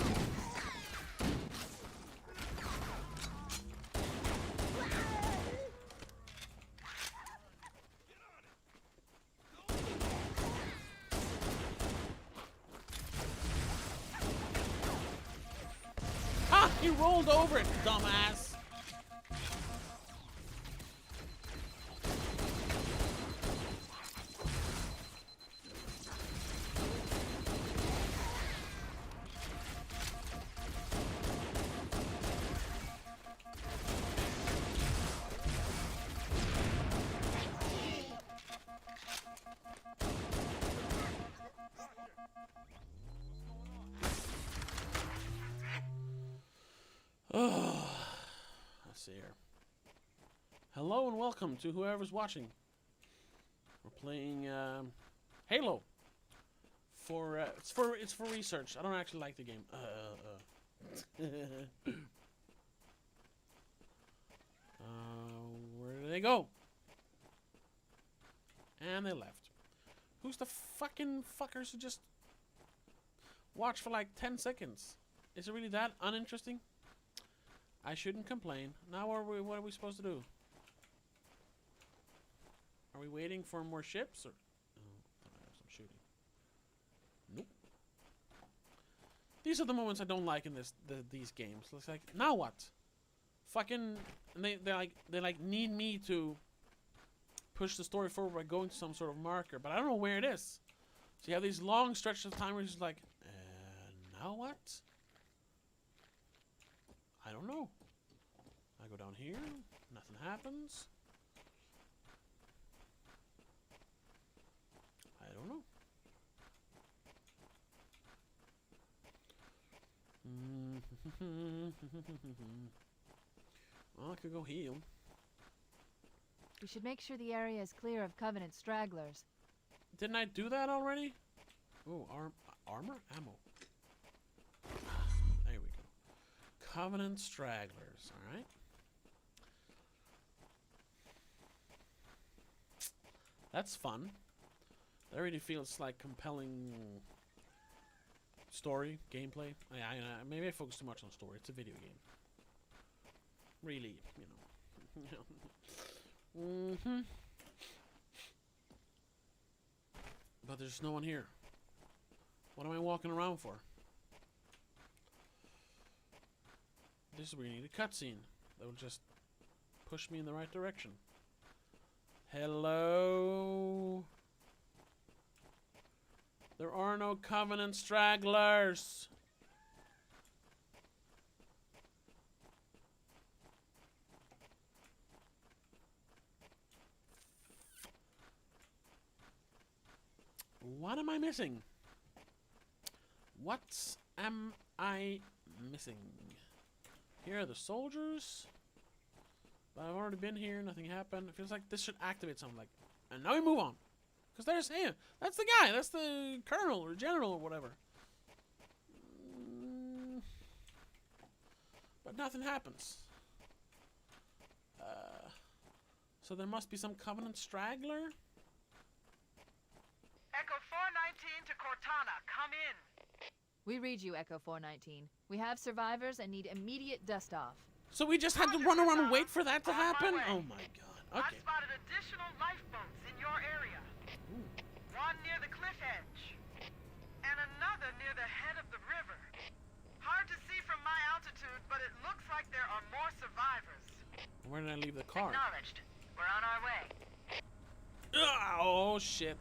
Ah! He rolled over it, dumbass. Let's see here. Hello and welcome to whoever's watching. We're playing Halo. It's for research. I don't actually like the game. Where did they go? And they left. Who's the fucking fuckers who just watch for like 10 seconds? Is it really that uninteresting? I shouldn't complain. Now what are we supposed to do? Are we waiting for more ships or? Oh, I have some shooting. Nope. These are the moments I don't like in these games. It's like, now what? Fucking, and they like need me to push the story forward by going to some sort of marker, but I don't know where it is. So you have these long stretches of time where it's just like, now what? I don't know. I go down here, nothing happens. I don't know. Well, I could go heal. We should make sure the area is clear of Covenant stragglers. Didn't I do that already? Oh, armor? Ammo. There we go. Covenant stragglers, alright. That's fun. That really feels like compelling story, gameplay. Maybe I focus too much on story. It's a video game. Really, you know. But there's no one here. What am I walking around for? This is where you need a cutscene that will just push me in the right direction. Hello? There are no Covenant stragglers. What am I missing? What am I missing? Here are the soldiers. But I've already been here, nothing happened. It feels like this should activate something like, and now we move on. Because there's him. That's the guy. That's the colonel or general or whatever. But nothing happens. So there must be some Covenant straggler. Echo 419 to Cortana, come in. We read you, Echo 419. We have survivors and need immediate dust-off. So we just had to run around and wait for that to happen? Oh my god. Okay. I've spotted additional lifeboats in your area. Ooh. One near the cliff edge, and another near the head of the river. Hard to see from my altitude, but it looks like there are more survivors. Where did I leave the car? Acknowledged. We're on our way. Oh shit.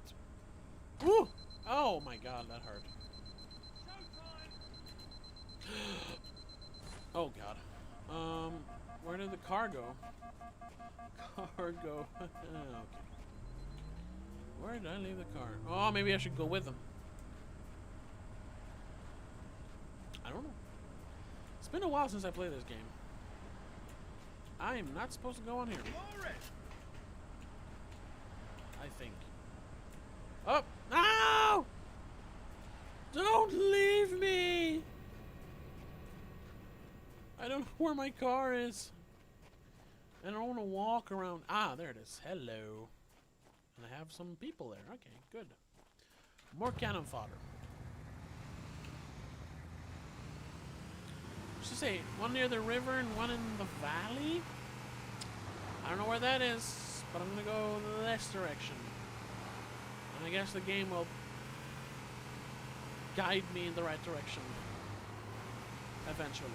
Woo! Oh my god, that hurt. Oh god. Where did the car go? Cargo. Okay. Where did I leave the car? Oh, maybe I should go with them. I don't know. It's been a while since I played this game. I am not supposed to go on here. I think. Oh! No! Don't leave me! I don't know where my car is. And I want to walk around. Ah, there it is. Hello. And I have some people there. Okay, good. More cannon fodder. What's to say? One near the river and one in the valley? I don't know where that is, but I'm going to go this direction. And I guess the game will guide me in the right direction. Eventually.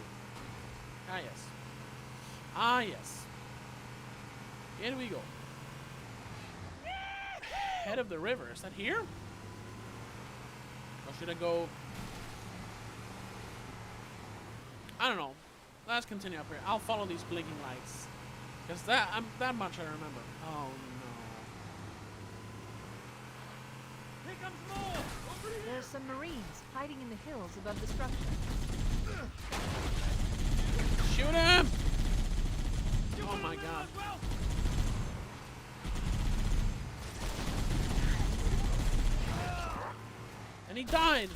Ah, yes. Ah, yes. Here we go. Head of the river. Is that here? Or should I go... I don't know. Let's continue up here. I'll follow these blinking lights. Because that much I remember. Oh, no. Here comes more! Over here! There's some Marines hiding in the hills above the structure. Shoot him! Oh my god. And he died!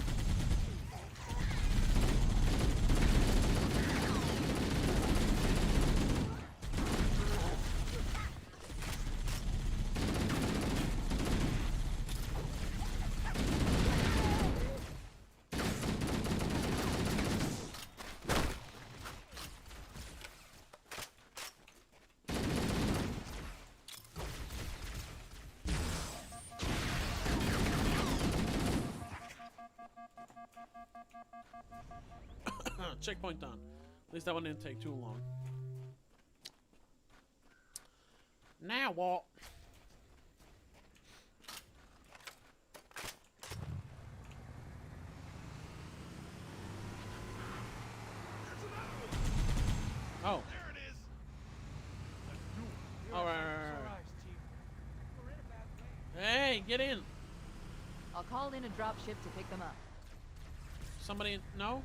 Checkpoint done. At least that one didn't take too long. Now what? Oh. There it is. All right. Hey, get in. I'll call in a drop ship to pick them up. Somebody? No?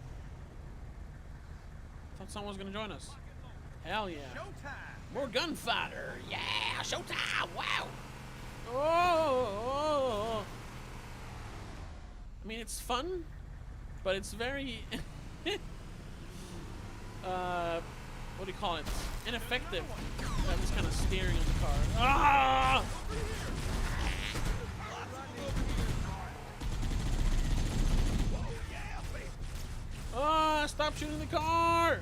Thought someone was gonna join us. Hell yeah. Showtime. More gunfighter. Yeah, showtime. Wow. Oh. I mean, it's fun, but it's very what do you call it? Ineffective. I'm just kind of steering in the car. Ah! Oh, stop shooting the car!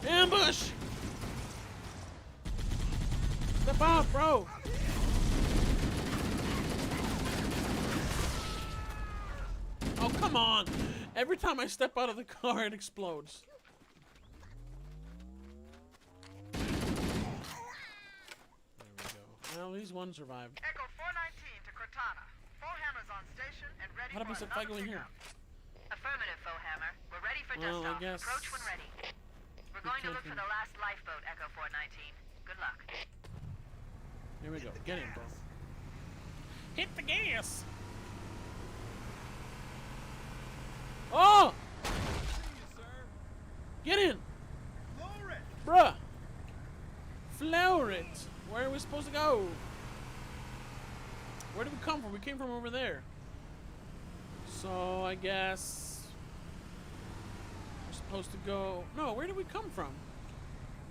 Ambush! Step off, bro! Oh, come on! Every time I step out of the car, it explodes. There we go. Well, at least one survived. Echo 419 to Cortana. Foehammer's on station and ready What happens for if I go in here? Affirmative, Foehammer. We're ready for Well, I dust-off. guess Approach when ready. We're going to look for the last lifeboat, Echo 419. Good luck. Here we go. Get in, bro. Hit the gas! Oh! Get in! Bruh! Flower it! Where are we supposed to go? Where did we come from? We came from over there. So, I guess... we're supposed to go... No, where did we come from?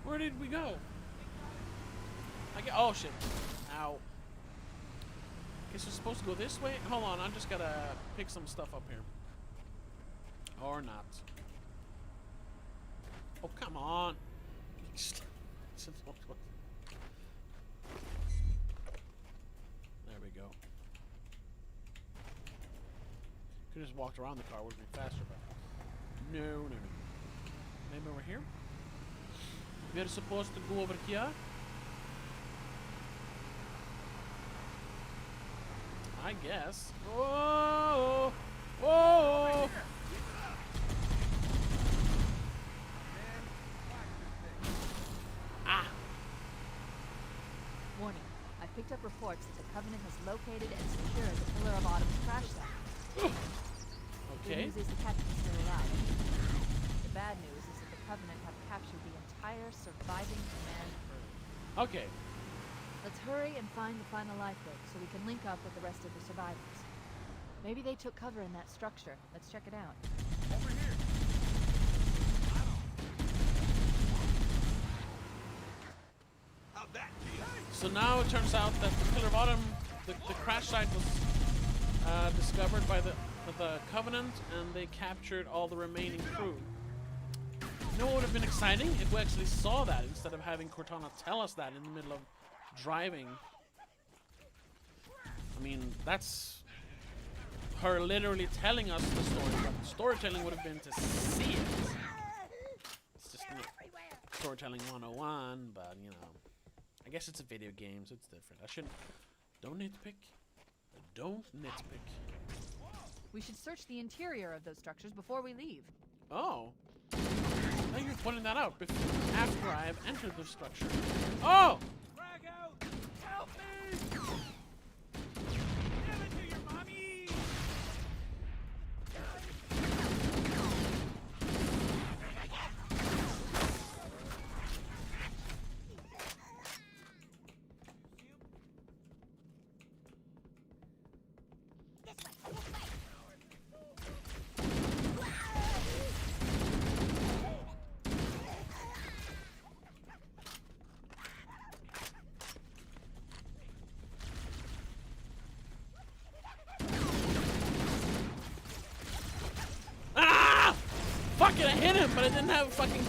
Where did we go? Oh, shit. Ow. Guess we're supposed to go this way? Hold on, I just gotta pick some stuff up here. Or not. Oh, come on. There we go. Could have just walked around the car, would be faster, but no. Maybe over here? We're supposed to go over here? I guess. Whoa! Whoa! Ah! Warning. I picked up reports that the Covenant has located and secured the Pillar of Autumn's crash site. Okay. The good news is the captain's still alive. The bad news is that the Covenant have captured the entire surviving command crew. Okay. Let's hurry and find the final lifeboat so we can link up with the rest of the survivors. Maybe they took cover in that structure. Let's check it out. Over here. So now it turns out that the Pillar Bottom, the crash site was discovered by the Covenant, and they captured all the remaining crew. You know what would have been exciting? If we actually saw that instead of having Cortana tell us that in the middle of driving. I mean, that's her literally telling us the story, but the storytelling would have been to see it. It's just, you know, storytelling 101, but, you know, I guess it's a video game, so it's different. I shouldn't... Don't nitpick. Don't nitpick. We should search the interior of those structures before we leave. Oh. Thank you for pointing that out after I have entered the structure. Oh! Frag out! Help me! Give it to your mommy! Fuck it, I hit him, but I didn't have a fucking...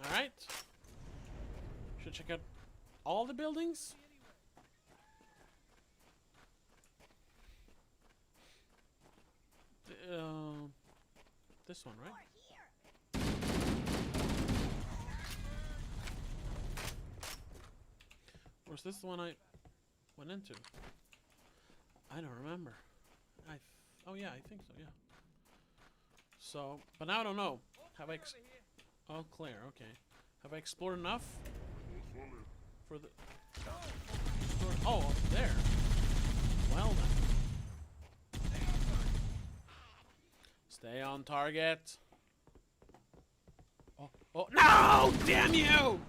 Alright. Should check out all the buildings? This one, right? Or is this the one I went into? I don't remember. Oh yeah, I think so, yeah. So, but now I don't know. Have I oh, clear, okay. Have I explored enough? For the... Oh, up there. Well then. Stay on target. Oh, oh, no! Damn you!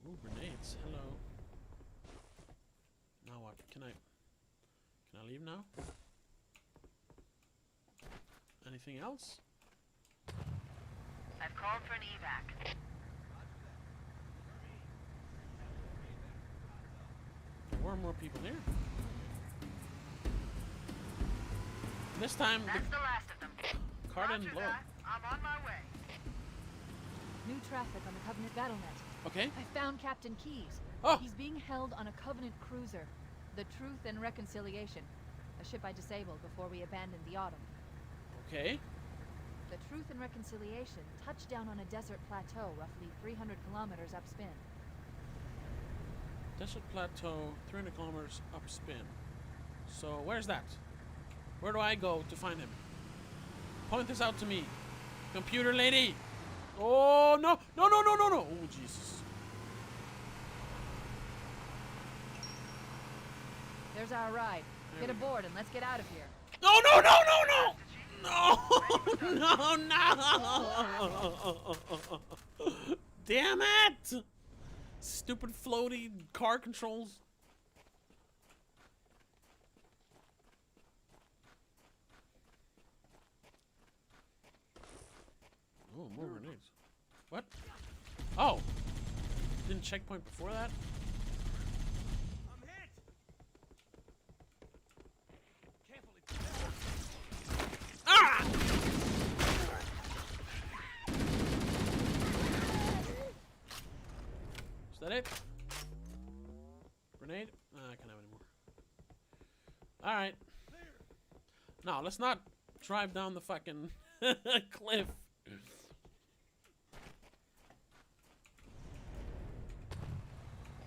Ooh, grenades. Hello. Now what? Can I leave now? Anything else? I've called for an evac. There were more people here. This time That's the last of them. car didn't blow. I'm on my way. New traffic on the Covenant Battlenet. Okay. I found Captain Keyes. Oh. He's being held on a Covenant cruiser, the Truth and Reconciliation, a ship I disabled before we abandoned the Autumn. Okay. The Truth and Reconciliation touched down on a desert plateau roughly 300 kilometers upspin. Desert plateau, 300 kilometers upspin. So where's that? Where do I go to find him? Point this out to me, computer lady. Oh no! No! No! No! No! No! Oh Jesus! There's our ride. Get aboard and let's get out of here. No! No! No! No! No! No! No! No! Damn it! Stupid floaty car controls. Oh, more grenades. What? Oh! Didn't checkpoint before that? I'm hit! Carefully. Ah! Is that it? Grenade? I can't have any more. Alright. No, let's not drive down the fucking cliff.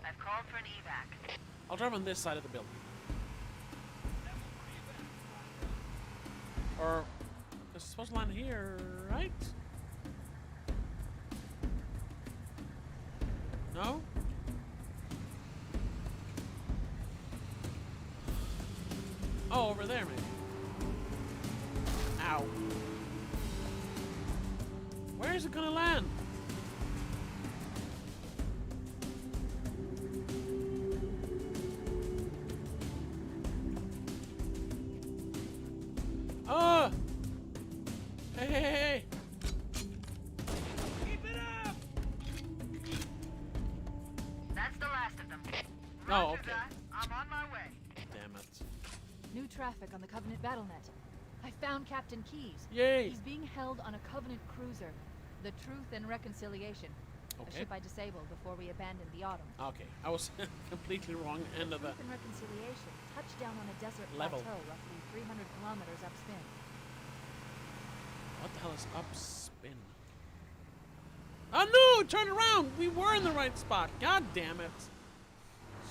I've called for an evac. I'll drive on this side of the building. Or it's supposed to land here, right? No? Oh, over there, maybe. Ow. Where is it gonna land? Oh! Hey, hey, hey! Keep it up! That's the last of them. Oh, Roger okay. that. I'm on my way. Damn it. New traffic on the Covenant BattleNet. I found Captain Keyes. Yay! He's being held on a Covenant cruiser, the Truth and Reconciliation. Okay. A ship I disabled before we abandoned the Autumn. Okay, I was completely wrong end of the Truth and Reconciliation touched down on a desert level. plateau roughly 300 kilometers upspin. What the hell is upspin? Oh no! Turn around! We were in the right spot. God damn it!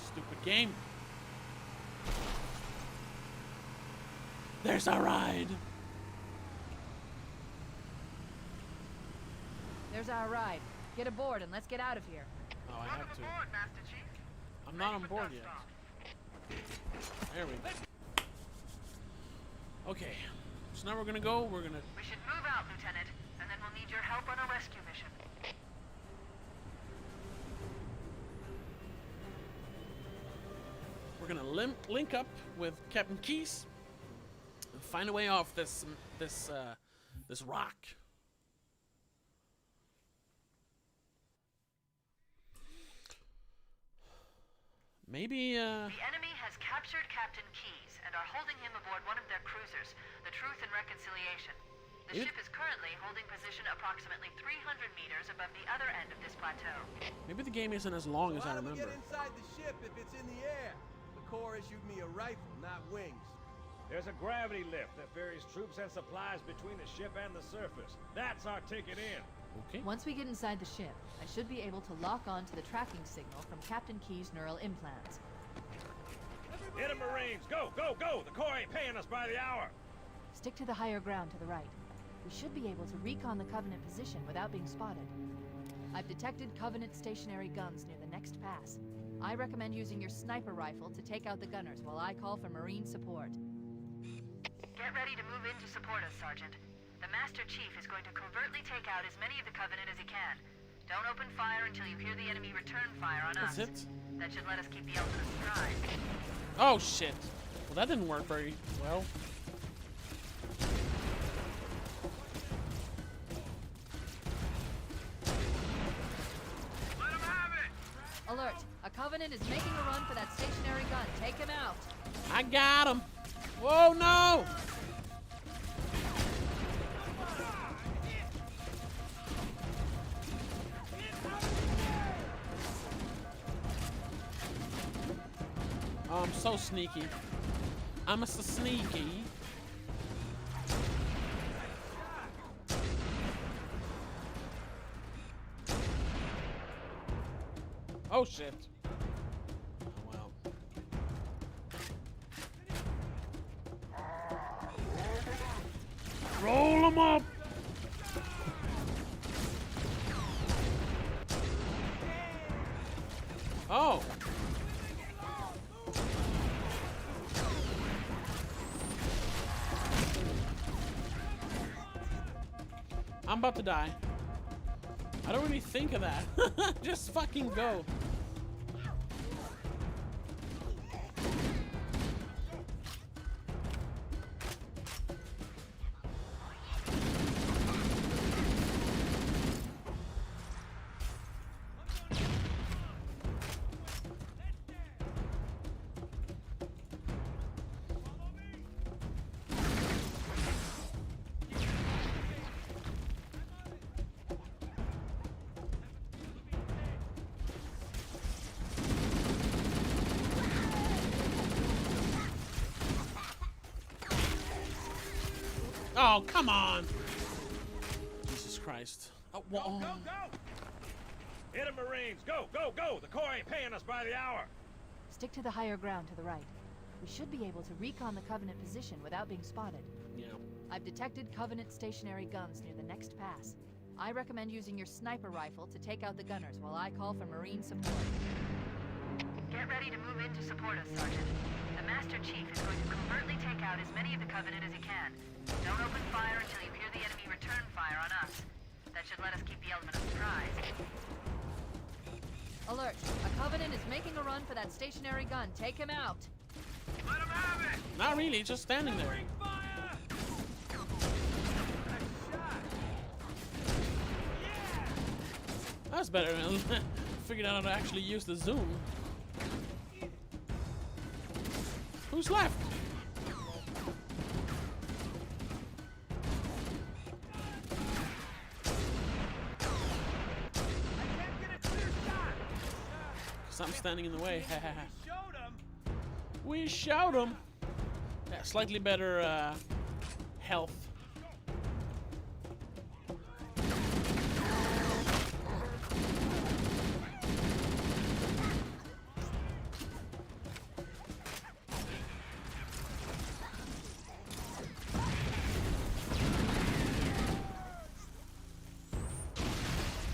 Stupid game. There's a ride. There's our ride. Get aboard and let's get out of here. Oh, I have to. Aboard, Master Chief. I'm not on board yet. There we go. Okay. So now we're gonna go. We're gonna. We should move out, Lieutenant, and then we'll need your help on a rescue mission. We're gonna link up with Captain Keyes and find a way off this rock. Maybe. The enemy has captured Captain Keyes and are holding him aboard one of their cruisers, the Truth and Reconciliation. The ship is currently holding position approximately 300 meters above the other end of this plateau. Maybe the game isn't as long as I How do we remember. get inside the ship if it's in the air? The Corps issued me a rifle, not wings. There's a gravity lift that ferries troops and supplies between the ship and the surface. That's our ticket in. Okay. Once we get inside the ship, I should be able to lock on to the tracking signal from Captain Keyes' neural implants. Hit 'em, Marines! Go, go, go! The Corps ain't paying us by the hour! Stick to the higher ground to the right. We should be able to recon the Covenant position without being spotted. I've detected Covenant stationary guns near the next pass. I recommend using your sniper rifle to take out the gunners while I call for Marine support. Get ready to move in to support us, Sergeant. The Master Chief is going to covertly take out as many of the Covenant as he can. Don't open fire until you hear the enemy return fire on us. That's it? That should let us keep the ultimate stride. Oh shit. Well, that didn't work very well. Let 'em have it! Alert! A Covenant is making a run for that stationary gun. Take him out. I got him. Whoa, no! Oh, I'm so sneaky. I'm so sneaky. Oh shit. Oh well. Roll them up. Oh. I'm about to die. I don't really think of that. Just fucking go. Oh, come on. Jesus Christ. Oh, Go, go, go! Hit 'em, Marines! Go, go, go! The Corps ain't paying us by the hour! Stick to the higher ground to the right. We should be able to recon the Covenant position without being spotted. Yeah. I've detected Covenant stationary guns near the next pass. I recommend using your sniper rifle to take out the gunners while I call for Marine support. Get ready to move in to support us, Sergeant. The Master Chief is going to covertly take out as many of the Covenant as he can. Don't open fire until you hear the enemy return fire on us. That should let us keep the element of surprise. Alert! A Covenant is making a run for that stationary gun. Take him out! Let him have it! Not really, just standing there. That's better. Figured out how to actually use the zoom. Who's left? Cause I'm standing in the way. We shot him. Yeah, slightly better health.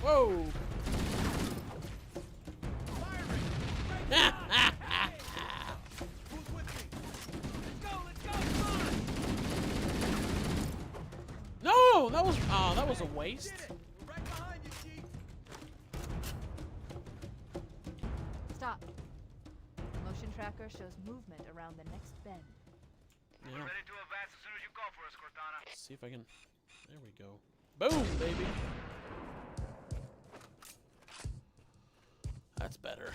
Whoa! No, that was a waste. Stop. Motion tracker shows movement around the next bend. Yeah. We're ready to advance as soon as you call for us, Cortana. Let's see if I can. There we go. Boom, baby. That's better.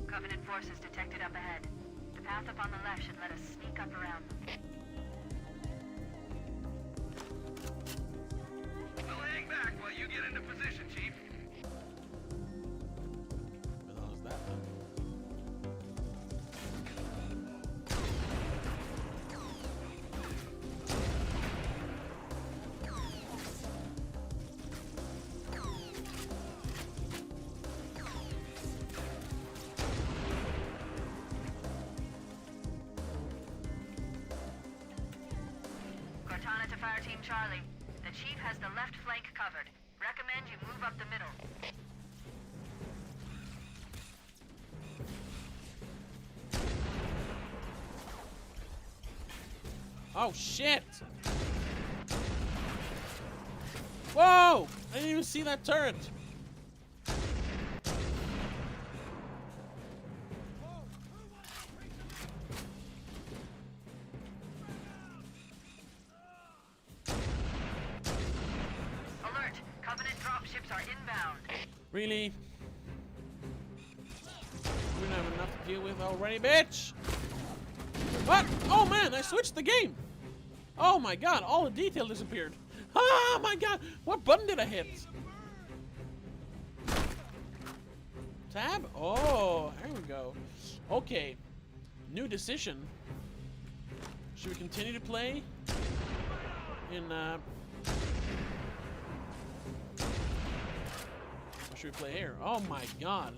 Covenant forces detected up ahead. The path up on the left should let us sneak up around them. We'll hang back while you get into position, Chief. What the hell is that then? Cortana to Fire Team Charlie. The Chief has the left flank covered. Recommend you move up the middle. Oh shit! Whoa! I didn't even see that turret. Alert! Covenant dropships are inbound. Really? We don't have enough to deal with already, bitch! What? Oh man, I switched the game! Oh my god, all the detail disappeared. Oh my god, what button did I hit? Tab? Oh, there we go. Okay, new decision. Should we continue to play in, or should we play here? Oh my god.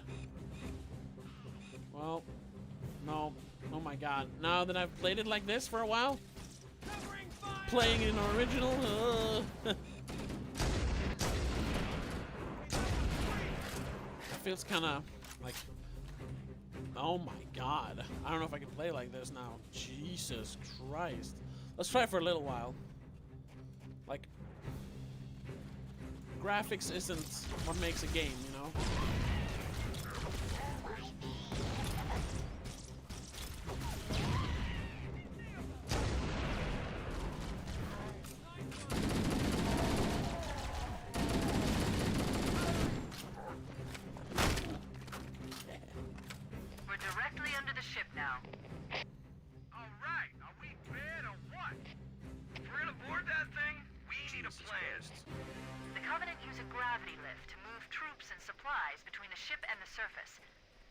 Well, no. Oh my god. Now that I've played it like this for a while, playing in original, it feels kind of like, oh my god. I don't know if I can play like this now. Jesus Christ. Let's try it for a little while. Like, graphics isn't what makes a game, you know? We're directly under the ship now. Alright, are we bad or what? If we're gonna board that thing, we need a plan. The Covenant use a gravity lift to move troops and supplies between the ship and the surface.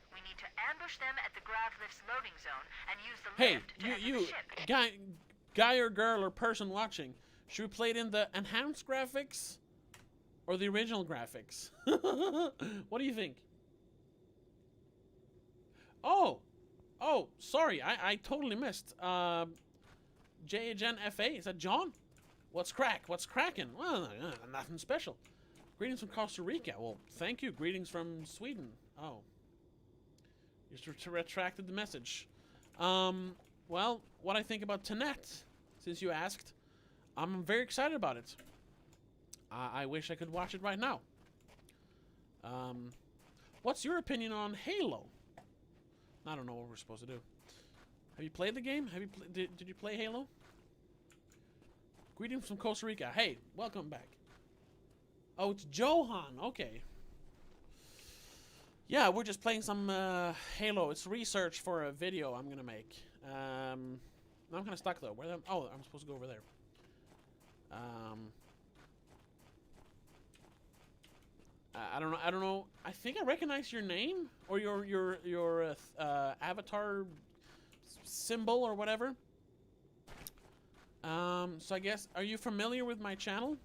We need to ambush them at the grav lift's loading zone and use the Hey, lift to enter you, the ship. guy or girl or person watching, should we play it in the enhanced graphics or the original graphics? What do you think? Oh, sorry, I totally missed. JHNFA, is that John? What's crack? What's cracking? Well, nothing special. Greetings from Costa Rica. Well, thank you. Greetings from Sweden. Oh. Just retracted the message. Well, what I think about Tenet, since you asked, I'm very excited about it. I wish I could watch it right now. What's your opinion on Halo? I don't know what we're supposed to do. Have you played the game? Have you did you play Halo? Greetings from Costa Rica. Hey, welcome back. Oh, it's Johan. Okay. Yeah, we're just playing some Halo. It's research for a video I'm gonna make. I'm kind of stuck though. Oh, I'm supposed to go over there. I don't know. I think I recognize your name or your avatar symbol or whatever. So I guess, are you familiar with my channel?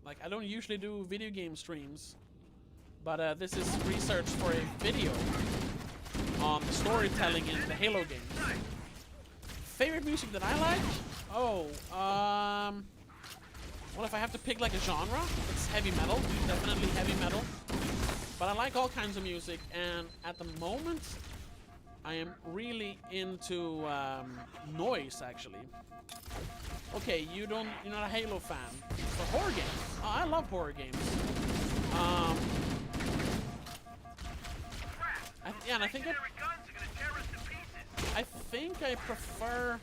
Like, I don't usually do video game streams, but this is research for a video on the storytelling in the Halo games. Favorite music that I like? Oh, well, if I have to pick like a genre, it's heavy metal, definitely heavy metal. But I like all kinds of music, and at the moment, I am really into noise, actually. Okay, you're not a Halo fan. For horror games, oh, I love horror games. I think I prefer,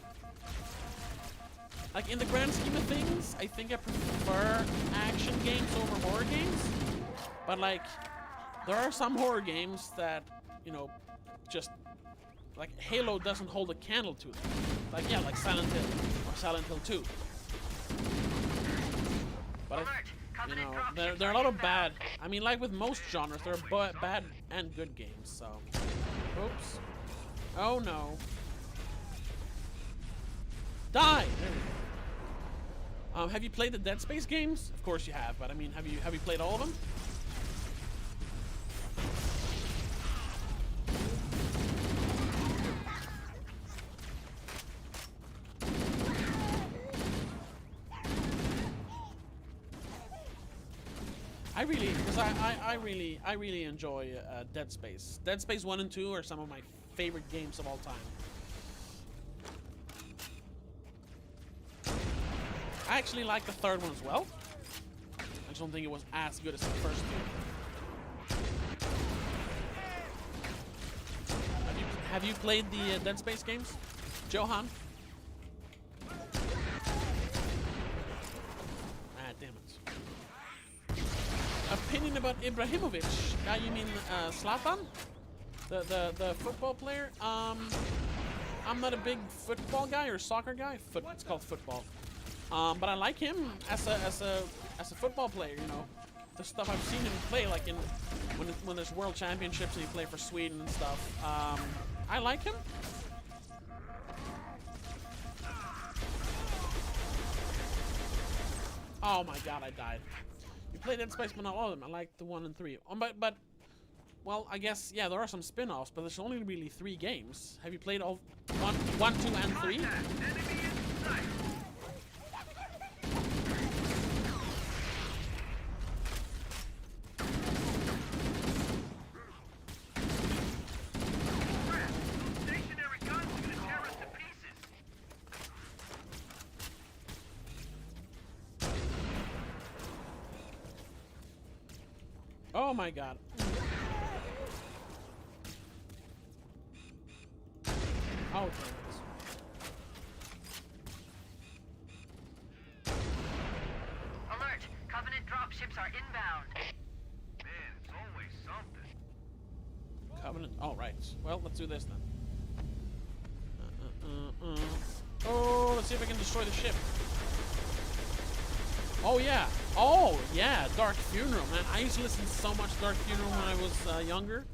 like, in the grand scheme of things, I think I prefer action games over horror games. But like, there are some horror games that, you know, just like Halo doesn't hold a candle to them. Like, yeah, like Silent Hill or Silent Hill 2. But you know, there are a lot of bad. I mean, like with most genres, there are bad and good games. So, oops. Oh no. Die. There we go. Have you played the Dead Space games? Of course you have, but I mean, have you played all of them? I really enjoy Dead Space. Dead Space 1 and 2 are some of my favorite games of all time. I actually like the third one as well. I just don't think it was as good as the first two. Have you played the Dead Space games, Johan? Ah, damn it. Opinion about Ibrahimovic? You mean Zlatan? The football player? I'm not a big football guy or soccer guy. It's called football. But I like him as a football player. You know, the stuff I've seen him play, like when there's World Championships and he played for Sweden and stuff. I like him. Oh my God, I died. You played Dead Space, but not all of them. I like the 1 and 3. But well, I guess, yeah, there are some spin-offs, but there's only really 3 games. Have you played all 1, 2, and 3? Oh my god. Oh, Alert! Covenant dropships are inbound. Man, it's always something. Covenant. All right. Well, let's do this then. Oh, let's see if I can destroy the ship. Oh yeah. Oh yeah. Dark Funeral, man. I used to listen to so much Dark Funeral when I was younger.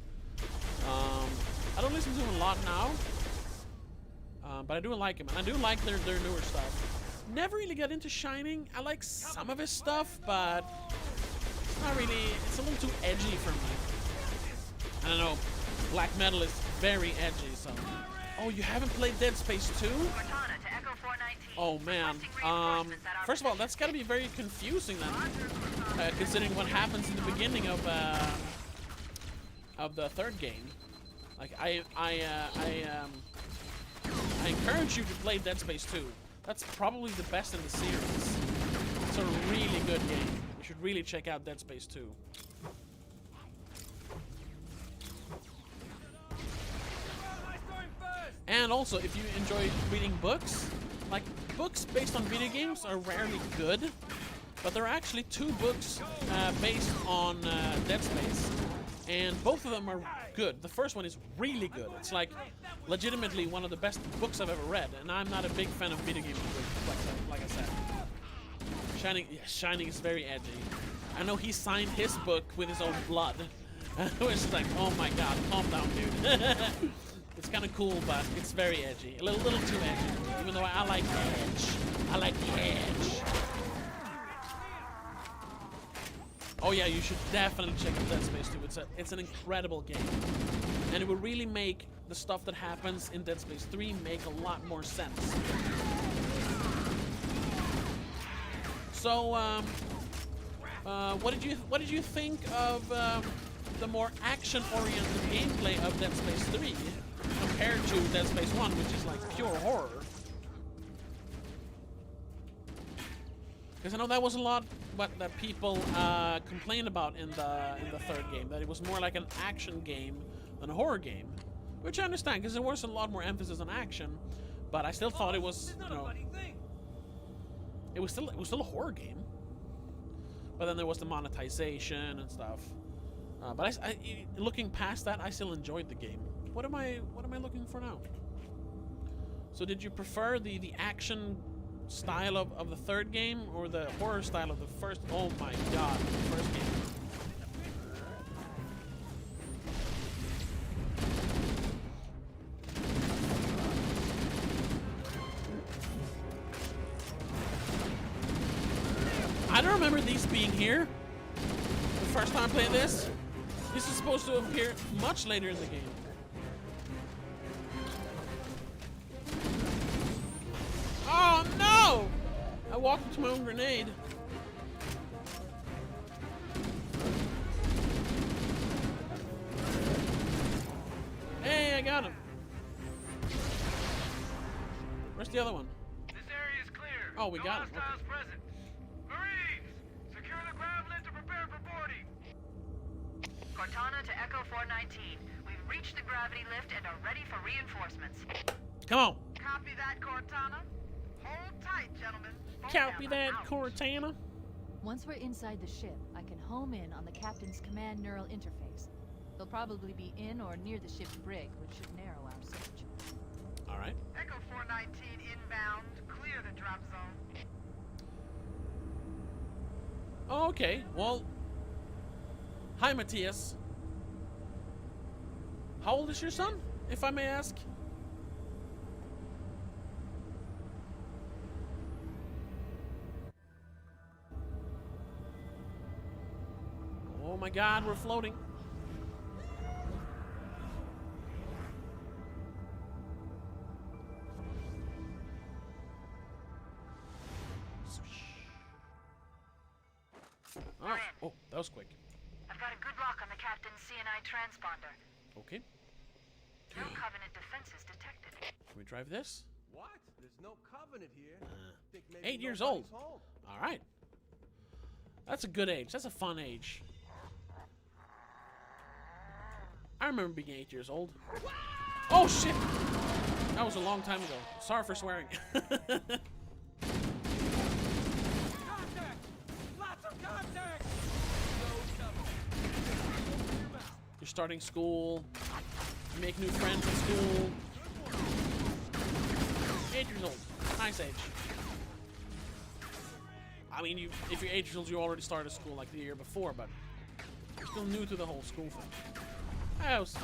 I don't listen to him a lot now. But I do like him, and I do like their newer stuff. Never really got into Shining. I like some of his stuff, but it's not really. It's a little too edgy for me. I don't know. Black metal is very edgy, so. Oh, you haven't played Dead Space 2? Oh man. First of all, that's got to be very confusing then, considering what happens in the beginning of the third game. Like I encourage you to play Dead Space 2. That's probably the best in the series. It's a really good game. You should really check out Dead Space 2. And also, if you enjoy reading books, like books based on video games are rarely good, but there are actually 2 books based on Dead Space, and both of them are good. The first one is really good. It's like legitimately one of the best books I've ever read, and I'm not a big fan of video game books like I said. Shining is very edgy. I know he signed his book with his own blood. I was like, oh my god, calm down, dude. It's kind of cool, but it's very edgy. A little too edgy. Even though I like the edge. I like the edge. Oh yeah, you should definitely check out Dead Space 2. It's an incredible game. And it will really make the stuff that happens in Dead Space 3 make a lot more sense. So, what did you think of the more action-oriented gameplay of Dead Space 3 compared to Dead Space 1, which is like pure horror? Because I know that was a lot that people complained about in the third game, that it was more like an action game than a horror game, which I understand because there was a lot more emphasis on action, but I still thought it was, you know, it was still a horror game. But then there was the monetization and stuff. But looking past that, I still enjoyed the game. What am I looking for now? So did you prefer the action style of the third game or the horror style of the first? Oh my god, the first game. I don't remember these being here the first time I played this. This is supposed to appear much later in the game. Oh no! I walked into my own grenade. Hey, I got him. Where's the other one? This area is clear. Oh, we got him. Hostiles present. Marines, secure the gravelet to prepare for boarding. Cortana to Echo 419. We've reached the gravity lift and are ready for reinforcements. Come on. Copy that, Cortana. Hold tight, gentlemen. Copy that, Cortana. Once we're inside the ship, I can home in on the captain's command neural interface. They'll probably be in or near the ship's brig, which should narrow our search. All right. Echo 419 inbound. Clear the drop zone. Okay, well. Hi, Matthias. How old is your son, if I may ask? Oh my god, we're floating. Oh, that was quick. I've got a good lock on the captain's CNI transponder. Okay. No Covenant defenses detected. Can we drive this? What? There's no Covenant here. Think maybe 8 years nobody's old. home. All right. That's a good age. That's a fun age. I remember being 8 years old. Oh shit! That was a long time ago. Sorry for swearing. Contact! Lots of contact! You're starting school. You make new friends in school. 8 years old. Nice age. I mean, if you're 8 years old, you already started school like the year before, but you're still new to the whole school thing. That was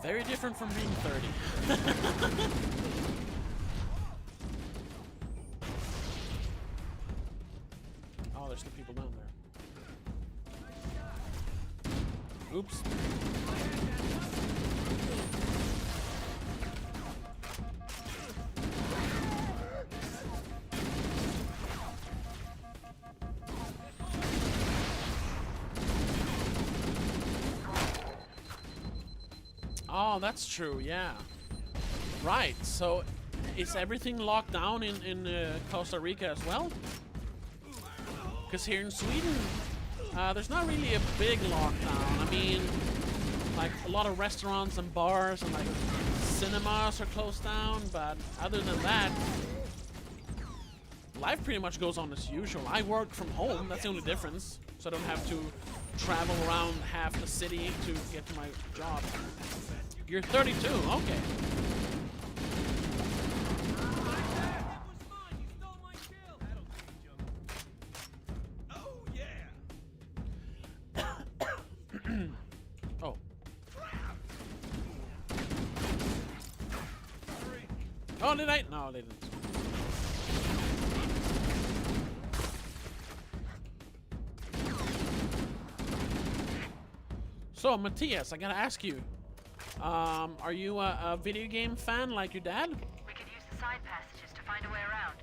very different from being 30. Oh, there's some people down there. Oops. Oh, that's true, yeah. Right, so is everything locked down in Costa Rica as well? Because here in Sweden, there's not really a big lockdown. I mean, like a lot of restaurants and bars and like cinemas are closed down, but other than that, life pretty much goes on as usual. I work from home, that's the only difference, so I don't have to travel around half the city to get to my job. You're 32, okay. Oh. Oh, did I? No, they didn't. So, Matthias, I gotta ask you. Are you a video game fan like your dad? We could use the side passages to find a way around.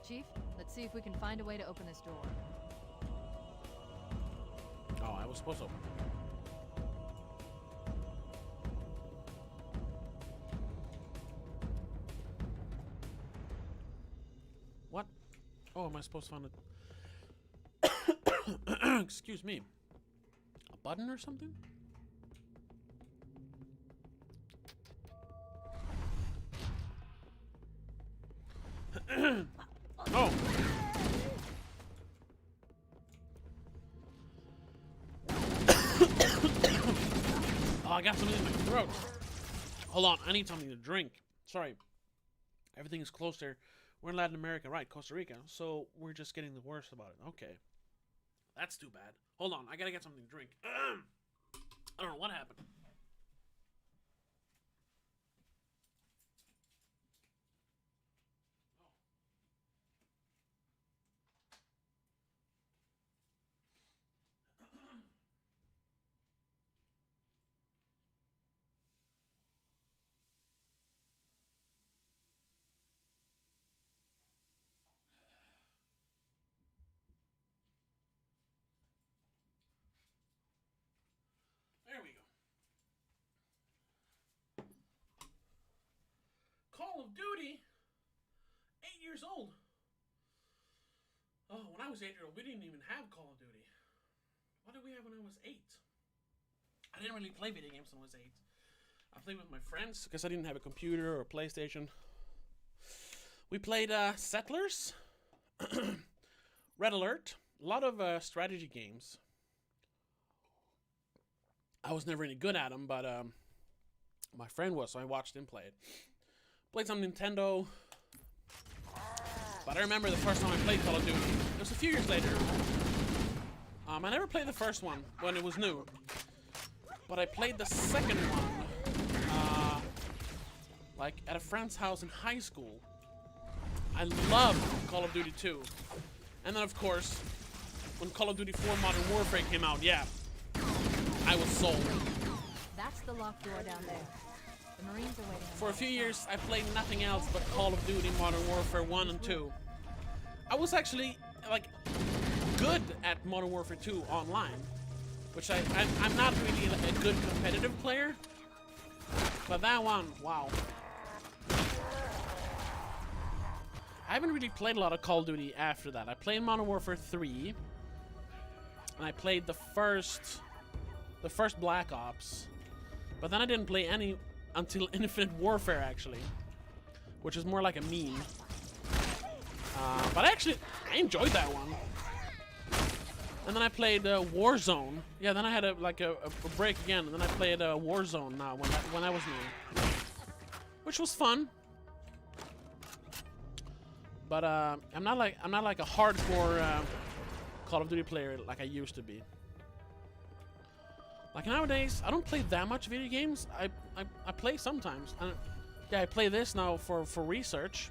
Chief, let's see if we can find a way to open this door. Oh, I was supposed to open it. What? Oh, am I supposed to find it? Excuse me. A button or something? Oh. Oh, I got something in my throat. Hold on, I need something to drink. Sorry. Everything is closed here. We're in Latin America, right, Costa Rica. So we're just getting the worst about it. Okay. That's too bad. Hold on, I gotta get something to drink. I don't know what happened. There we go. Call of Duty? 8 years old. Oh, when I was 8 years old, we didn't even have Call of Duty. What did we have when I was 8? I didn't really play video games when I was 8. I played with my friends because I didn't have a computer or a PlayStation. We played Settlers, Red Alert, a lot of strategy games. I was never any good at them, but my friend was, so I watched him play it. Played some Nintendo, but I remember the first time I played Call of Duty. It was a few years later. I never played the first one when it was new, but I played the second one, like at a friend's house in high school. I loved Call of Duty 2, and then of course, when Call of Duty 4 Modern Warfare came out, yeah. I was sold. That's the locked door down there. The Marines are waiting. For a few years, I played nothing else but Call of Duty Modern Warfare 1 and 2. I was actually, like, good at Modern Warfare 2 online. Which I'm not really a good competitive player. But that one, wow. I haven't really played a lot of Call of Duty after that. I played Modern Warfare 3. and I played the first Black Ops, but then I didn't play any until Infinite Warfare actually, which is more like a meme. But actually, I enjoyed that one. And then I played Warzone. Yeah, then I had a break again, and then I played Warzone now when I was new, which was fun. But I'm not like a hardcore Call of Duty player like I used to be. Like nowadays, I don't play that much video games. I play sometimes. And yeah, I play this now for research.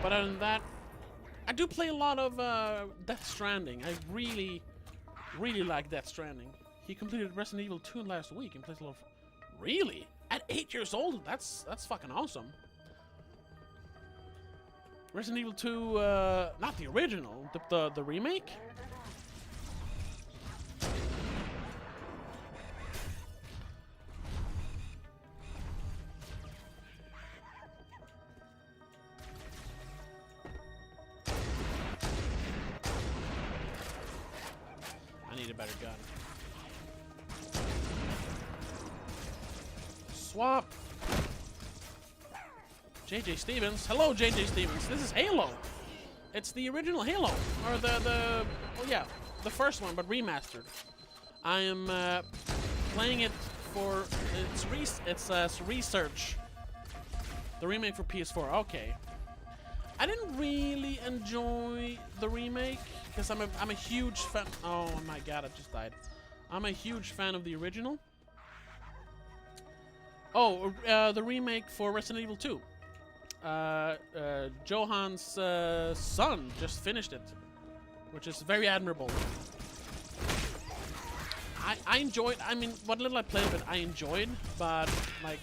But other than that, I do play a lot of Death Stranding. I really like Death Stranding. He completed Resident Evil 2 last week and plays a lot of... Really? At 8 years old? That's fucking awesome. Resident Evil 2, not the original, the remake? I need a better gun. Swap. JJ Stevens. Hello, JJ Stevens. This is Halo. It's the original Halo, or well, yeah, the first one, but remastered. I am playing it for its research. The remake for PS4. Okay. I didn't really enjoy the remake because I'm a huge fan. Oh my god, I just died. I'm a huge fan of the original. Oh, the remake for Resident Evil 2. Johan's son just finished it, which is very admirable. I enjoyed. I mean, what little I played of it, I enjoyed, but like.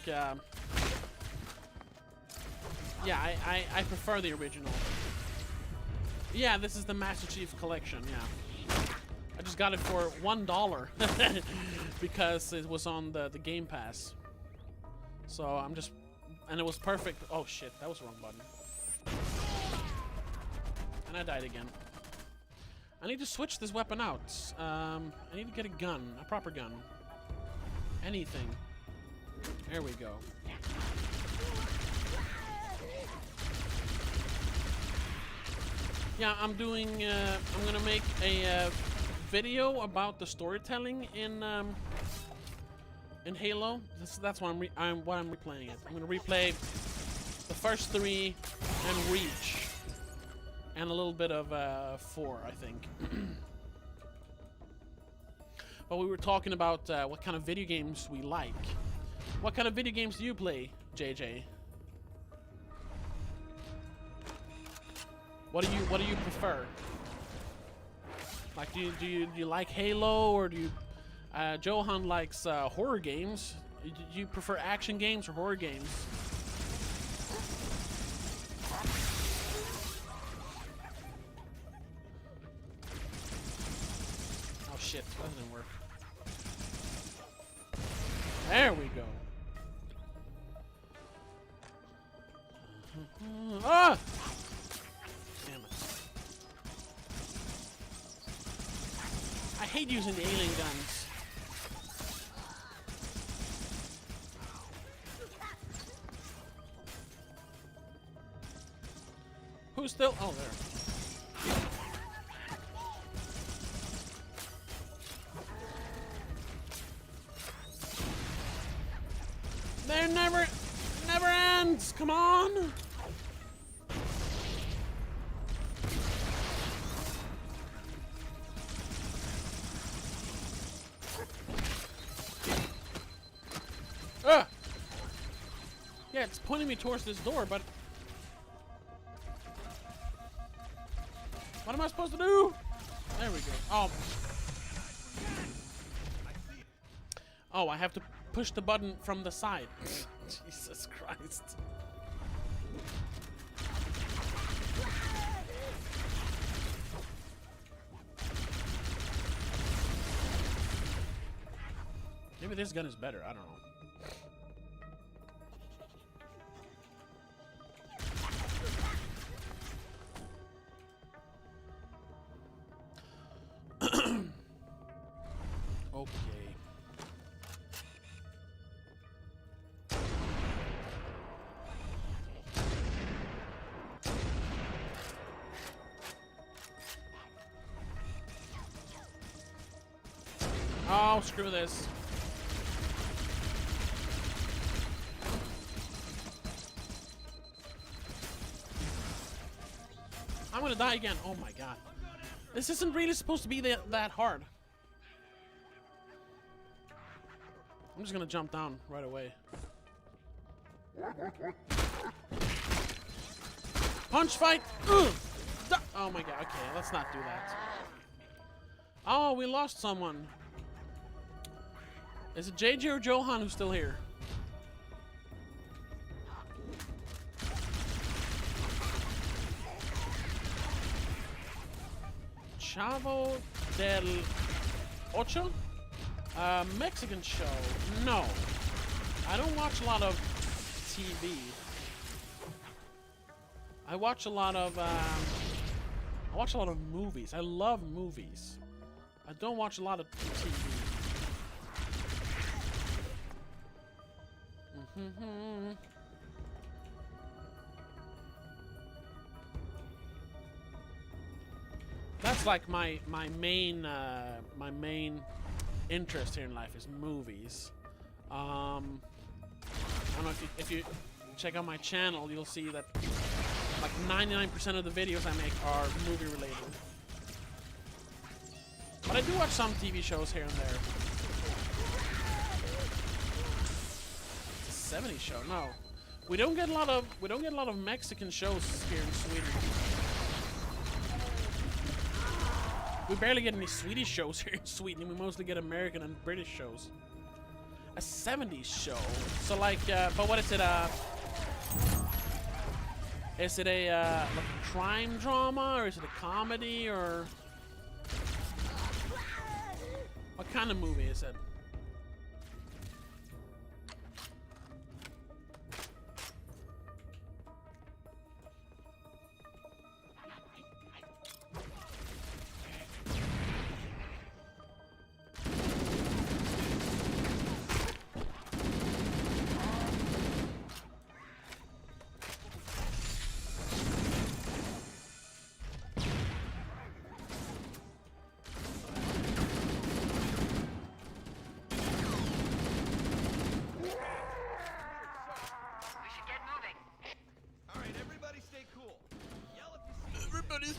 Yeah, I prefer the original. Yeah, this is the Master Chief Collection, yeah. I just got it for $1 because it was on the Game Pass. So I'm just... And it was perfect. Oh shit, that was the wrong button. And I died again. I need to switch this weapon out. I need to get a gun, a proper gun. Anything. There we go. Yeah, I'm doing. I'm gonna make a video about the storytelling in Halo. That's why I'm replaying it. I'm gonna replay the first 3 and Reach, and a little bit of 4, I think. But we were talking about what kind of video games we like. What kind of video games do you play, JJ? What do you prefer? Like, do you like Halo, or do you? Johan likes horror games. Do you prefer action games or horror games? Oh shit! That didn't work. There we go. Ah! I hate using the alien guns. Who's still? Oh, there. There never ends. Come on. Yeah, it's pointing me towards this door, but... What am I supposed to do? There we go. Oh. Oh, I have to push the button from the side. Jesus Christ. Maybe this gun is better. I don't know. Oh, screw this. I'm gonna die again. Oh my god. This isn't really supposed to be that hard. I'm just gonna jump down right away. Punch fight! Ugh. Oh my god, okay, let's not do that. Oh, we lost someone. Is it JJ or Johan who's still here? Chavo del Ocho? Mexican show. No. I don't watch a lot of TV. I watch a lot of movies. I love movies. I don't watch a lot of TV. That's like my main interest here in life is movies. I don't know if you check out my channel, you'll see that like 99% of the videos I make are movie related. But I do watch some TV shows here and there. It's a 70s show. No, we don't get a lot of Mexican shows here in Sweden. We barely get any Swedish shows here in Sweden. We mostly get American and British shows. A 70s show. So like, but what is it? Is it a like a crime drama, or is it a comedy, or what kind of movie is it?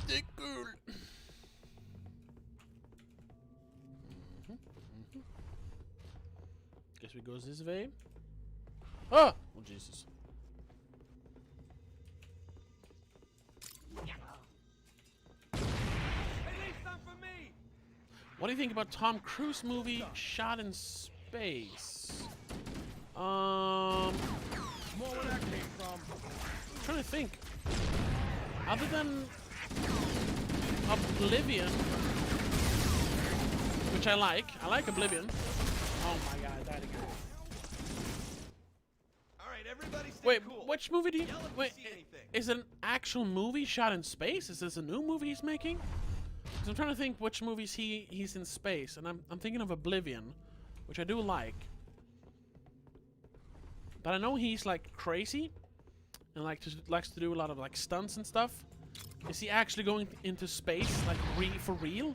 Stay cool. Guess we goes this way. Oh! Oh, Jesus. What do you think about Tom Cruise movie Shot in Space? More where that came from. I'm trying to think. Other than Oblivion, which I like Oblivion. Oh my god, I died again. Alright, everybody stay Wait, cool. which movie do you... Wait, is it an actual movie shot in space? Is this a new movie he's making? Because I'm trying to think which movies he's in space, and I'm thinking of Oblivion, which I do like. But I know he's like crazy, and likes to do a lot of like stunts and stuff. Is he actually going into space, like for real?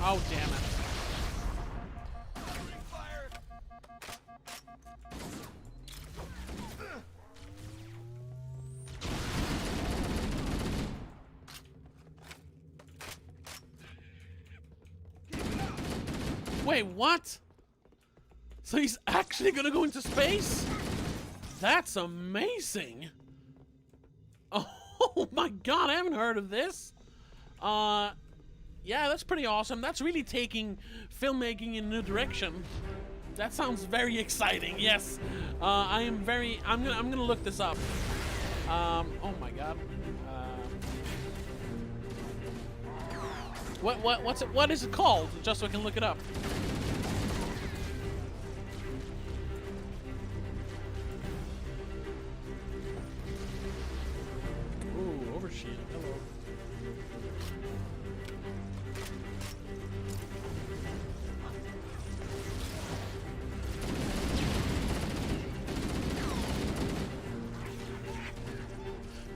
Oh, damn it. Wait, what? So he's actually gonna go into space? That's amazing. Oh my god, I haven't heard of this. Yeah, that's pretty awesome. That's really taking filmmaking in a new direction. That sounds very exciting. Yes. I'm gonna look this up. Oh my god. What is it called? Just so I can look it up. Ooh, overshield. Hello.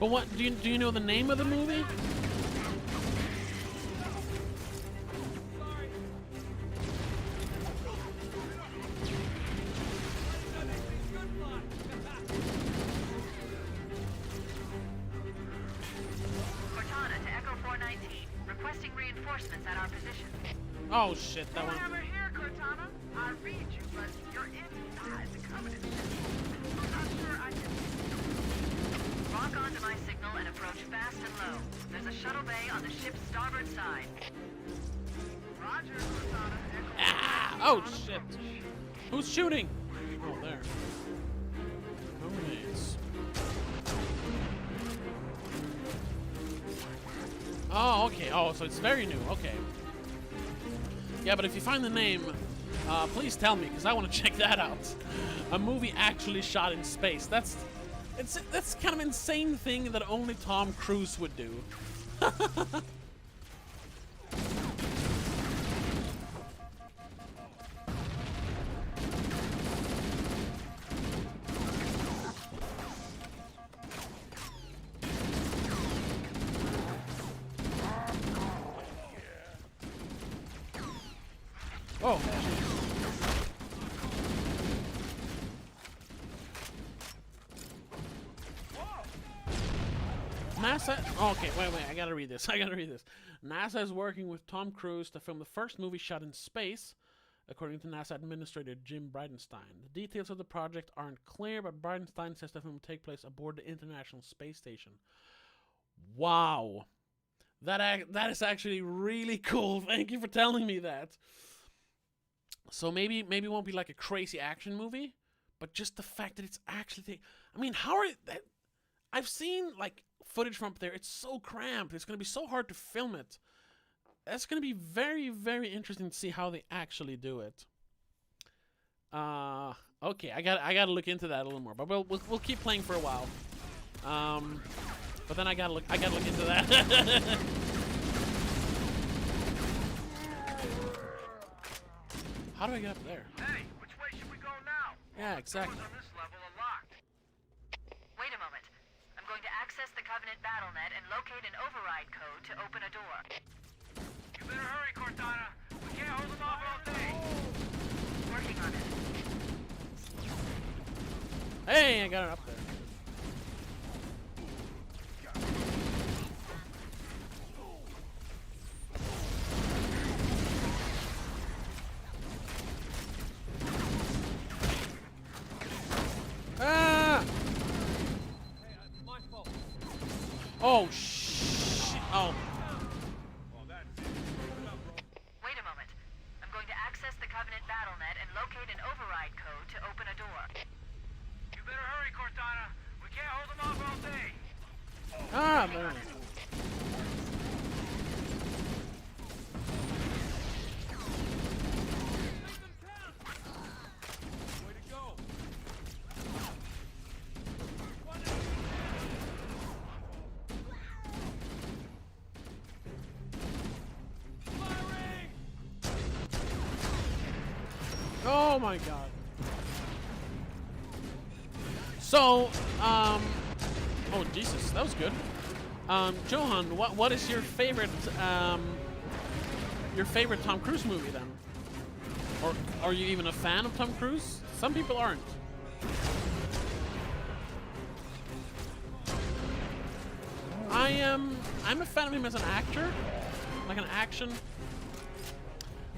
But what do you know the name of the movie? Cortana to Echo 419, requesting reinforcements at our position. Oh shit, that one. Over here, Cortana. I read you, but you're inside the Covenant. I'm not sure I can. Lock onto my signal and approach fast and low. There's a shuttle bay on the ship's starboard side. Roger, Cortana. Ah! Oh shit! Who's shooting? Oh, there. No grenades. Oh, okay. Oh, so it's very new. Okay. Yeah, but if you find the name, please tell me, because I want to check that out. A movie actually shot in space. That's kind of insane thing that only Tom Cruise would do. Oh. NASA. Okay, wait. I gotta read this. NASA is working with Tom Cruise to film the first movie shot in space, according to NASA Administrator Jim Bridenstine. The details of the project aren't clear, but Bridenstine says the film will take place aboard the International Space Station. Wow, that is actually really cool. Thank you for telling me that. So maybe it won't be like a crazy action movie, but just the fact that it's actually. I mean, how are that? I've seen like footage from up there. It's so cramped. It's gonna be so hard to film it. That's gonna be very, very interesting to see how they actually do it. Okay, I gotta look into that a little more. But we'll keep playing for a while. But then I gotta look into that. How do I get up there? Hey, which way should we go now? Yeah, exactly. Doors on this level are locked. Wait a moment. I'm going to access the Covenant BattleNet and locate an override code to open a door. You better hurry, Cortana. We can't hold them off all day. Working on it. Hey, I got it up there. Ah! My fault. Oh shit! Oh. Wait a moment. I'm going to access the Covenant BattleNet and locate an override code to open a door. You better hurry, Cortana. We can't hold them off all day. Ah, man. Way to go. Oh my god. So, oh Jesus, that was good. Johan, what is your favorite Tom Cruise movie then? Or are you even a fan of Tom Cruise? Some people aren't. I'm a fan of him as an actor, like an action.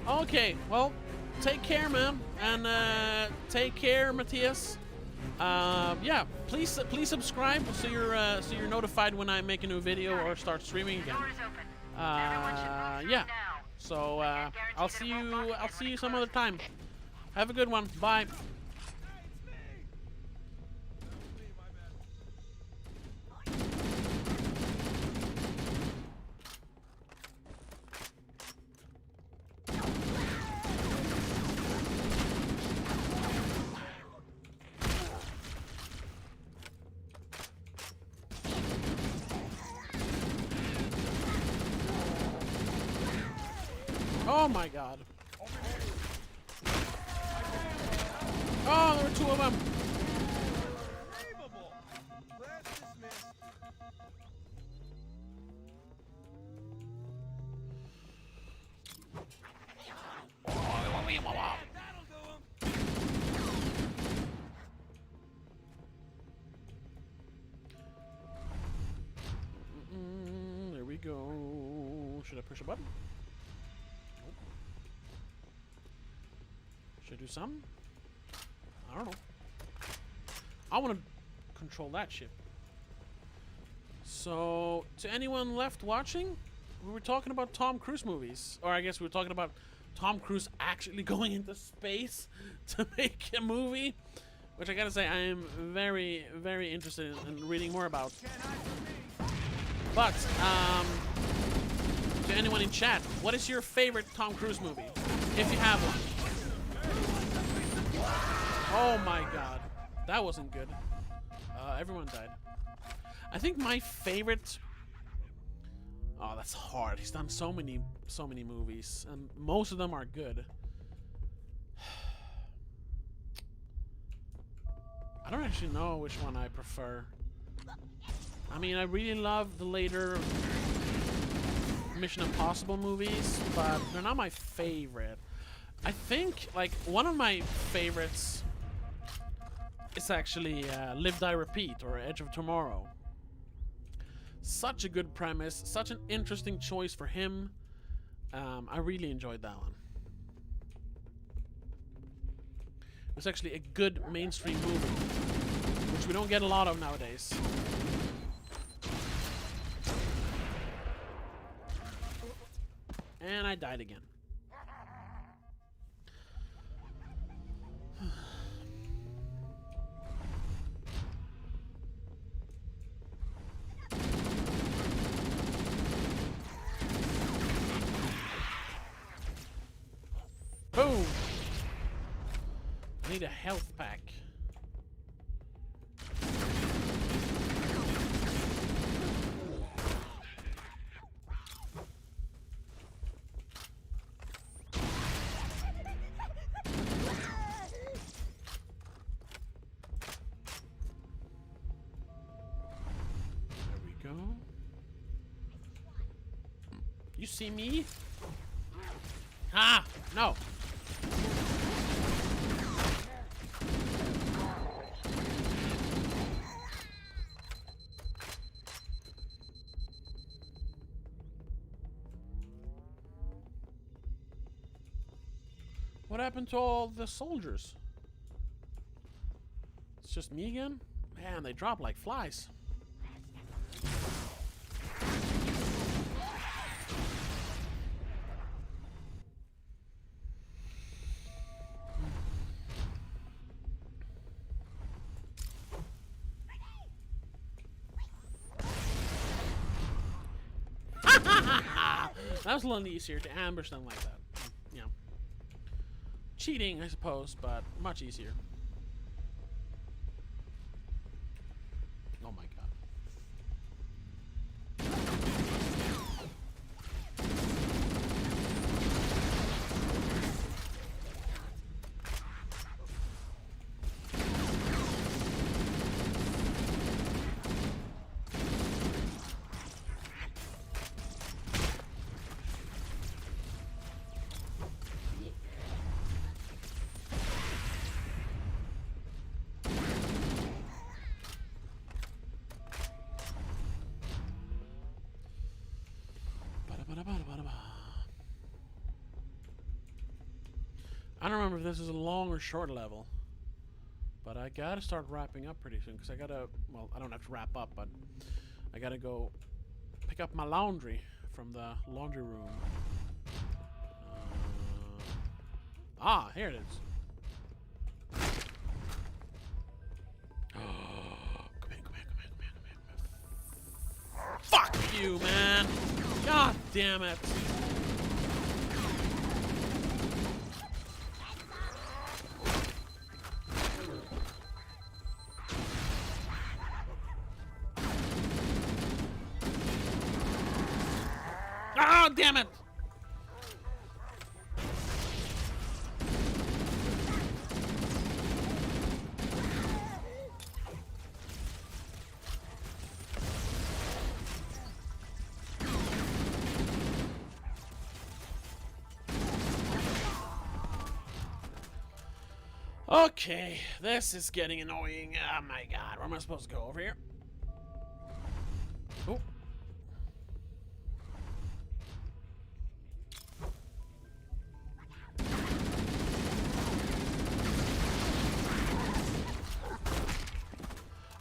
Okay, well, take care, man, and take care, Matthias. Yeah, please subscribe so you're notified when I make a new video or start streaming again. Yeah. So I'll see you some other time. Have a good one. Bye. Oh my god. Oh, there were two of them. Push a button. Nope. Should I do something? I don't know. I want to control that ship. So, to anyone left watching, we were talking about Tom Cruise movies. Or I guess we were talking about Tom Cruise actually going into space to make a movie. Which I gotta say, I am very, very interested in reading more about. But, to anyone in chat, what is your favorite Tom Cruise movie? If you have one. Oh my god. That wasn't good. Everyone died. I think my favorite... Oh, that's hard. He's done so many movies, and most of them are good. I don't actually know which one I prefer. I mean, I really love the later Mission Impossible movies, but they're not my favorite. I think, like, one of my favorites is actually Live, Die, Repeat, or Edge of Tomorrow. Such a good premise, such an interesting choice for him. I really enjoyed that one. It's actually a good mainstream movie, which we don't get a lot of nowadays. And I died again. Boom! I need a health pack. There we go. You see me? Ah! No! What happened to all the soldiers? It's just me again? Man, they drop like flies. That was a little easier to ambush them like that. You know. Cheating, I suppose, but much easier. Oh my god. I don't remember if this is a long or short level, but I gotta start wrapping up pretty soon because I gotta, well, I don't have to wrap up, but I gotta go pick up my laundry from the laundry room. Here it is. Come here. Fuck you, man! God damn it! Ah, damn it! Okay, this is getting annoying. Oh my god, where am I supposed to go? Over here? Oh.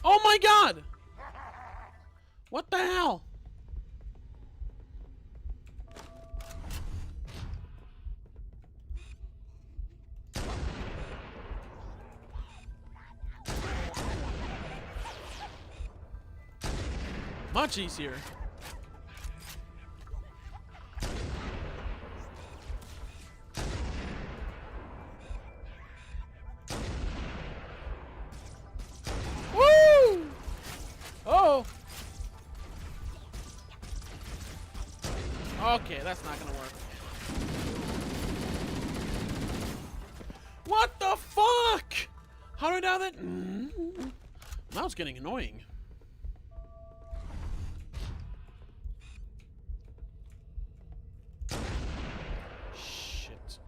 Oh my god! What the hell? Much easier. Woo! Oh. Okay, that's not gonna work. What the fuck? How do I do that? Now it's getting annoying. Shit.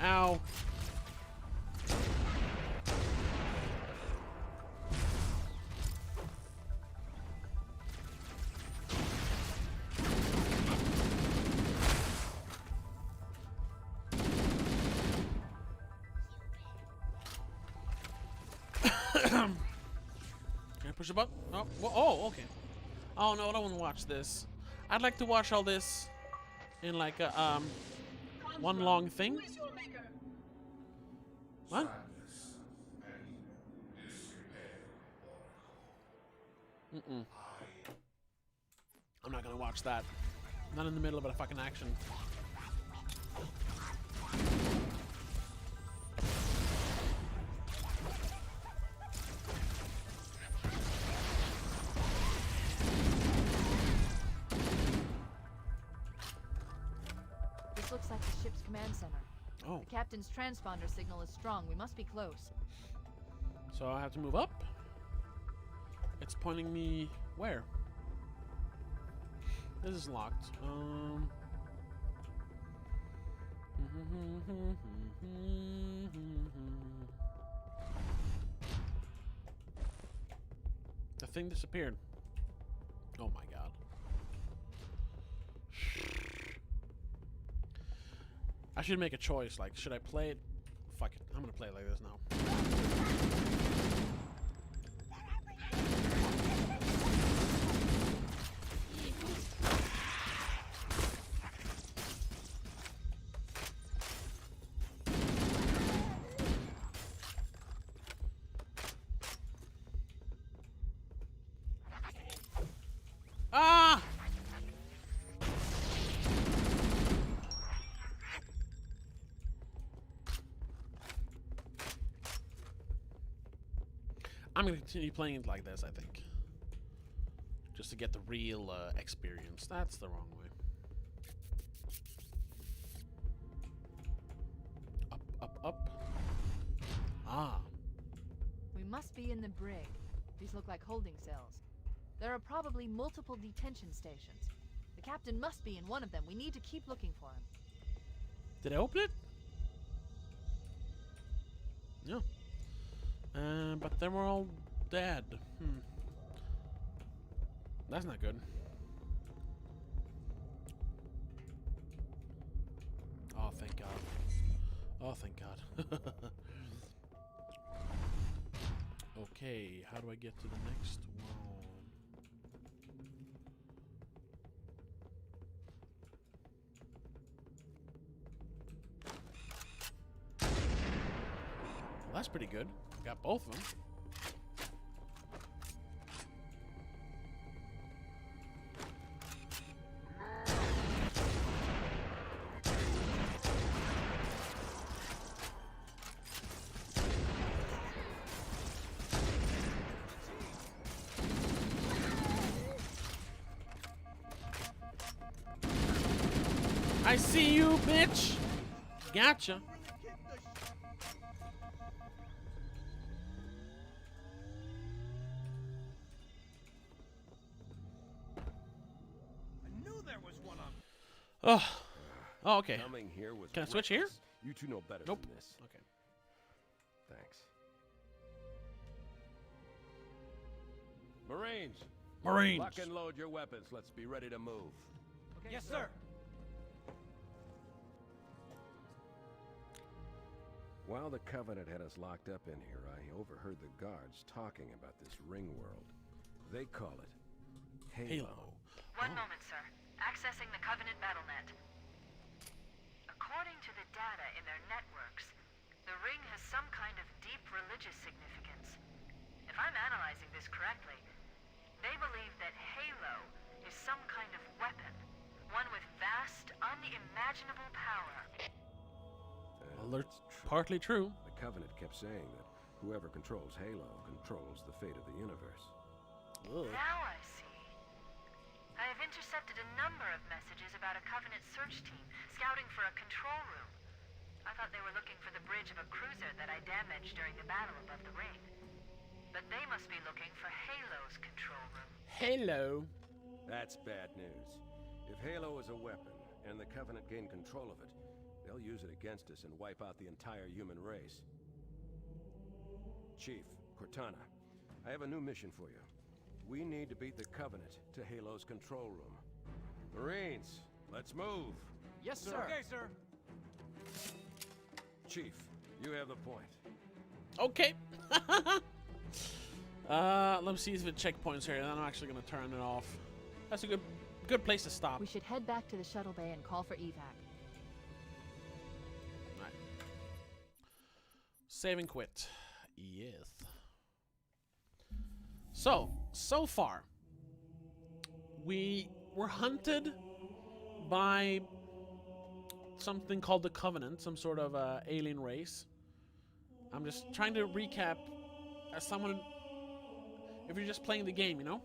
Ow. Can I push a button? Oh, well, oh, okay. Oh no, I don't want to watch this. I'd like to watch all this in like a one long thing. What? Mm-mm. I'm not gonna watch that. Not in the middle of a fucking action. This looks like the ship's command center. Oh. The captain's transponder signal is strong. We must be close. So I have to move up? It's pointing me where? This is locked. The thing disappeared. Oh my god. I should make a choice. Like, should I play it? Fuck it. I'm gonna play it like this now. Ah! I'm gonna continue playing it like this, I think. Just to get the real experience. That's the wrong way. Up, up, up. Ah. We must be in the brig. These look like holding cells. There are probably multiple detention stations. The captain must be in one of them. We need to keep looking for him. Did I open it? No. But they were all dead. That's not good. Oh, thank God. Oh, thank God. Okay, how do I get to the next one? Well, that's pretty good. Got both of them. I see you, bitch! Gotcha. Oh, okay. Coming here was Can I switch here? You two know better Nope. than this. Okay. Thanks. Marines! Marines! Lock and load your weapons. Let's be ready to move. Okay, yes, sir. While the Covenant had us locked up in here, I overheard the guards talking about this ring world. They call it Halo. One moment, sir. Accessing the Covenant BattleNet. According to the data in their networks, the ring has some kind of deep religious significance. If I'm analyzing this correctly, they believe that Halo is some kind of weapon, one with vast, unimaginable power. Well, that's partly true. The Covenant kept saying that whoever controls Halo controls the fate of the universe. Ugh. Now I see. I have intercepted a number of messages about a Covenant search team scouting for a control room. I thought they were looking for the bridge of a cruiser that I damaged during the battle above the ring. But they must be looking for Halo's control room. Halo. That's bad news. If Halo is a weapon, and the Covenant gain control of it, they'll use it against us and wipe out the entire human race. Chief, Cortana, I have a new mission for you. We need to beat the Covenant to Halo's control room. Marines, let's move! Yes, sir. Okay, sir. Chief, you have the point. Okay. Let me see if it checkpoints here, and then I'm actually going to turn it off. That's a good place to stop. We should head back to the shuttle bay and call for evac. Right. Save and quit. Yes. So far, we were hunted by something called the Covenant, some sort of alien race. I'm just trying to recap as someone, if you're just playing the game, you know?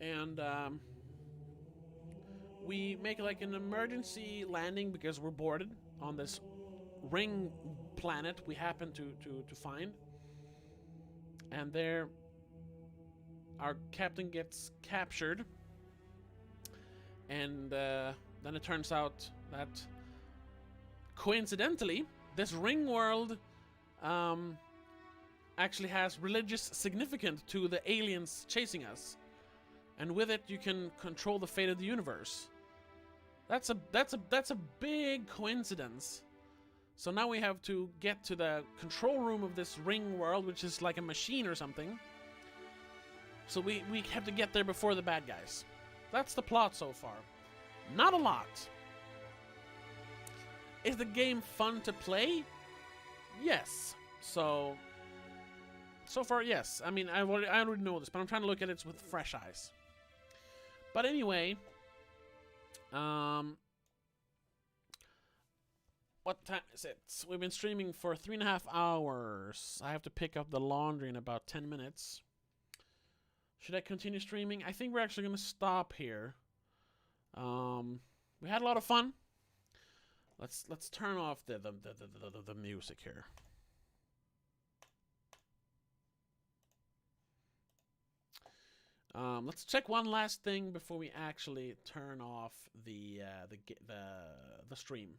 And we make like an emergency landing because we're boarded on this ring planet we happen to find. And there, our captain gets captured. And then it turns out that, coincidentally, this ring world actually has religious significance to the aliens chasing us. And with it, you can control the fate of the universe. That's a big coincidence. So now we have to get to the control room of this ring world, which is like a machine or something. So we have to get there before the bad guys. That's the plot so far. Not a lot. Is the game fun to play? Yes. So far, yes. I mean, I already know this, but I'm trying to look at it with fresh eyes. But anyway, what time is it? We've been streaming for 3.5 hours. I have to pick up the laundry in about 10 minutes. Should I continue streaming? I think we're actually going to stop here. We had a lot of fun. Let's turn off the music here. Let's check one last thing before we actually turn off the stream.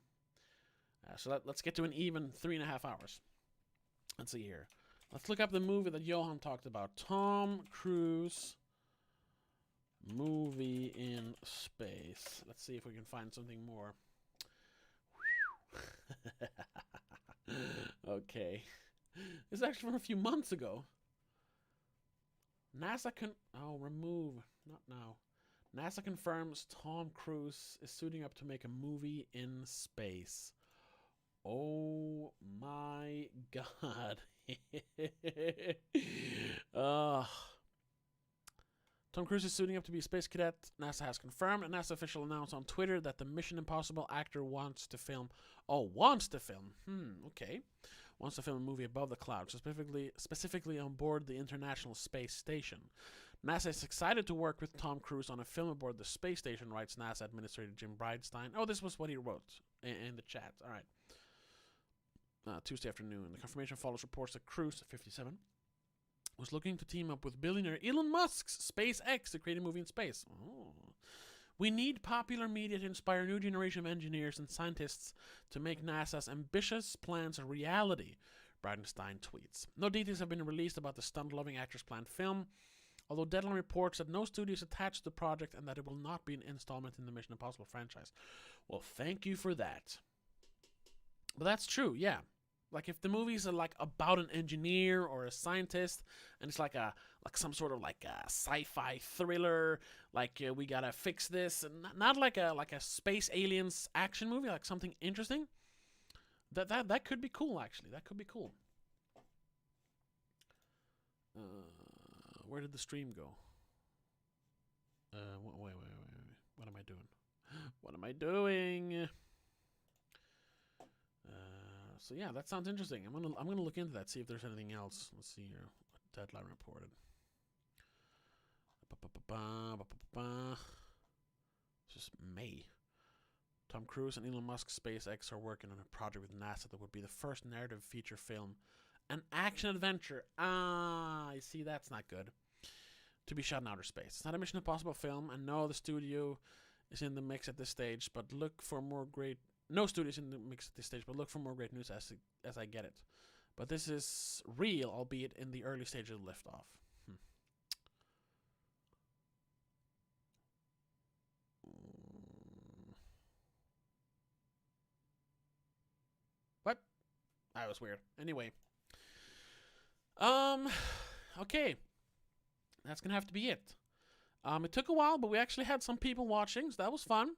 So let's get to an even 3.5 hours. Let's see here. Let's look up the movie that Johan talked about. Tom Cruise movie in space. Let's see if we can find something more. Okay. This is actually from a few months ago. Remove. Not now. NASA confirms Tom Cruise is suiting up to make a movie in space. Oh my god. Tom Cruise is suiting up to be a space cadet. NASA has confirmed. A NASA official announced on Twitter that the Mission Impossible actor wants to film. Oh, wants to film. Okay. Wants to film a movie above the clouds, specifically on board the International Space Station. NASA is excited to work with Tom Cruise on a film aboard the space station, writes NASA Administrator Jim Bridenstine. Oh, this was what he wrote in the chat. All right. Tuesday afternoon. The confirmation follows reports that Cruise, 57, was looking to team up with billionaire Elon Musk's SpaceX to create a movie in space. Oh. We need popular media to inspire a new generation of engineers and scientists to make NASA's ambitious plans a reality, Bridenstine tweets. No details have been released about the stunt-loving actor's planned film, although Deadline reports that no studio is attached to the project and that it will not be an installment in the Mission Impossible franchise. Well, thank you for that. But that's true, yeah. Like if the movies are like about an engineer or a scientist, and it's like some sort of like a sci-fi thriller, like we gotta fix this, and not like a space aliens action movie, like something interesting. That could be cool, actually. That could be cool. Where did the stream go? Wait. What am I doing? What am I doing? So yeah, that sounds interesting. I'm gonna look into that, see if there's anything else. Let's see here. Deadline reported. It's just May. Tom Cruise and Elon Musk SpaceX are working on a project with NASA that would be the first narrative feature film, an action adventure. I see, that's not good. To be shot in outer space. It's not a Mission Impossible film, and no, the studio is in the mix at this stage. But look for more great. No studios in the mix at this stage, but look for more great news as I get it. But this is real, albeit in the early stages of liftoff. What? That was weird. Anyway. Okay. That's gonna have to be it. It took a while, but we actually had some people watching, so that was fun.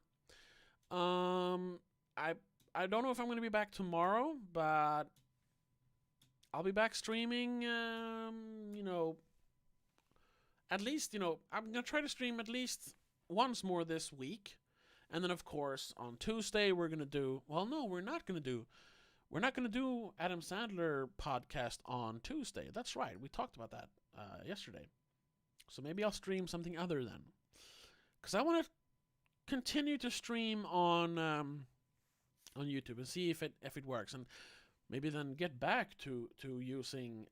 I don't know if I'm going to be back tomorrow, but I'll be back streaming, at least, I'm going to try to stream at least once more this week. And then, of course, on Tuesday, we're going to do, well, no, we're not going to do Adam Sandler podcast on Tuesday. That's right. We talked about that yesterday. So maybe I'll stream something other then. Because I want to continue to stream on YouTube and see if it works, and maybe then get back to using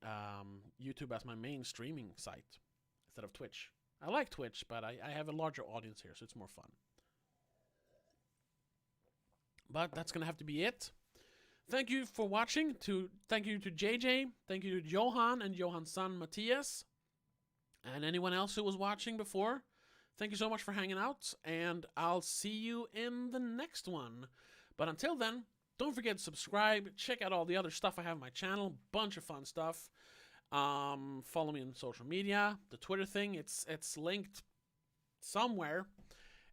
YouTube as my main streaming site instead of Twitch. I like Twitch, but I have a larger audience here, so it's more fun. But that's gonna have to be it. Thank you for watching. Thank you to JJ. Thank you to Johan and Johan's son Matthias, and anyone else who was watching before. Thank you so much for hanging out, and I'll see you in the next one. But until then, don't forget to subscribe. Check out all the other stuff I have on my channel. Bunch of fun stuff. Follow me on social media. The Twitter thing, it's linked somewhere.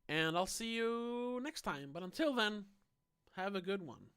And I'll see you next time. But until then, have a good one.